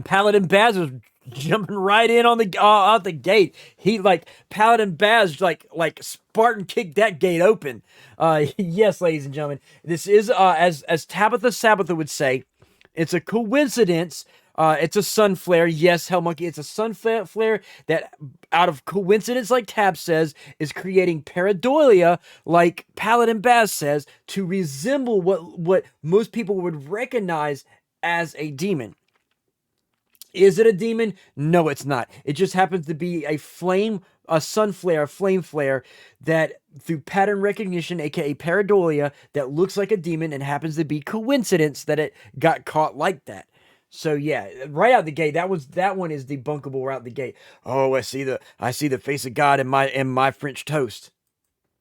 Paladin Baz was jumping right in on the out the gate. He Paladin Baz like Spartan kicked that gate open. Yes, ladies and gentlemen, this is as Tabitha Sabbatha would say, it's a coincidence. It's a sun flare. Yes, Hell Monkey, it's a sun flare that, out of coincidence, like Tab says, is creating pareidolia, like Paladin Baz says, to resemble what most people would recognize as a demon. Is it a demon? No, it's not. It just happens to be a flame flare that, through pattern recognition, aka pareidolia, that looks like a demon and happens to be coincidence that it got caught like that. So yeah, right out the gate, that one is debunkable right out the gate. Oh, I see the face of God in my French toast.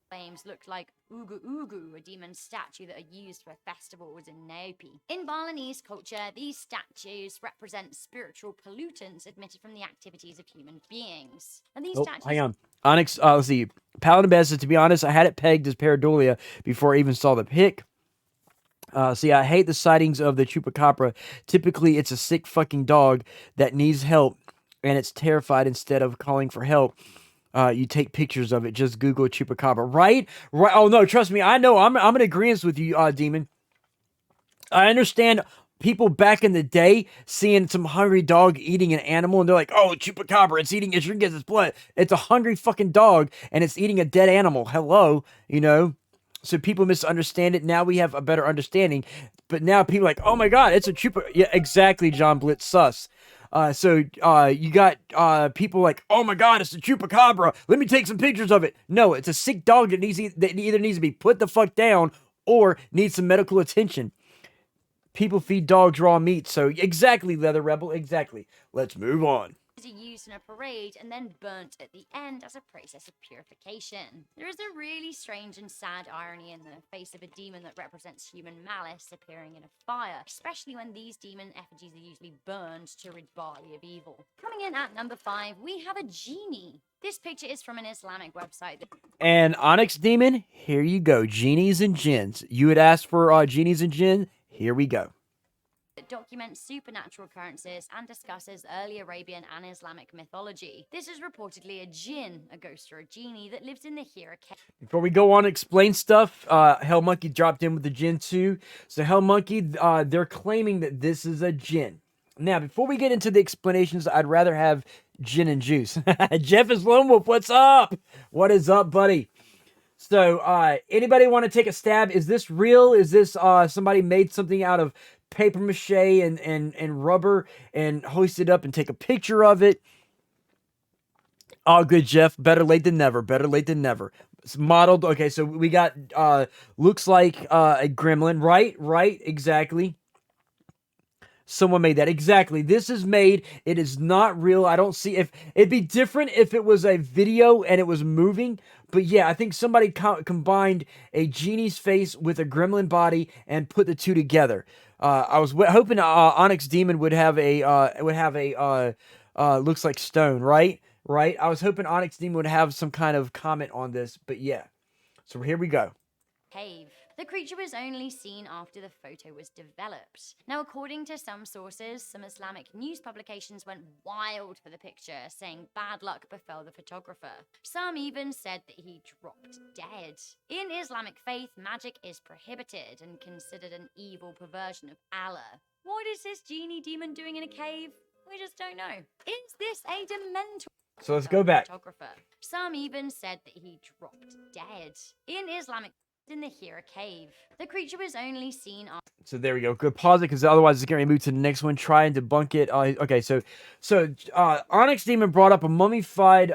Flames looked like Ugu Ugu, a demon statue that are used for festivals in Naopi. In Balinese culture, these statues represent spiritual pollutants emitted from the activities of human beings. And these statues... Hang on. Onyx, let's see. Paladin Best says, to be honest, I had it pegged as pareidolia before I even saw the pic. See, I hate the sightings of the chupacabra. Typically, it's a sick fucking dog that needs help, and it's terrified instead of calling for help. You take pictures of it. Just Google chupacabra. Right? Right. Oh, no, trust me. I know. I'm in agreement with you, Demon. I understand people back in the day seeing some hungry dog eating an animal, and they're like, oh, chupacabra, it's drinking its blood. It's a hungry fucking dog, and it's eating a dead animal. Hello, you know? So people misunderstand it. Now we have a better understanding. But now people are like, oh my God, it's a chupa. Yeah, exactly, John Blitz, sus. So you got people like, oh my God, it's a chupacabra. Let me take some pictures of it. No, it's a sick dog that either needs to be put the fuck down or needs some medical attention. People feed dogs raw meat. So exactly, Leather Rebel, exactly. Let's move on. Are used in a parade and then burnt at the end as a process of purification. There is a really strange and sad irony in the face of a demon that represents human malice appearing in a fire, especially when these demon effigies are usually burned to rid body of evil. Coming in at number 5, we have a genie. This picture is from an Islamic website. And Onyx Demon, here you go. Genies and jinns. You had asked for genies and jinn. Here we go. That documents supernatural occurrences and discusses early Arabian and Islamic mythology. This is reportedly a jinn, a ghost or a genie, that lives in the Hira cave. Before we go on and explain stuff, Hell Monkey dropped in with the jinn too. So Hell Monkey, they're claiming that this is a jinn. Now, before we get into the explanations, I'd rather have gin and juice. Jeff is Lone Wolf, what's up? What is up, buddy? So, anybody want to take a stab? Is this real? Is this somebody made something out of paper mache and rubber and hoist it up and take a picture of it? Oh, good, Jeff. Better late than never. Better late than never. It's modeled. Okay, so we got, looks like a gremlin. Right, exactly. Someone made that. Exactly. This is made. It is not real. I don't see if it'd be different if it was a video and it was moving. But yeah, I think somebody combined a genie's face with a gremlin body and put the two together. I was hoping Onyx Demon would have a looks like stone, right? I was hoping Onyx Demon would have some kind of comment on this, but yeah. So here we go. Cave. The creature was only seen after the photo was developed. Now, according to some sources, some Islamic news publications went wild for the picture, saying bad luck befell the photographer. Some even said that he dropped dead. In Islamic faith, magic is prohibited and considered an evil perversion of Allah. What is this genie demon doing in a cave? We just don't know. Is this a dementor? So let's go back. Some even said that he dropped dead. In Islamic in the Hira cave. The creature was only seen on... So there we go. Good, pause it, because otherwise it's going to move to the next one. Try and debunk it. Okay, so Onyx Demon brought up a mummified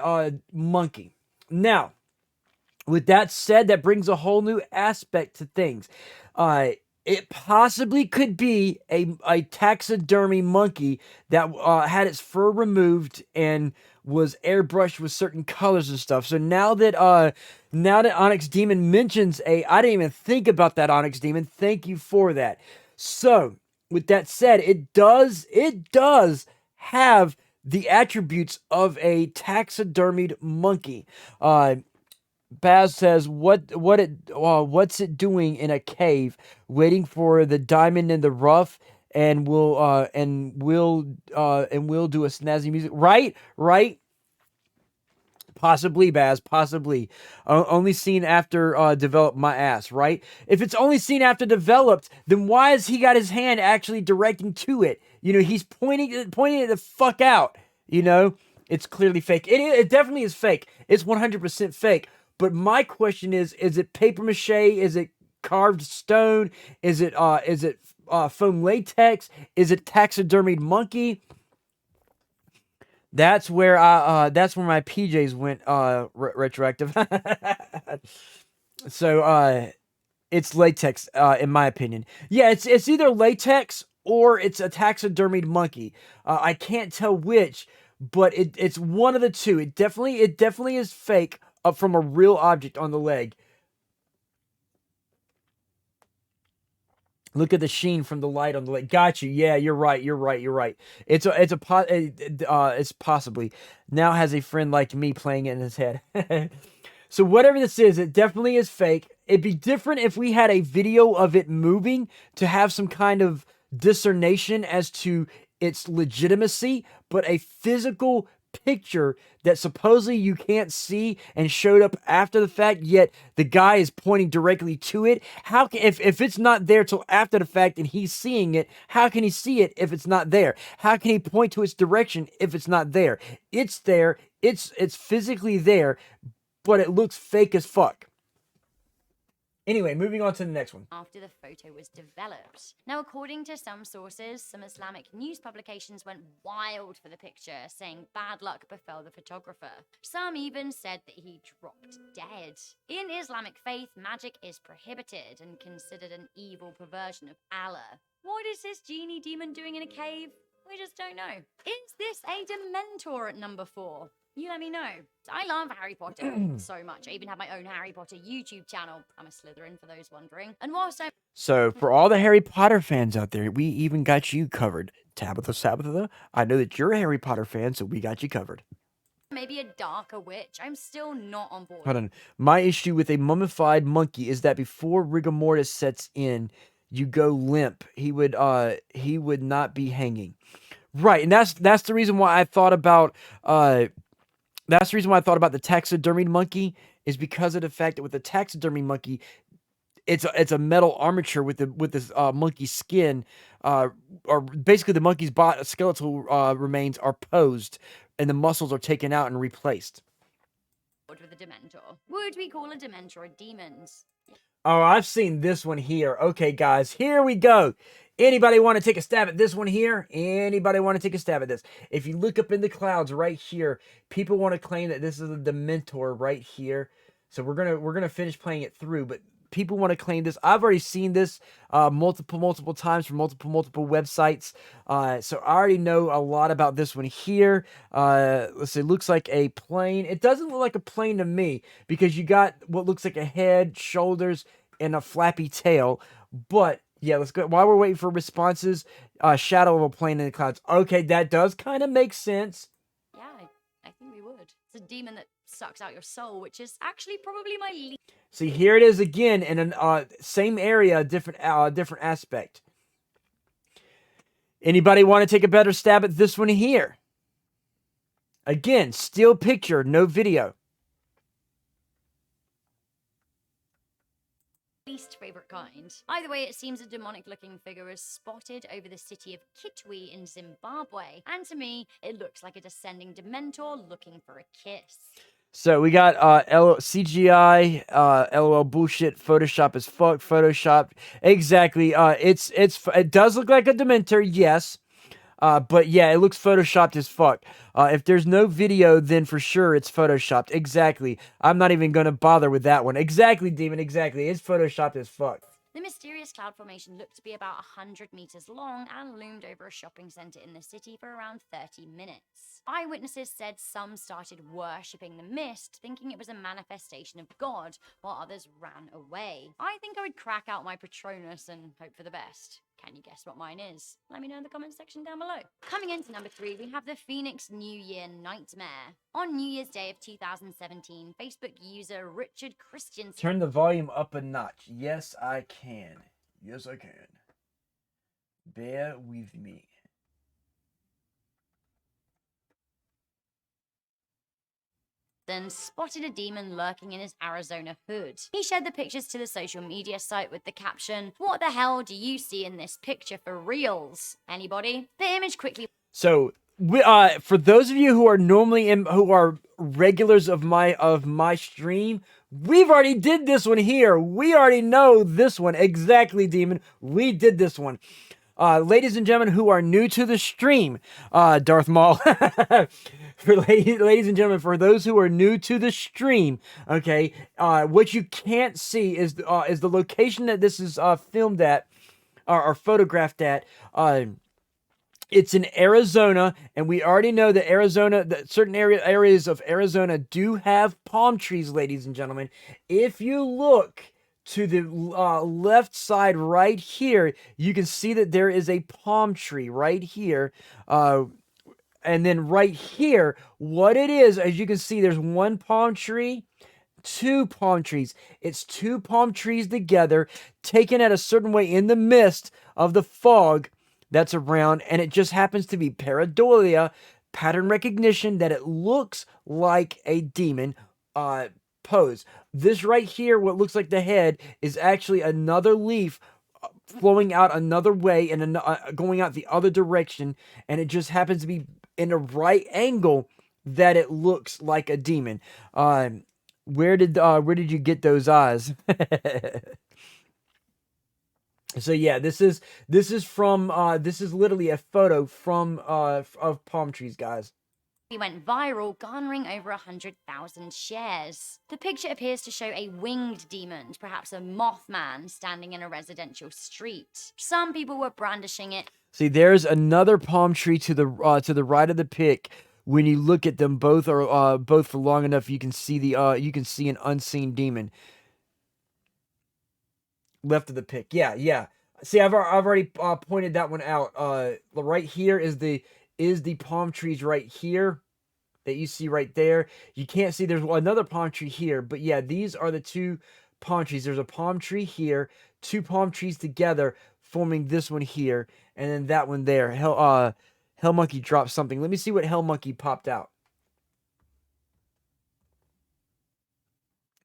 monkey. Now, with that said, that brings a whole new aspect to things. It possibly could be a taxidermy monkey that had its fur removed and was airbrushed with certain colors and stuff. So now that Onyx Demon mentions I didn't even think about that, Onyx Demon. Thank you for that. So with that said, it does have the attributes of a taxidermied monkey. Baz says, what's it doing in a cave, waiting for the diamond in the rough, and we'll do a snazzy music, right? Possibly, Baz, possibly. Only seen after developed my ass, right? If it's only seen after developed, then why has he got his hand actually directing to it? You know, he's pointing it the fuck out. You know, it's clearly fake. It definitely is fake. It's 100% fake. But my question is it paper mache? Is it carved stone? Is it foam latex? Is it taxidermied monkey? That's where my PJs went retroactive. So it's latex in my opinion. Yeah, it's either latex or it's a taxidermied monkey. I can't tell which, but it's one of the two. It definitely is fake from a real object on the leg. Look at the sheen from the light on the leg. Got you. Yeah, you're right. It's possibly now has a friend like me playing it in his head. So whatever this is, it definitely is fake. It'd be different if we had a video of it moving to have some kind of discernation as to its legitimacy, but a physical picture that supposedly you can't see and showed up after the fact, yet the guy is pointing directly to it. How can, if it's not there till after the fact and he's seeing it, how can he see it if it's not there? How can he point to its direction if it's not there? It's there, it's physically there, but it looks fake as fuck. Anyway, moving on to the next one. After the photo was developed. Now, according to some sources, some Islamic news publications went wild for the picture, saying bad luck befell the photographer. Some even said that he dropped dead. In Islamic faith, magic is prohibited and considered an evil perversion of Allah. What is this genie demon doing in a cave? We just don't know. Is this a Dementor at number 4? You let me know. I love Harry Potter so much. I even have my own Harry Potter YouTube channel. I'm a Slytherin for those wondering. And whilst I'm... So, for all the Harry Potter fans out there, we even got you covered. Tabitha, I know that you're a Harry Potter fan, so we got you covered. Maybe a darker witch, I'm still not on board. Hold on. My issue with a mummified monkey is that before rigor mortis sets in, you go limp. He would not be hanging. Right, and that's the reason why I thought about that's the reason why I thought about the taxidermied monkey, is because of the fact that with the taxidermy monkey, it's a metal armature with this monkey skin, or basically the monkey's skeletal remains are posed, and the muscles are taken out and replaced. With a Dementor. Would we call a Dementor a demons? Oh, I've seen this one here. Okay, guys, here we go. Anybody want to take a stab at this one here? Anybody want to take a stab at this? If you look up in the clouds right here, people want to claim that this is a Dementor right here. So we're gonna finish playing it through, but people want to claim this. I've already seen this multiple times from multiple websites. So I already know a lot about this one here. Let's see, it looks like a plane. It doesn't look like a plane to me because you got what looks like a head, shoulders, and a flappy tail. But yeah, let's go. While we're waiting for responses, shadow of a plane in the clouds. Okay, that does kind of make sense. Yeah, I think we would. It's a demon that sucks out your soul, which is actually probably my least. See, here it is again in an same area, different aspect. Anybody want to take a better stab at this one here? Again, still picture, no video. Least favorite kind. Either way, it seems a demonic looking figure is spotted over the city of Kitwe in Zimbabwe, and to me it looks like a descending Dementor looking for a kiss. So we got CGI, LOL bullshit, Photoshop as fuck, Photoshop. Exactly. It does look like a Dementor, yes. But yeah, it looks photoshopped as fuck. If there's no video, then for sure it's photoshopped. Exactly. I'm not even gonna bother with that one. Exactly, Demon, exactly. It's photoshopped as fuck. The mysterious cloud formation looked to be about 100 meters long and loomed over a shopping center in the city for around 30 minutes. Eyewitnesses said some started worshipping the mist, thinking it was a manifestation of God, while others ran away. I think I would crack out my Patronus and hope for the best. Can you guess what mine is? Let me know in the comments section down below. Coming into number 3, we have the Phoenix New Year Nightmare. On New Year's Day of 2017, Facebook user Richard Christiansen... Turn the volume up a notch. Yes, I can. Yes, I can. Bear with me. Then spotted a demon lurking in his Arizona hood. He shared the pictures to the social media site with the caption, "What the hell do you see in this picture for reals? Anybody?" The image quickly... So, for those of you who are who are regulars of my stream, we've already did this one here. We already know this one. Exactly, Demon. We did this one. Ladies and gentlemen who are new to the stream, Darth Maul, ladies and gentlemen, for those who are new to the stream, okay, what you can't see is the location that this is filmed at. or photographed at. It's in Arizona, and we already know that that certain areas of Arizona do have palm trees, ladies and gentlemen. If you look to the left side right here, you can see that there is a palm tree right here. And then right here, what it is, as you can see, there's one palm tree, two palm trees. It's two palm trees together, taken at a certain way in the mist of the fog that's around, and it just happens to be pareidolia, pattern recognition, that it looks like a demon pose. This right here, what looks like the head, is actually another leaf flowing out another way and going out the other direction, and it just happens to be in a right angle that it looks like a demon. Where did you get those eyes? So yeah, this is literally a photo from of palm trees, guys. It went viral, garnering over 100,000 shares. The picture appears to show a winged demon, perhaps a mothman, standing in a residential street. Some people were brandishing it. See, there's another palm tree to the right of the pic. When you look at them, both are both for long enough, you can see an unseen demon. Left of the pic, yeah. See, I've already pointed that one out. Right here is the palm trees right here that you see right there. You can't see there's another palm tree here, but yeah, these are the two palm trees. There's a palm tree here, two palm trees together forming this one here, and then that one there. Hell Monkey dropped something. Let me see what Hell Monkey popped out.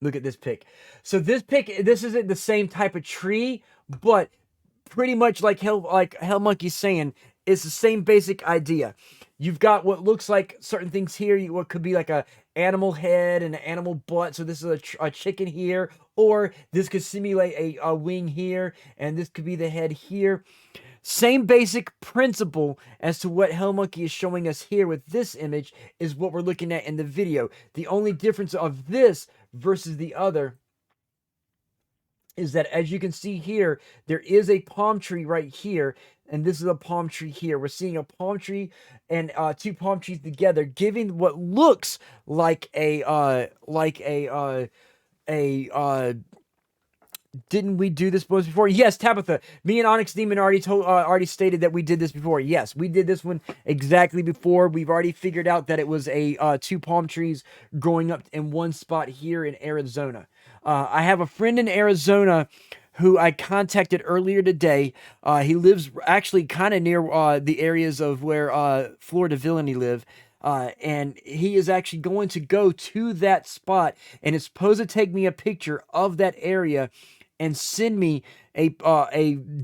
Look at this pic. So this isn't the same type of tree, but pretty much like Hell Monkey's saying, it's the same basic idea. You've got what looks like certain things here. What could be like a animal head and an animal butt. So this is a chicken here, or this could simulate a wing here, and this could be the head here. Same basic principle as to what Hell Monkey is showing us here with this image is what we're looking at in the video. The only difference of this versus the other is that, as you can see here, there is a palm tree right here, and this is a palm tree here. We're seeing a palm tree and two palm trees together, giving what looks like didn't we do this before? Yes, Tabitha. Me and Onyx Demon already stated that we did this before. Yes, we did this one exactly before. We've already figured out that it was a two palm trees growing up in one spot here in Arizona. I have a friend in Arizona who I contacted earlier today. He lives actually kind of near the areas of where Florida Villainy live. And he is actually going to go to that spot and is supposed to take me a picture of that area and send me a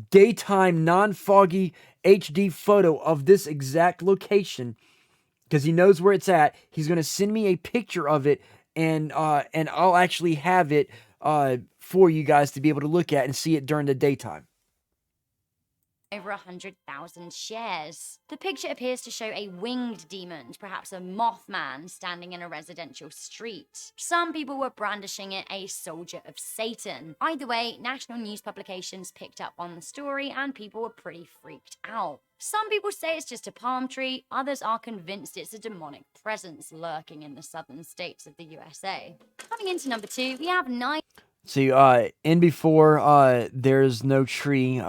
daytime non-foggy HD photo of this exact location, because he knows where it's at. He's going to send me a picture of it, and I'll actually have it for you guys to be able to look at and see it during the daytime. Over 100,000 shares. The picture appears to show a winged demon, perhaps a mothman, standing in a residential street. Some people were brandishing it a soldier of Satan. Either way, national news publications picked up on the story and people were pretty freaked out. Some people say it's just a palm tree, others are convinced it's a demonic presence lurking in the southern states of the USA. Coming into number 2, we have 9. See, in before, there's no tree.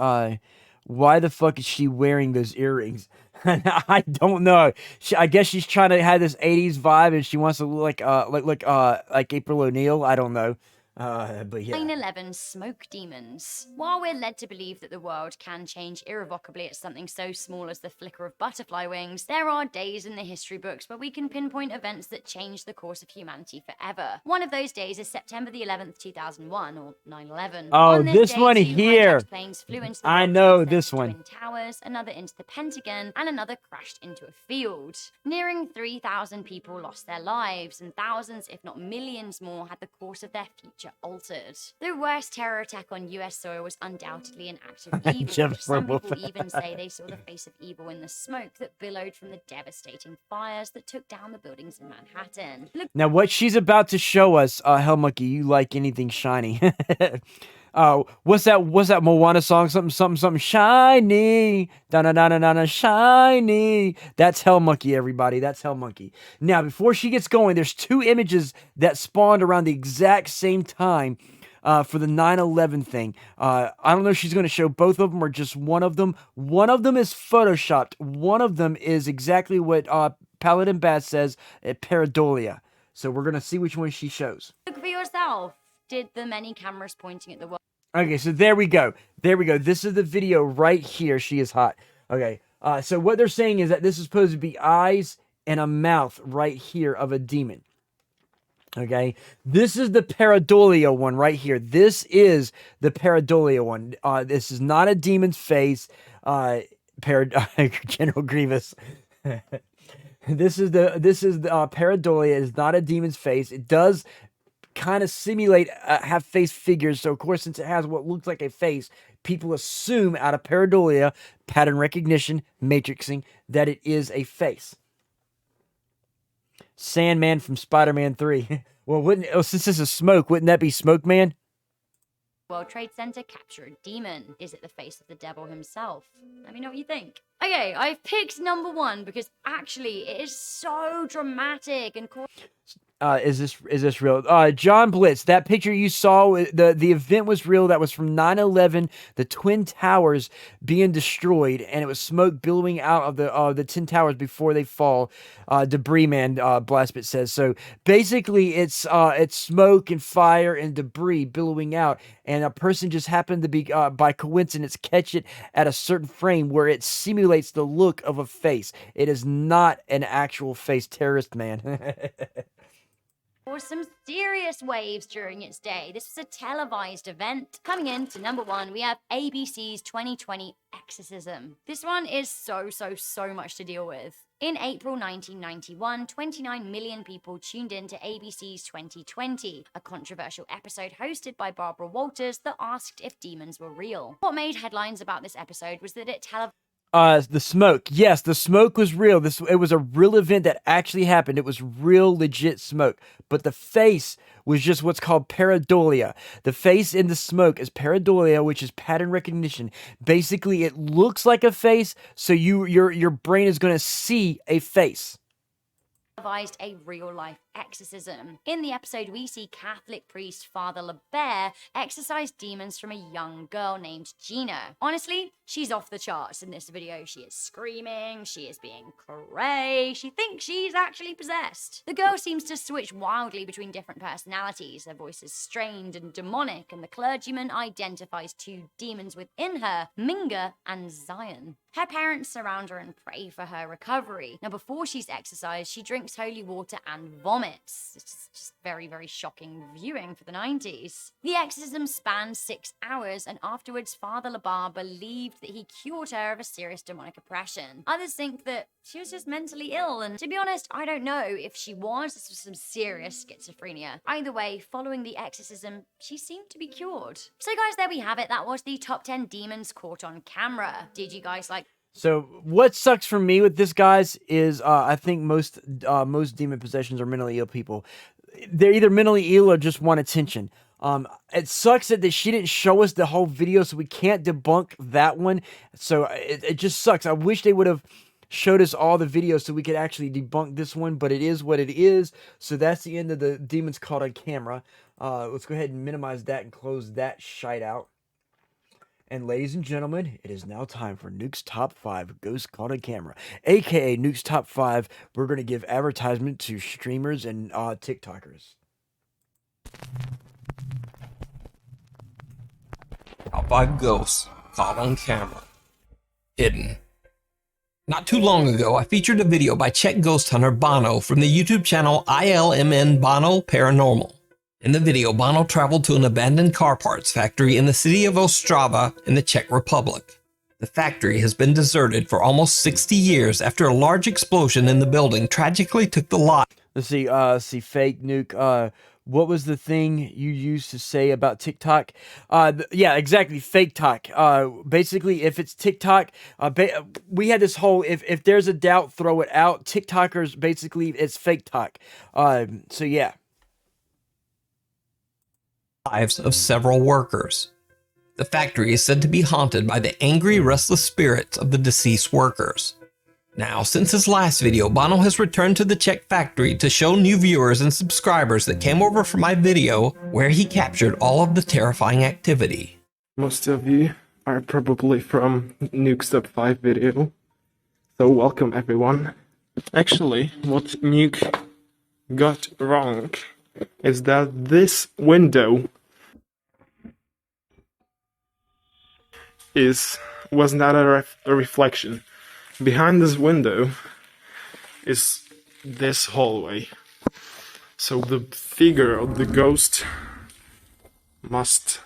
Why the fuck is she wearing those earrings? I don't know. I guess she's trying to have this 80s vibe and she wants to look like April O'Neil. I don't know. But yeah. 9/11 smoke demons. While we're led to believe that the world can change irrevocably at something so small as the flicker of butterfly wings, there are days in the history books where we can pinpoint events that change the course of humanity forever. One of those days is September the 11th, 2001, or 9/11. Oh, this day, one two here. hijacked planes flew into the I World know Trade this Center one. Twin Towers, another into the Pentagon, and another crashed into a field. Nearing 3,000 people lost their lives, and thousands, if not millions more, had the course of their future altered. The worst terror attack on US soil was undoubtedly an act of evil. Some people even say they saw the face of evil in the smoke that billowed from the devastating fires that took down the buildings in Manhattan. Now, what she's about to show us, Hell Monkey, you like anything shiny. What's that Moana song? Something shiny. Da na na na na shiny. That's Hell Monkey, everybody. That's Hell Monkey. Now, before she gets going, there's two images that spawned around the exact same time. For the 9/11 thing. I don't know if she's going to show both of them or just one of them. One of them is photoshopped. One of them is exactly what Paladin Bass says, pareidolia. So we're going to see which one she shows. Look for yourself. Did the many cameras pointing at the world? Okay, so there we go. There we go. This is the video right here. She is hot. Okay, so what they're saying is that this is supposed to be eyes and a mouth right here of a demon. Okay, this is the pareidolia one right here. This is the pareidolia one. This is not a demon's face. General Grievous. This is the pareidolia. Is not a demon's face. It does kind of simulate have face figures. So of course, since it has what looks like a face, people assume out of pareidolia, pattern recognition, matrixing, that it is a face. Sandman from Spider-Man 3. Well, since this is smoke, wouldn't that be Smoke Man? World Trade Center capture a demon. Is it the face of the devil himself? Let me know what you think. Okay, I've picked number one because actually it is so dramatic and Is this real? John Blitz, that picture you saw, the event was real. That was from 9/11, the Twin Towers being destroyed, and it was smoke billowing out of the Twin Towers before they fall. Debris Man, Blastbit says. So basically, it's smoke and fire and debris billowing out, and a person just happened to be by coincidence catch it at a certain frame where it simulates the look of a face. It is not an actual face. Terrorist Man. Or some serious waves during its day. This was a televised event. Coming in to number one, we have ABC's 2020 Exorcism. This one is so much to deal with. In April 1991, 29 million people tuned in to ABC's 2020, a controversial episode hosted by Barbara Walters that asked if demons were real. What made headlines about this episode was that it televised the smoke. Yes, the smoke was real. It was a real event that actually happened. It was real, legit smoke. But the face was just what's called pareidolia. The face in the smoke is pareidolia, which is pattern recognition. Basically, it looks like a face, so your brain is going to see a face. a real-life exorcism. In the episode, we see Catholic priest Father LeBear exorcise demons from a young girl named Gina. Honestly, she's off the charts in this video. She is screaming, she is being cray, she thinks she's actually possessed. The girl seems to switch wildly between different personalities. Her voice is strained and demonic, and the clergyman identifies two demons within her, Minga and Zion. Her parents surround her and pray for her recovery. Now, before she's exorcised, she drinks holy water and vomits. It's just very shocking viewing for the 90s. The exorcism spanned 6 hours, and afterwards, Father Labar believed that he cured her of a serious demonic oppression. Others think that she was just mentally ill, and to be honest, I don't know if she was. This was some serious schizophrenia. Either way, following the exorcism, she seemed to be cured. So guys, there we have it. That was the top 10 demons caught on camera. Did you guys like? So what sucks for me with this, guys, is I think most demon possessions are mentally ill people. They're either mentally ill or just want attention. It sucks that she didn't show us the whole video, so we can't debunk that one. So it just sucks. I wish they would have showed us all the videos so we could actually debunk this one, but it is what it is. So that's the end of the demons caught on camera. Let's go ahead and minimize that and close that shite out. And ladies and gentlemen, it is now time for Nuke's Top 5 Ghosts Caught on Camera, aka Nuke's Top 5. We're going to give advertisement to streamers and TikTokers. Top 5 Ghosts Caught on Camera. Hidden. Not too long ago, I featured a video by Czech ghost hunter Bono from the YouTube channel ILMN Bono Paranormal. In the video, Bono traveled to an abandoned car parts factory in the city of Ostrava in the Czech Republic. The factory has been deserted for almost 60 years after a large explosion in the building tragically took the lot. Let's see, fake Nuke. What was the thing you used to say about TikTok? Yeah, exactly, fake talk. Basically, if it's TikTok, we had this whole, if there's a doubt, throw it out. TikTokers, basically, it's fake talk. So yeah. Lives of several workers. The factory is said to be haunted by the angry, restless spirits of the deceased workers. Now, since his last video, Bono has returned to the Czech factory to show new viewers and subscribers that came over for my video where he captured all of the terrifying activity. Most of you are probably from Nuke Step 5 video, so welcome everyone. Actually, what Nuke got wrong is that this window was not a reflection. Behind this window is this hallway. So the figure of the ghost must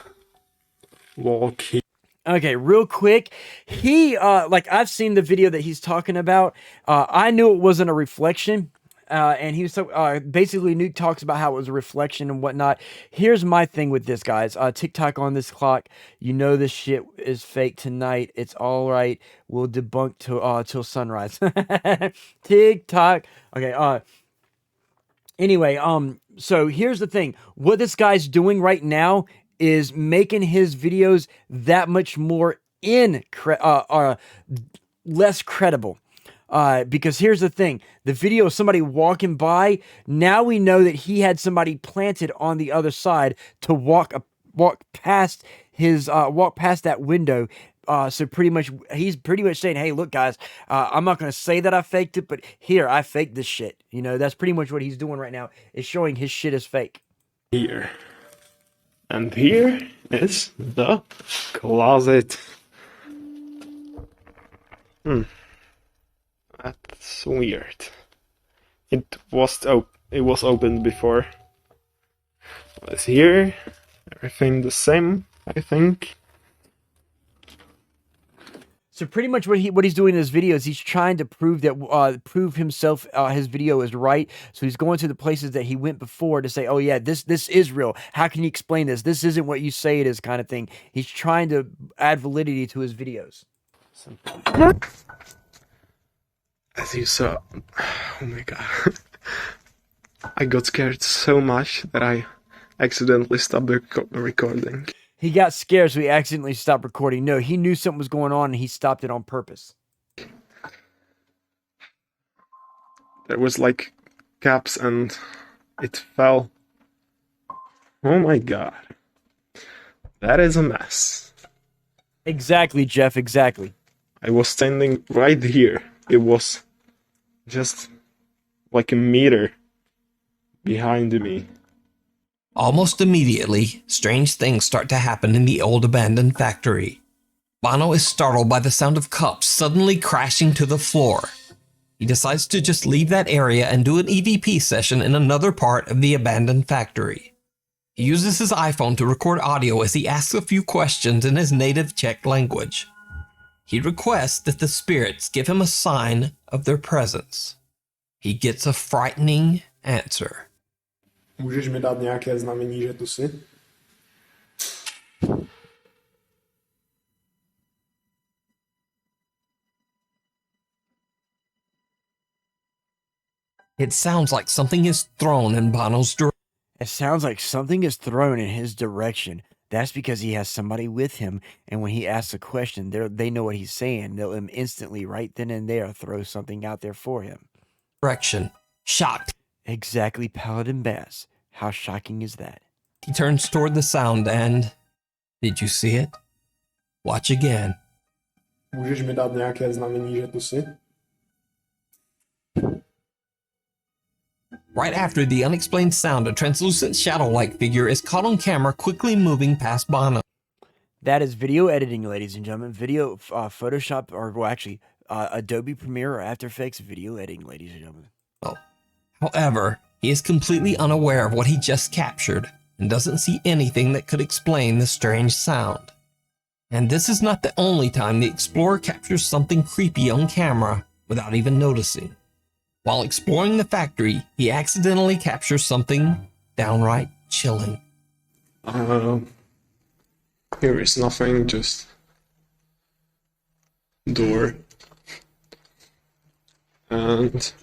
walk here. Okay, real quick, he, like, I've seen the video that he's talking about. I knew it wasn't a reflection, and he was so, basically, Nuke talks about how it was a reflection and whatnot. Here's my thing with this, guys. TikTok on this clock, you know this shit is fake tonight. It's all right. We'll debunk till sunrise. TikTok. Okay, anyway, so here's the thing. What this guy's doing right now is making his videos that much more less credible. Because here's the thing, the video of somebody walking by, now we know that he had somebody planted on the other side to walk past that window. So pretty much, he's pretty much saying, hey, look guys, I'm not going to say that I faked it, but here, I faked this shit. You know, that's pretty much what he's doing right now, is showing his shit is fake. Here. And here is the closet. That's weird. It was opened before. It's here. Everything the same, I think. So pretty much what he's doing in his videos, he's trying to prove himself, his video is right. So he's going to the places that he went before to say, oh yeah, this is real. How can you explain this? This isn't what you say it is, kind of thing. He's trying to add validity to his videos. As you saw, oh my god, I got scared so much that I accidentally stopped the recording. He got scared, so he accidentally stopped recording. No, he knew something was going on, and he stopped it on purpose. There was like caps and it fell. Oh my god. That is a mess. Exactly, Jeff, exactly. I was standing right here. It was just like a meter behind me. Almost immediately, strange things start to happen in the old abandoned factory. Bono is startled by the sound of cups suddenly crashing to the floor. He decides to just leave that area and do an EVP session in another part of the abandoned factory. He uses his iPhone to record audio as he asks a few questions in his native Czech language. He requests that the spirits give him a sign of their presence. He gets a frightening answer. Můžeš mi dát nějaké znamení, že tu jsi? It sounds like something is thrown in Bono's direction. It sounds like something is thrown in his direction. That's because he has somebody with him, and when he asks a question, they know what he's saying. They'll instantly, right then and there, throw something out there for him. Shocked. Exactly, Paladin Bass. How shocking is that? He turns toward the sound and... Did you see it? Watch again. Můžeš mi dát nějaké znamení, že tu jsi? Right after the unexplained sound, a translucent shadow-like figure is caught on camera quickly moving past Bono. That is video editing, ladies and gentlemen. Video, Photoshop, or well, actually, Adobe Premiere or After Effects video editing, ladies and gentlemen. Oh. However, he is completely unaware of what he just captured and doesn't see anything that could explain the strange sound. And this is not the only time the explorer captures something creepy on camera without even noticing. While exploring the factory, he accidentally captures something downright chilling. Here is nothing, just door. And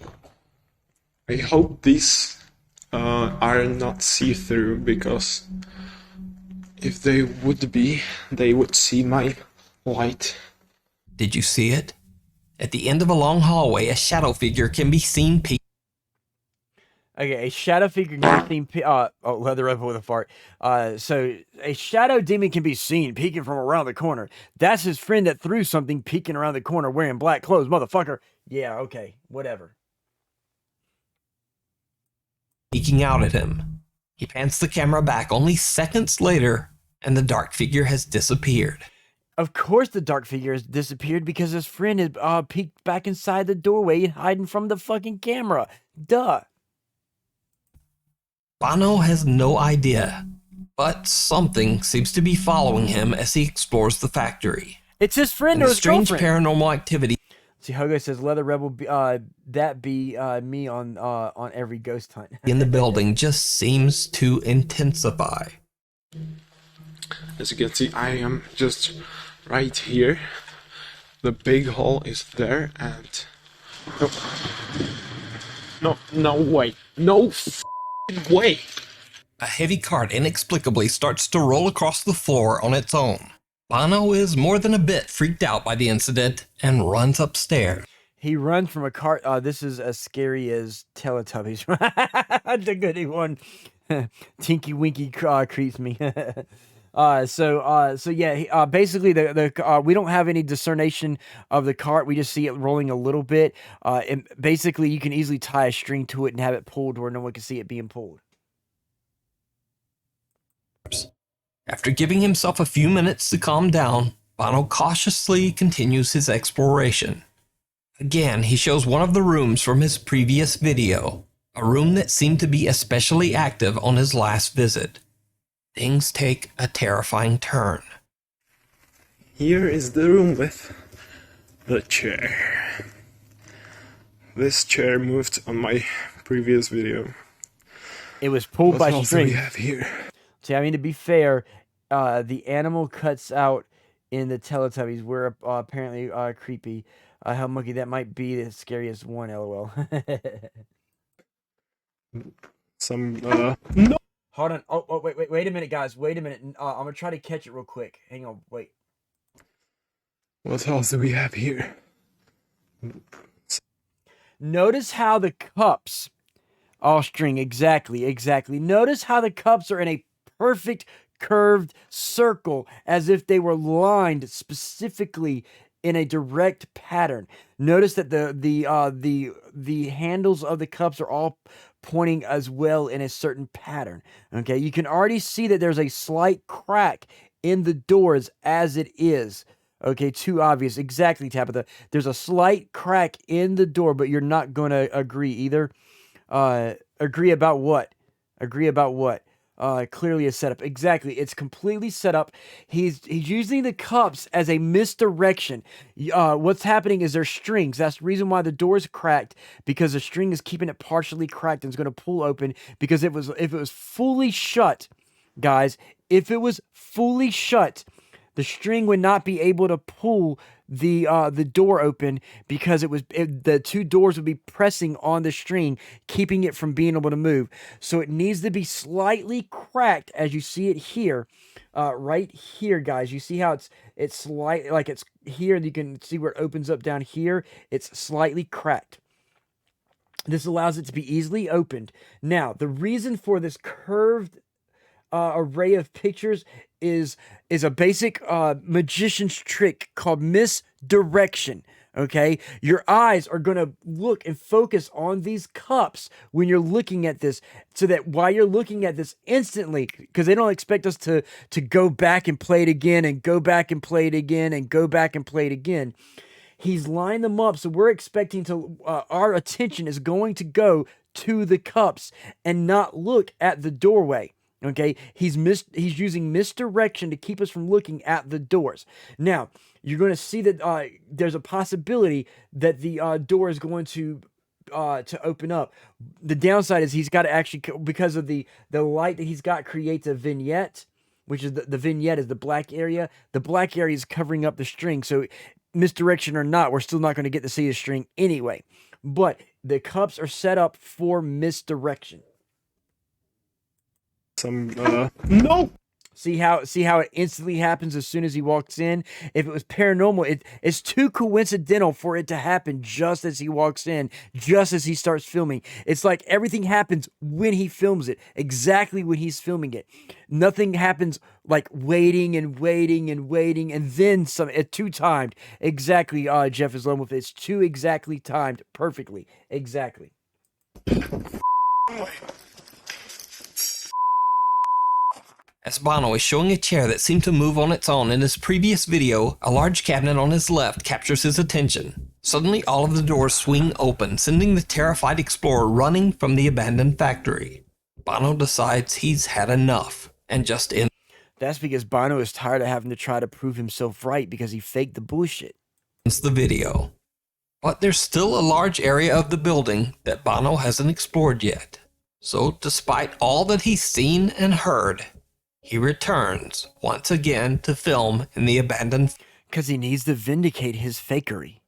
I hope these are not see-through, because If they would be, they would see my light. Did you see it? At the end of a long hallway, a shadow figure can be seen peeking. Okay, a shadow figure can be seen. Leather Rebel with a fart. So a shadow demon can be seen peeking from around the corner. That's his friend that threw something peeking around the corner wearing black clothes, motherfucker. Yeah, okay, whatever. Peeking out at him. He pans the camera back only seconds later, and the dark figure has disappeared. Of course the dark figure has disappeared because his friend had peeked back inside the doorway and hiding from the fucking camera. Duh. Bono has no idea, but something seems to be following him as he explores the factory. It's his friend And or the his strange girlfriend. paranormal activity. See, Hogo says Leather Rebel, that be me on every ghost hunt. In the building just seems to intensify. As you can see, I am just right here. The big hole is there, and no way, no f***ing way. A heavy cart inexplicably starts to roll across the floor on its own. Bono is more than a bit freaked out by the incident and runs upstairs. He runs from a cart. This is as scary as Teletubbies. The goody one. Tinky Winky creeps me. So yeah. Basically, we don't have any discernation of the cart. We just see it rolling a little bit. And basically, you can easily tie a string to it and have it pulled where no one can see it being pulled. After giving himself a few minutes to calm down, Bono cautiously continues his exploration. Again, he shows one of the rooms from his previous video, a room that seemed to be especially active on his last visit. Things take a terrifying turn. Here is the room with the chair. This chair moved on my previous video. It was pulled by What string. else do we have here? See, I mean, to be fair, the animal cuts out in the Teletubbies were apparently creepy. Hell, Monkey, that might be the scariest one, lol. Some, no! Hold on. Oh, wait a minute, guys. Wait a minute. I'm gonna try to catch it real quick. Hang on, wait. What else do we have here? Notice how the cups... Oh, string, exactly. Notice how the cups are in a perfect curved circle, as if they were lined specifically in a direct pattern. Notice that the handles of the cups are all pointing as well in a certain pattern. Okay, you can already see that there's a slight crack in the doors as it is. Okay, too obvious. Exactly, Tabitha. There's a slight crack in the door, but you're not going to agree either. Agree about what? Clearly a setup. Exactly. It's completely set up. He's using the cups as a misdirection. What's happening is there's strings. That's the reason why the door's cracked, because the string is keeping it partially cracked and it's going to pull open, because if it was fully shut, guys, if it was fully shut, the string would not be able to pull the door open, because the two doors would be pressing on the string, keeping it from being able to move. So it needs to be slightly cracked, as you see it here, right here, guys. You see how it's slightly, like it's here. You can see where it opens up down here. It's slightly cracked. This allows it to be easily opened. Now, the reason for this curved array of pictures is a basic magician's trick called misdirection. Okay, your eyes are going to look and focus on these cups when you're looking at this, so that while you're looking at this instantly, because they don't expect us to go back and play it again and go back and play it again and go back and play it again. He's lined them up, so we're expecting to our attention is going to go to the cups and not look at the doorway. Okay, he's using misdirection to keep us from looking at the doors. Now, you're going to see that there's a possibility that the door is going to open up. The downside is he's got to actually, because of the light that he's got, creates a vignette, which is the vignette is the black area. The black area is covering up the string, so misdirection or not, we're still not going to get to see the string anyway. But the cups are set up for misdirection. No! See how it instantly happens as soon as he walks in? If it was paranormal, it's too coincidental for it to happen just as he walks in, just as he starts filming. It's like everything happens when he films it, exactly when he's filming it. Nothing happens like waiting and waiting and waiting and then some. It's too timed. Exactly, Jeff is alone with it. It's too exactly timed, perfectly, exactly. As Bono is showing a chair that seemed to move on its own in his previous video, a large cabinet on his left captures his attention. Suddenly, all of the doors swing open, sending the terrified explorer running from the abandoned factory. Bono decides he's had enough, and just ends That's because Bono is tired of having to try to prove himself right because he faked the bullshit. the video. But there's still a large area of the building that Bono hasn't explored yet. So, despite all that he's seen and heard, he returns once again to film in the abandoned Because he needs to vindicate his fakery.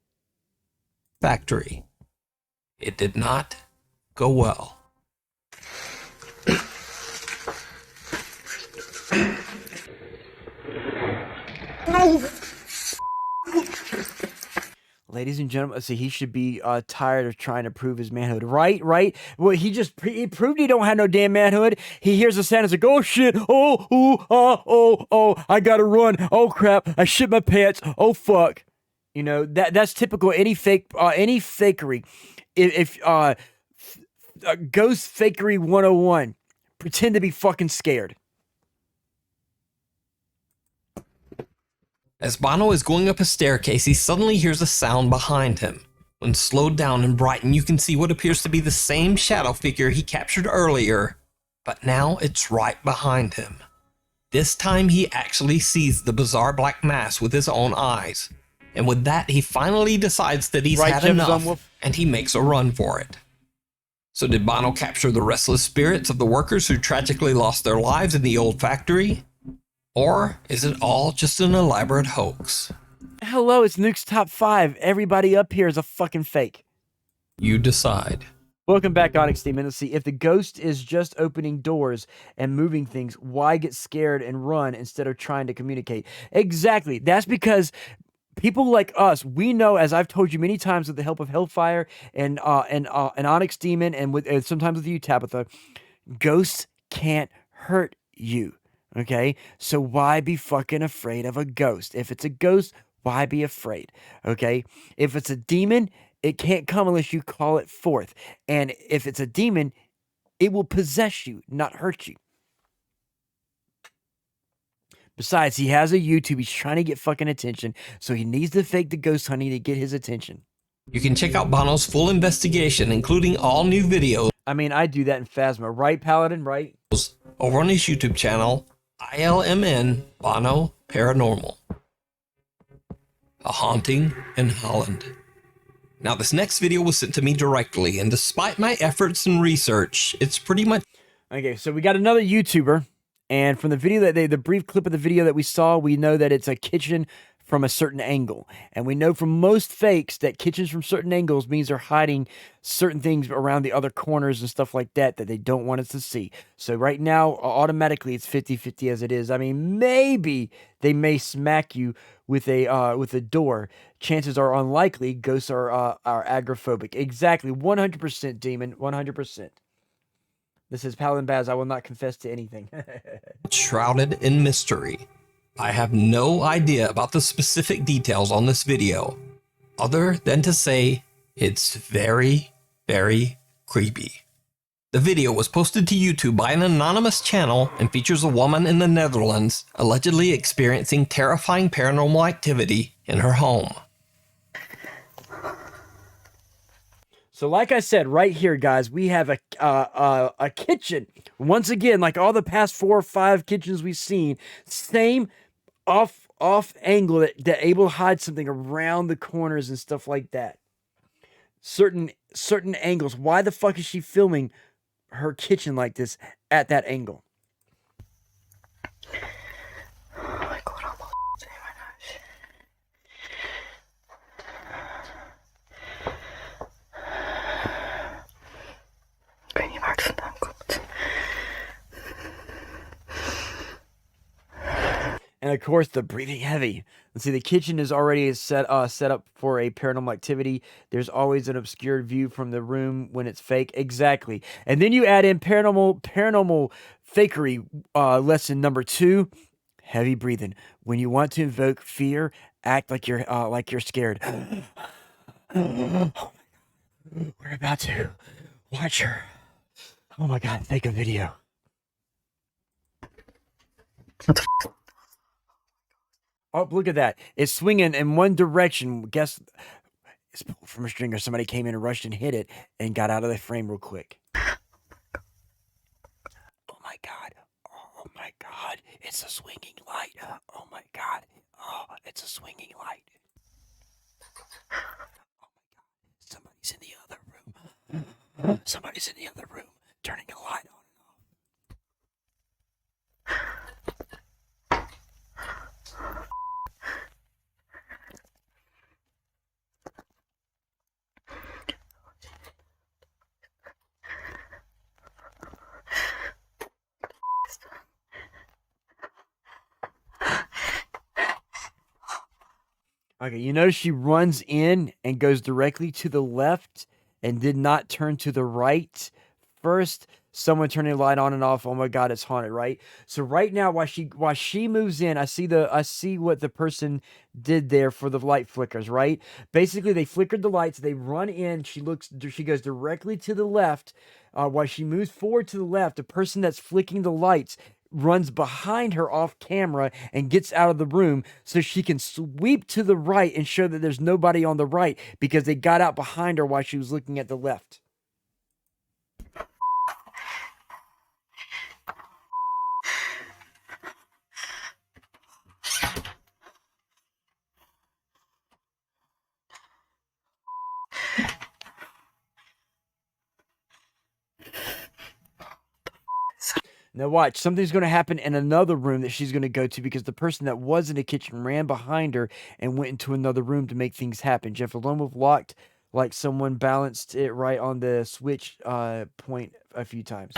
factory. It did not go well. Ladies and gentlemen, see, he should be tired of trying to prove his manhood. Right? Well, he proved he don't have no damn manhood. He hears the sound, it's like, oh shit, oh, I gotta run. Oh crap, I shit my pants. Oh fuck. You know, that's typical any fakery. If Ghost Fakery 101, pretend to be fucking scared. As Bono is going up a staircase, he suddenly hears a sound behind him. When slowed down and brightened, you can see what appears to be the same shadow figure he captured earlier, but now it's right behind him. This time he actually sees the bizarre black mass with his own eyes, and with that he finally decides that he's had enough, and he makes a run for it. So did Bono capture the restless spirits of the workers who tragically lost their lives in the old factory? Or is it all just an elaborate hoax? Hello, it's Nuke's Top 5. Everybody up here is a fucking fake. You decide. Welcome back, Onyx Demon. Let's see. If the ghost is just opening doors and moving things, why get scared and run instead of trying to communicate? Exactly. That's because people like us, we know, as I've told you many times with the help of Hellfire and Onyx Demon and sometimes with you, Tabitha, ghosts can't hurt you. Okay, so why be fucking afraid of a ghost? If it's a ghost, why be afraid? Okay, if it's a demon, it can't come unless you call it forth. And if it's a demon, it will possess you, not hurt you. Besides, he has a YouTube. He's trying to get fucking attention, so he needs to fake the ghost hunting to get his attention. You can check out Bono's full investigation, including all new videos. I mean, I do that in Phasma, right, Paladin? Right? Over on his YouTube channel, ILMN Bono Paranormal. A haunting in Holland. Now, this next video was sent to me directly, and despite my efforts and research, it's pretty much... Okay, so we got another YouTuber, and from the video the brief clip of the video that we saw, we know that it's a kitchen from a certain angle. And we know from most fakes that kitchens from certain angles means they're hiding certain things around the other corners and stuff like that they don't want us to see. So right now, automatically, it's 50-50 as it is. I mean, maybe they may smack you with a door. Chances are unlikely. Ghosts are agoraphobic. Exactly. 100% demon. 100%. This is Paladin Baz. I will not confess to anything. shrouded in mystery. I have no idea about the specific details on this video, other than to say it's very, very creepy. The video was posted to YouTube by an anonymous channel and features a woman in the Netherlands allegedly experiencing terrifying paranormal activity in her home. So like I said, right here, guys, we have a kitchen. Once again, like all the past 4 or 5 kitchens we've seen, same off angle that able to hide something around the corners and stuff like that. Certain angles. Why the fuck is she filming her kitchen like this at that angle? Oh my god, I'm all in my nose. Ik weet niet waar het vandaan komt. of course, the breathing heavy. Let's see, the kitchen is already set up for a paranormal activity. There's always an obscured view from the room when it's fake. Exactly. And then you add in paranormal fakery lesson number 2, heavy breathing. When you want to invoke fear, act like you're scared. We're about to watch her. Oh my God, take a video. Oh, look at that. It's swinging in one direction. Guess it's pulled from a string, or somebody came in and rushed and hit it and got out of the frame real quick. Oh my God. Oh my God. It's a swinging light. Oh my God. Oh, it's a swinging light. Oh my God. Somebody's in the other room. Somebody's in the other room turning a light on. Okay, you notice she runs in and goes directly to the left and did not turn to the right first. Someone turning the light on and off. Oh my God, it's haunted, right? So right now, while she moves in, I see what the person did there for the light flickers, right? Basically, they flickered the lights. They run in. She goes directly to the left. While she moves forward to the left, the person that's flicking the lights runs behind her off camera and gets out of the room so she can sweep to the right and show that there's nobody on the right because they got out behind her while she was looking at the left. Now watch, something's going to happen in another room that she's going to go to because the person that was in the kitchen ran behind her and went into another room to make things happen. Jeff, alone with locked, like someone balanced it right on the switch point a few times.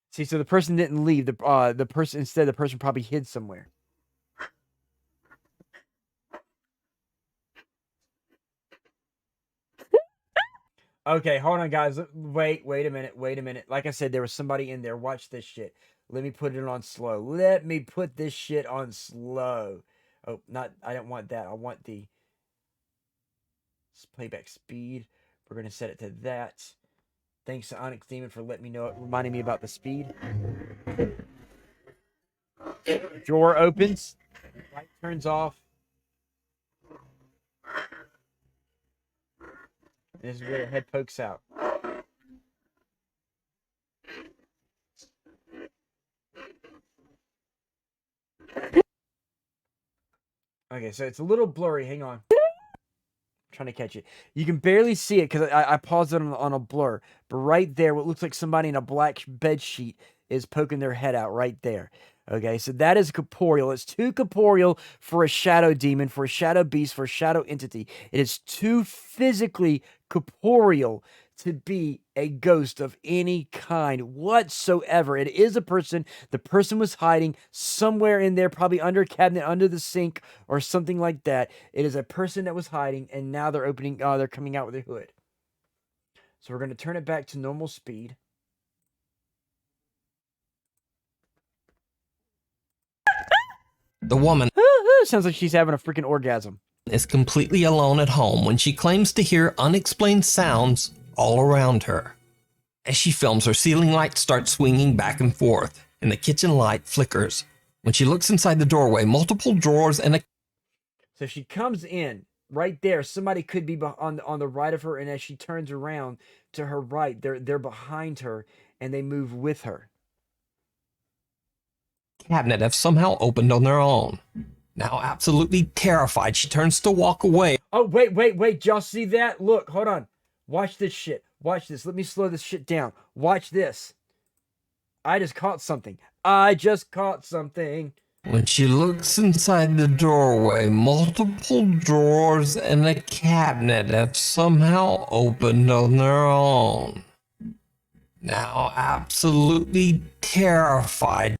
See, so the person didn't leave. The person probably hid somewhere. Okay, hold on, guys. Wait a minute. Like I said, there was somebody in there. Watch this shit. Let me put it on slow. Let me put this shit on slow. Oh, I don't want that. I want the playback speed. We're going to set it to that. Thanks to Onyx Demon for reminding me about the speed. Drawer opens. Light turns off. This is where the head pokes out. Okay, so it's a little blurry. Hang on. I'm trying to catch it. You can barely see it because I paused it on a blur. But right there, what looks like somebody in a black bed sheet is poking their head out right there. Okay, so that is corporeal. It's too corporeal for a shadow demon, for a shadow beast, for a shadow entity. It is too physically corporeal to be a ghost of any kind whatsoever. It is a person. The person was hiding somewhere in there, probably under a cabinet, under the sink, or something like that. It is a person that was hiding, and now they're they're coming out with a hood. So we're going to turn it back to normal speed. The woman sounds like she's having a freaking orgasm. Is completely alone at home when she claims to hear unexplained sounds all around her. As she films, her ceiling light starts swinging back and forth, and the kitchen light flickers. When she looks inside the doorway, multiple drawers and a... So she comes in right there. Somebody could be on the right of her, and as she turns around to her right, they're behind her, and they move with her. Cabinet have somehow opened on their own. Now absolutely terrified, she turns to walk away. Oh, wait, y'all see that? Look, hold on. Watch this shit. Watch this. Let me slow this shit down. Watch this. I just caught something. When she looks inside the doorway, multiple drawers and a cabinet have somehow opened on their own. now absolutely terrified.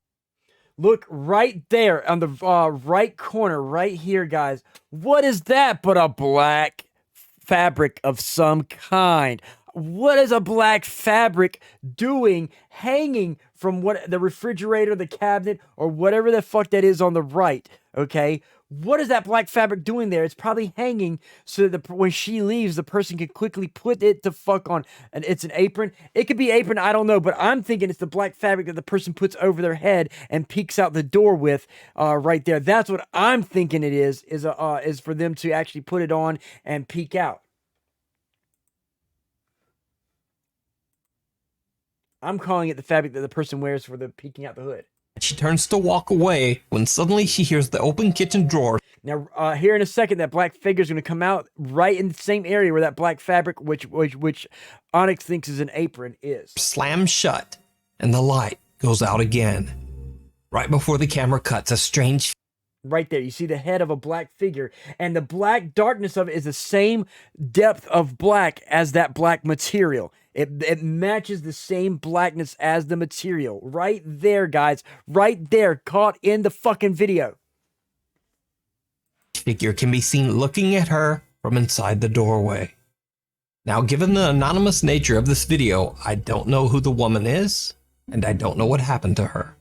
Look right there on the right corner, right here, guys. What is that but a black fabric of some kind? What is a black fabric doing hanging from what the refrigerator, the cabinet, or whatever the fuck that is on the right? Okay. What is that black fabric doing there? It's probably hanging so that when she leaves, the person can quickly put it the fuck on. And it's an apron. It could be apron, I don't know, but I'm thinking it's the black fabric that the person puts over their head and peeks out the door with, right there. That's what I'm thinking it is for them to actually put it on and peek out. I'm calling it the fabric that the person wears for the peeking out the hood. She turns to walk away when suddenly she hears the open kitchen drawer. Now, here in a second, that black figure is going to come out right in the same area where that black fabric, which Onyx thinks is an apron, is. Slam shut, and the light goes out again. Right before the camera cuts, a strange... Right there, you see the head of a black figure, and the black darkness of it is the same depth of black as that black material. It matches the same blackness as the material. Right there, guys. Right there, caught in the fucking video. Figure can be seen looking at her from inside the doorway. Now, given the anonymous nature of this video, I don't know who the woman is, and I don't know what happened to her.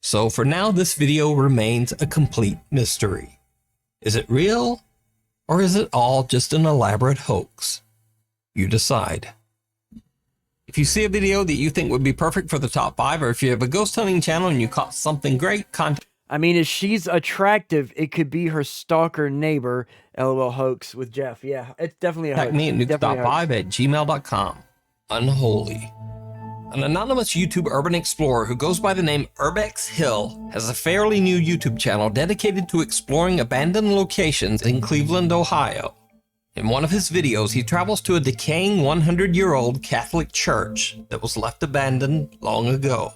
So for now, this video remains a complete mystery. Is it real, or is it all just an elaborate hoax? You decide. If you see a video that you think would be perfect for the top 5, or if you have a ghost hunting channel and you caught something great, contact... I mean, if she's attractive, it could be her stalker neighbor, LOL hoax with Jeff. Yeah, it's definitely a hoax. Contact me at nukes.5@gmail.com. Unholy. An anonymous YouTube urban explorer who goes by the name Urbex Hill has a fairly new YouTube channel dedicated to exploring abandoned locations in Cleveland, Ohio. In one of his videos, he travels to a decaying 100-year-old Catholic church that was left abandoned long ago.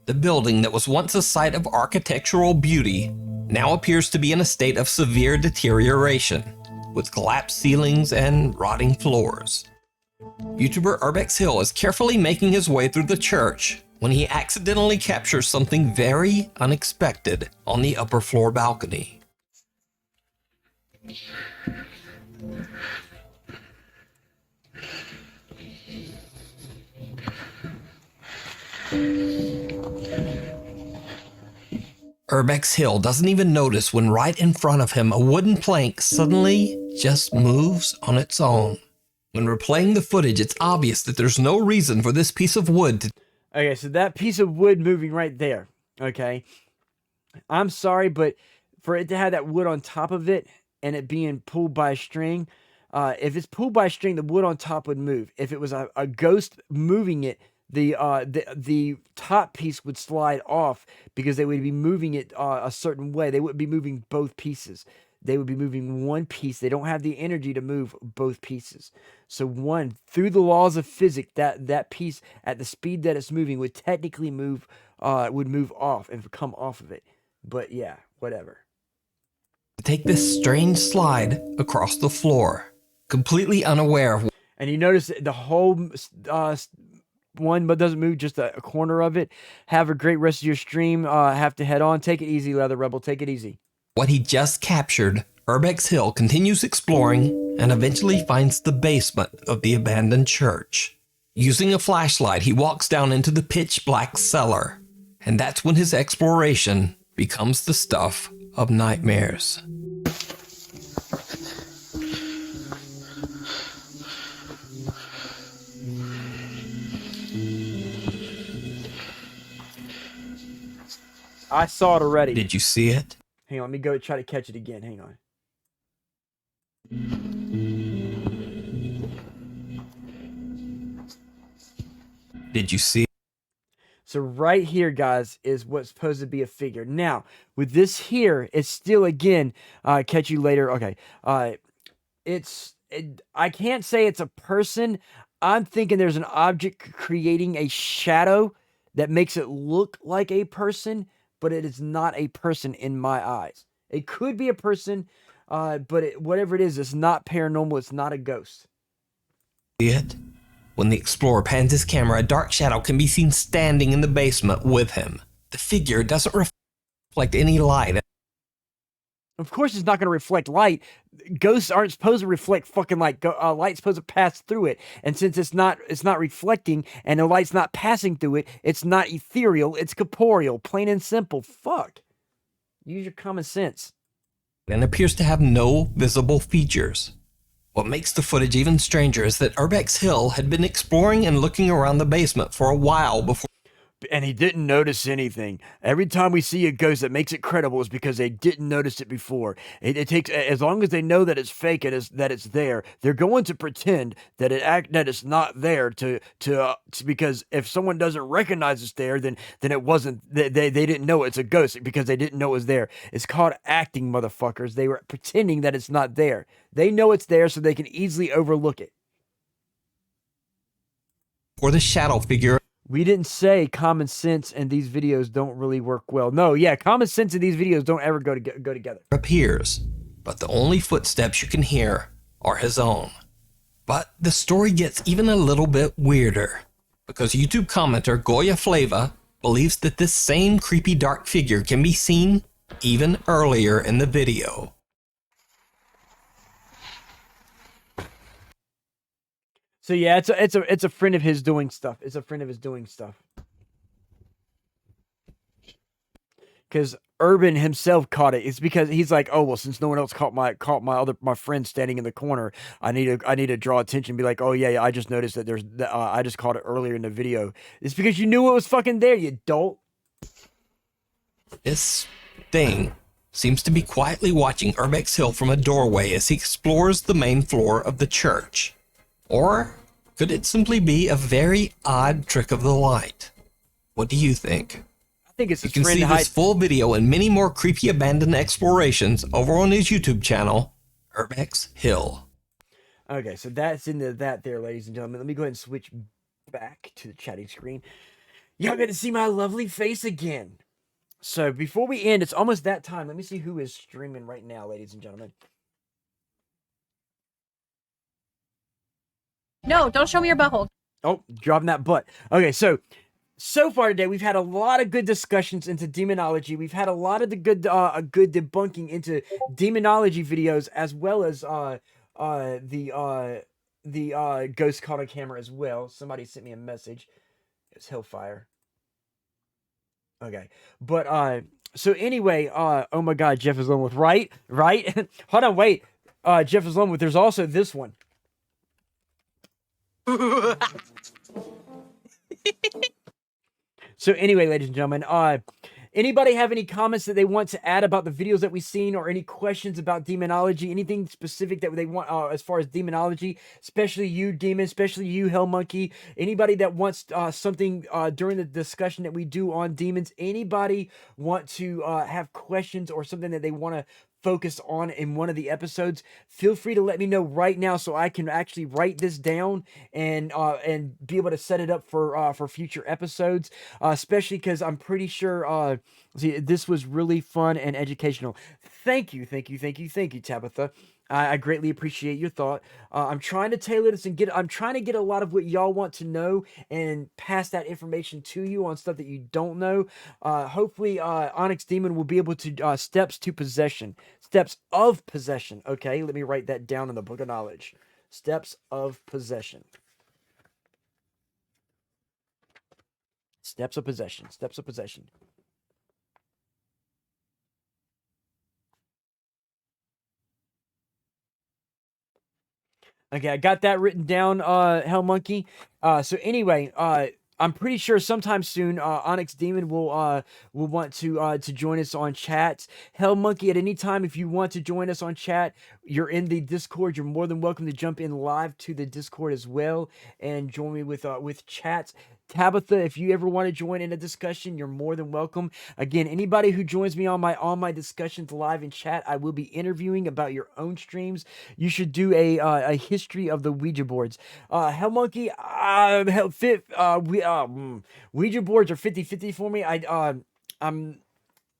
The building that was once a site of architectural beauty now appears to be in a state of severe deterioration, with collapsed ceilings and rotting floors. YouTuber Urbex Hill is carefully making his way through the church when he accidentally captures something very unexpected on the upper floor balcony. Urbex Hill doesn't even notice when right in front of him a wooden plank suddenly just moves on its own. When replaying the footage, it's obvious that there's no reason for this piece of wood to... Okay, so that piece of wood moving right there, okay? I'm sorry, but for it to have that wood on top of it and it being pulled by a string, if it's pulled by a string, the wood on top would move. If it was a ghost moving it, the top piece would slide off because they would be moving it a certain way. They wouldn't be moving both pieces. They would be moving one piece. They don't have the energy to move both pieces. So one, through the laws of physics, that piece at the speed that it's moving would technically move off and come off of it. But yeah, whatever. Take this strange slide across the floor, completely unaware of... And you notice the whole one but doesn't move, just a corner of it. Have a great rest of your stream. Have to head on. Take it easy, Leather Rebel. Take it easy. What he just captured, Urbex Hill continues exploring and eventually finds the basement of the abandoned church. Using a flashlight, he walks down into the pitch black cellar, and that's when his exploration becomes the stuff of nightmares. I saw it already. Did you see it? Hang on, let me go try to catch it again. Hang on. Did you see? So right here, guys, is what's supposed to be a figure. Now, with this here, it's still, again, catch you later. Okay. I can't say it's a person. I'm thinking there's an object creating a shadow that makes it look like a person, but it is not a person in my eyes. It could be a person, but whatever it is, it's not paranormal. It's not a ghost. See it? When the explorer pans his camera, a dark shadow can be seen standing in the basement with him. The figure doesn't reflect any light. Of course, it's not going to reflect light. Ghosts aren't supposed to reflect fucking light. Light's supposed to pass through it, and since it's not reflecting, and the light's not passing through it, it's not ethereal. It's corporeal, plain and simple. Fuck. Use your common sense. And appears to have no visible features. What makes the footage even stranger is that Urbex Hill had been exploring and looking around the basement for a while before. And he didn't notice anything. Every time we see a ghost that makes it credible is because they didn't notice it before. It takes, as long as they know that it's fake and that it's there, they're going to pretend that it's not there because if someone doesn't recognize it's there, then it wasn't. They didn't know it's a ghost because they didn't know it was there. It's called acting, motherfuckers. They were pretending that it's not there. They know it's there, so they can easily overlook it. Or the shadow figure. We didn't say common sense and these videos don't really work well. No, yeah, common sense and these videos don't ever go together. Appears, but the only footsteps you can hear are his own. But the story gets even a little bit weirder, because YouTube commenter Goya Flava believes that this same creepy dark figure can be seen even earlier in the video. So yeah, it's a friend of his doing stuff. It's a friend of his doing stuff. Because Urban himself caught it. It's because he's like, oh well, since no one else caught my friend standing in the corner, I need to draw attention. And be like, oh yeah, I just noticed that I just caught it earlier in the video. It's because you knew it was fucking there, you dolt. This thing seems to be quietly watching Urbex Hill from a doorway as he explores the main floor of the church. Or could it simply be a very odd trick of the light? What do you think? I think it's You can see this full video and many more creepy abandoned explorations over on his YouTube channel, Urbex Hill. Okay, so that's into that there, ladies and gentlemen. Let me go ahead and switch back to the chatting screen. Y'all get to see my lovely face again. So before we end, it's almost that time. Let me see who is streaming right now, ladies and gentlemen. No, don't show me your butthole. Oh, dropping that butt. Okay, so far today, we've had a lot of good discussions into demonology. We've had a lot of the good debunking into demonology videos, as well as the ghost caught on camera as well. Somebody sent me a message. It's Hellfire. Okay, but so anyway, oh my God, Jeff is alone with right. Hold on, wait. Jeff is alone with. There's also this one. So anyway, ladies and gentlemen, anybody have any comments that they want to add about the videos that we've seen, or any questions about demonology, anything specific that they want as far as demonology, especially you, Demon, especially you, Hell Monkey, anybody that wants something during the discussion that we do on demons, anybody want to have questions or something that they want to focus on in one of the episodes, feel free to let me know right now so I can actually write this down and be able to set it up for future episodes, especially because I'm pretty sure this was really fun and educational. Thank you, Tabitha. I greatly appreciate your thought. I'm trying to tailor this and I'm trying to get a lot of what y'all want to know and pass that information to you on stuff that you don't know. Hopefully, Onyx Demon will be able to steps of possession. Okay, let me write that down in the book of knowledge. Steps of possession. Steps of possession. Steps of possession. Okay, I got that written down, Hell Monkey. So anyway, I'm pretty sure sometime soon, Onyx Demon will want to join us on chat. Hell Monkey, at any time, if you want to join us on chat, you're in the Discord. You're more than welcome to jump in live to the Discord as well and join me with chats. Tabitha, if you ever want to join in a discussion, you're more than welcome. Again, anybody who joins me on my discussions live in chat, I will be interviewing about your own streams. You should do a history of the Ouija boards. Hell Monkey, Ouija boards are 50-50 for me. I'm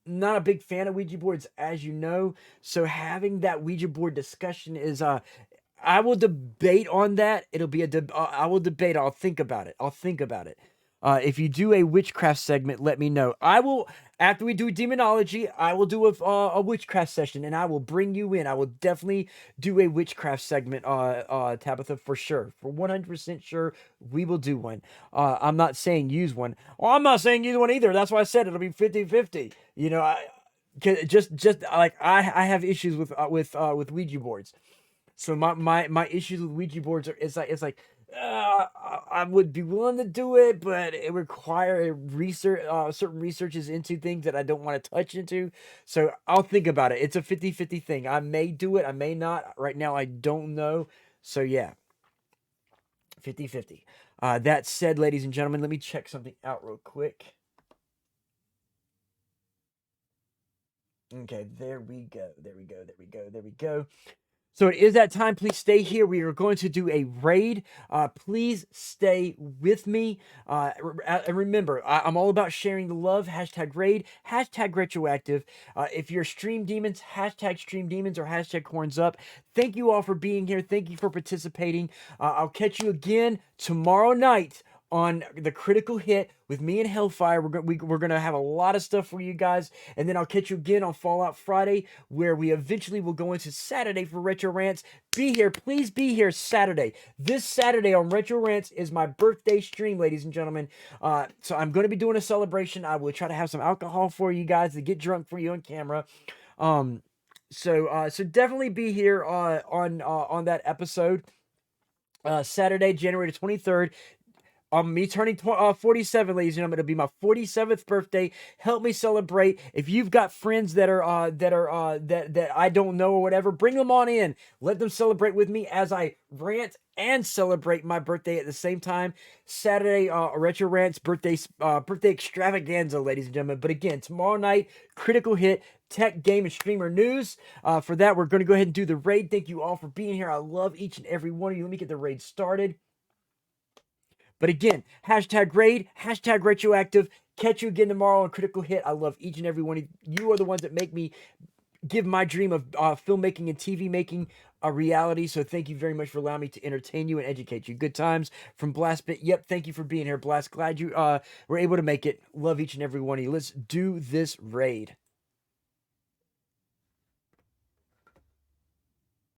not a big fan of Ouija boards, as you know. So having that Ouija board discussion is I will debate on that. It'll be I will debate. I'll think about it. If you do a witchcraft segment, let me know. I will, after we do demonology, I will do a witchcraft session, and I will bring you in. I will definitely do a witchcraft segment, Tabitha, for sure. For 100% sure, we will do one. I'm not saying use one. Well, I'm not saying use one either. That's why I said it'll be 50-50. You know, just like I have issues with Ouija boards. So my issues with Ouija boards are it's like I would be willing to do it, but it require research certain researches into things that I don't want to touch into. So I'll think about it. It's a 50-50 thing. I may do it, I may not. Right now I don't know. So yeah. 50-50. That said, ladies and gentlemen, let me check something out real quick. Okay, there we go. So it is that time. Please stay here. We are going to do a raid. Please stay with me. And remember, I'm all about sharing the love. Hashtag raid. Hashtag retroactive. If you're Stream Demons, hashtag Stream Demons or hashtag horns up. Thank you all for being here. Thank you for participating. I'll catch you again tomorrow night on the Critical Hit with me and Hellfire. We're gonna have a lot of stuff for you guys, and then I'll catch you again on Fallout Friday, where we eventually will go into Saturday for Retro Rants. Be here, please be here Saturday. This Saturday on Retro Rants is my birthday stream, ladies and gentlemen. So I'm gonna be doing a celebration. I will try to have some alcohol for you guys to get drunk for you on camera. So definitely be here on that episode. Saturday, January 23rd. Me turning 47, ladies and gentlemen. It'll be my 47th birthday. Help me celebrate. If you've got friends that I don't know or whatever, bring them on in. Let them celebrate with me as I rant and celebrate my birthday at the same time. Saturday, Retro Rants birthday extravaganza, ladies and gentlemen. But again, tomorrow night, Critical Hit, tech, game, and streamer news. For that, we're going to go ahead and do the raid. Thank you all for being here. I love each and every one of you. Let me get the raid started. But again, hashtag raid, hashtag retroactive. Catch you again tomorrow on Critical Hit. I love each and every one of you. You are the ones that make me give my dream of filmmaking and TV making a reality. So thank you very much for allowing me to entertain you and educate you. Good times from Blastbit. Yep, thank you for being here, Blast. Glad you were able to make it. Love each and every one of you. Let's do this raid.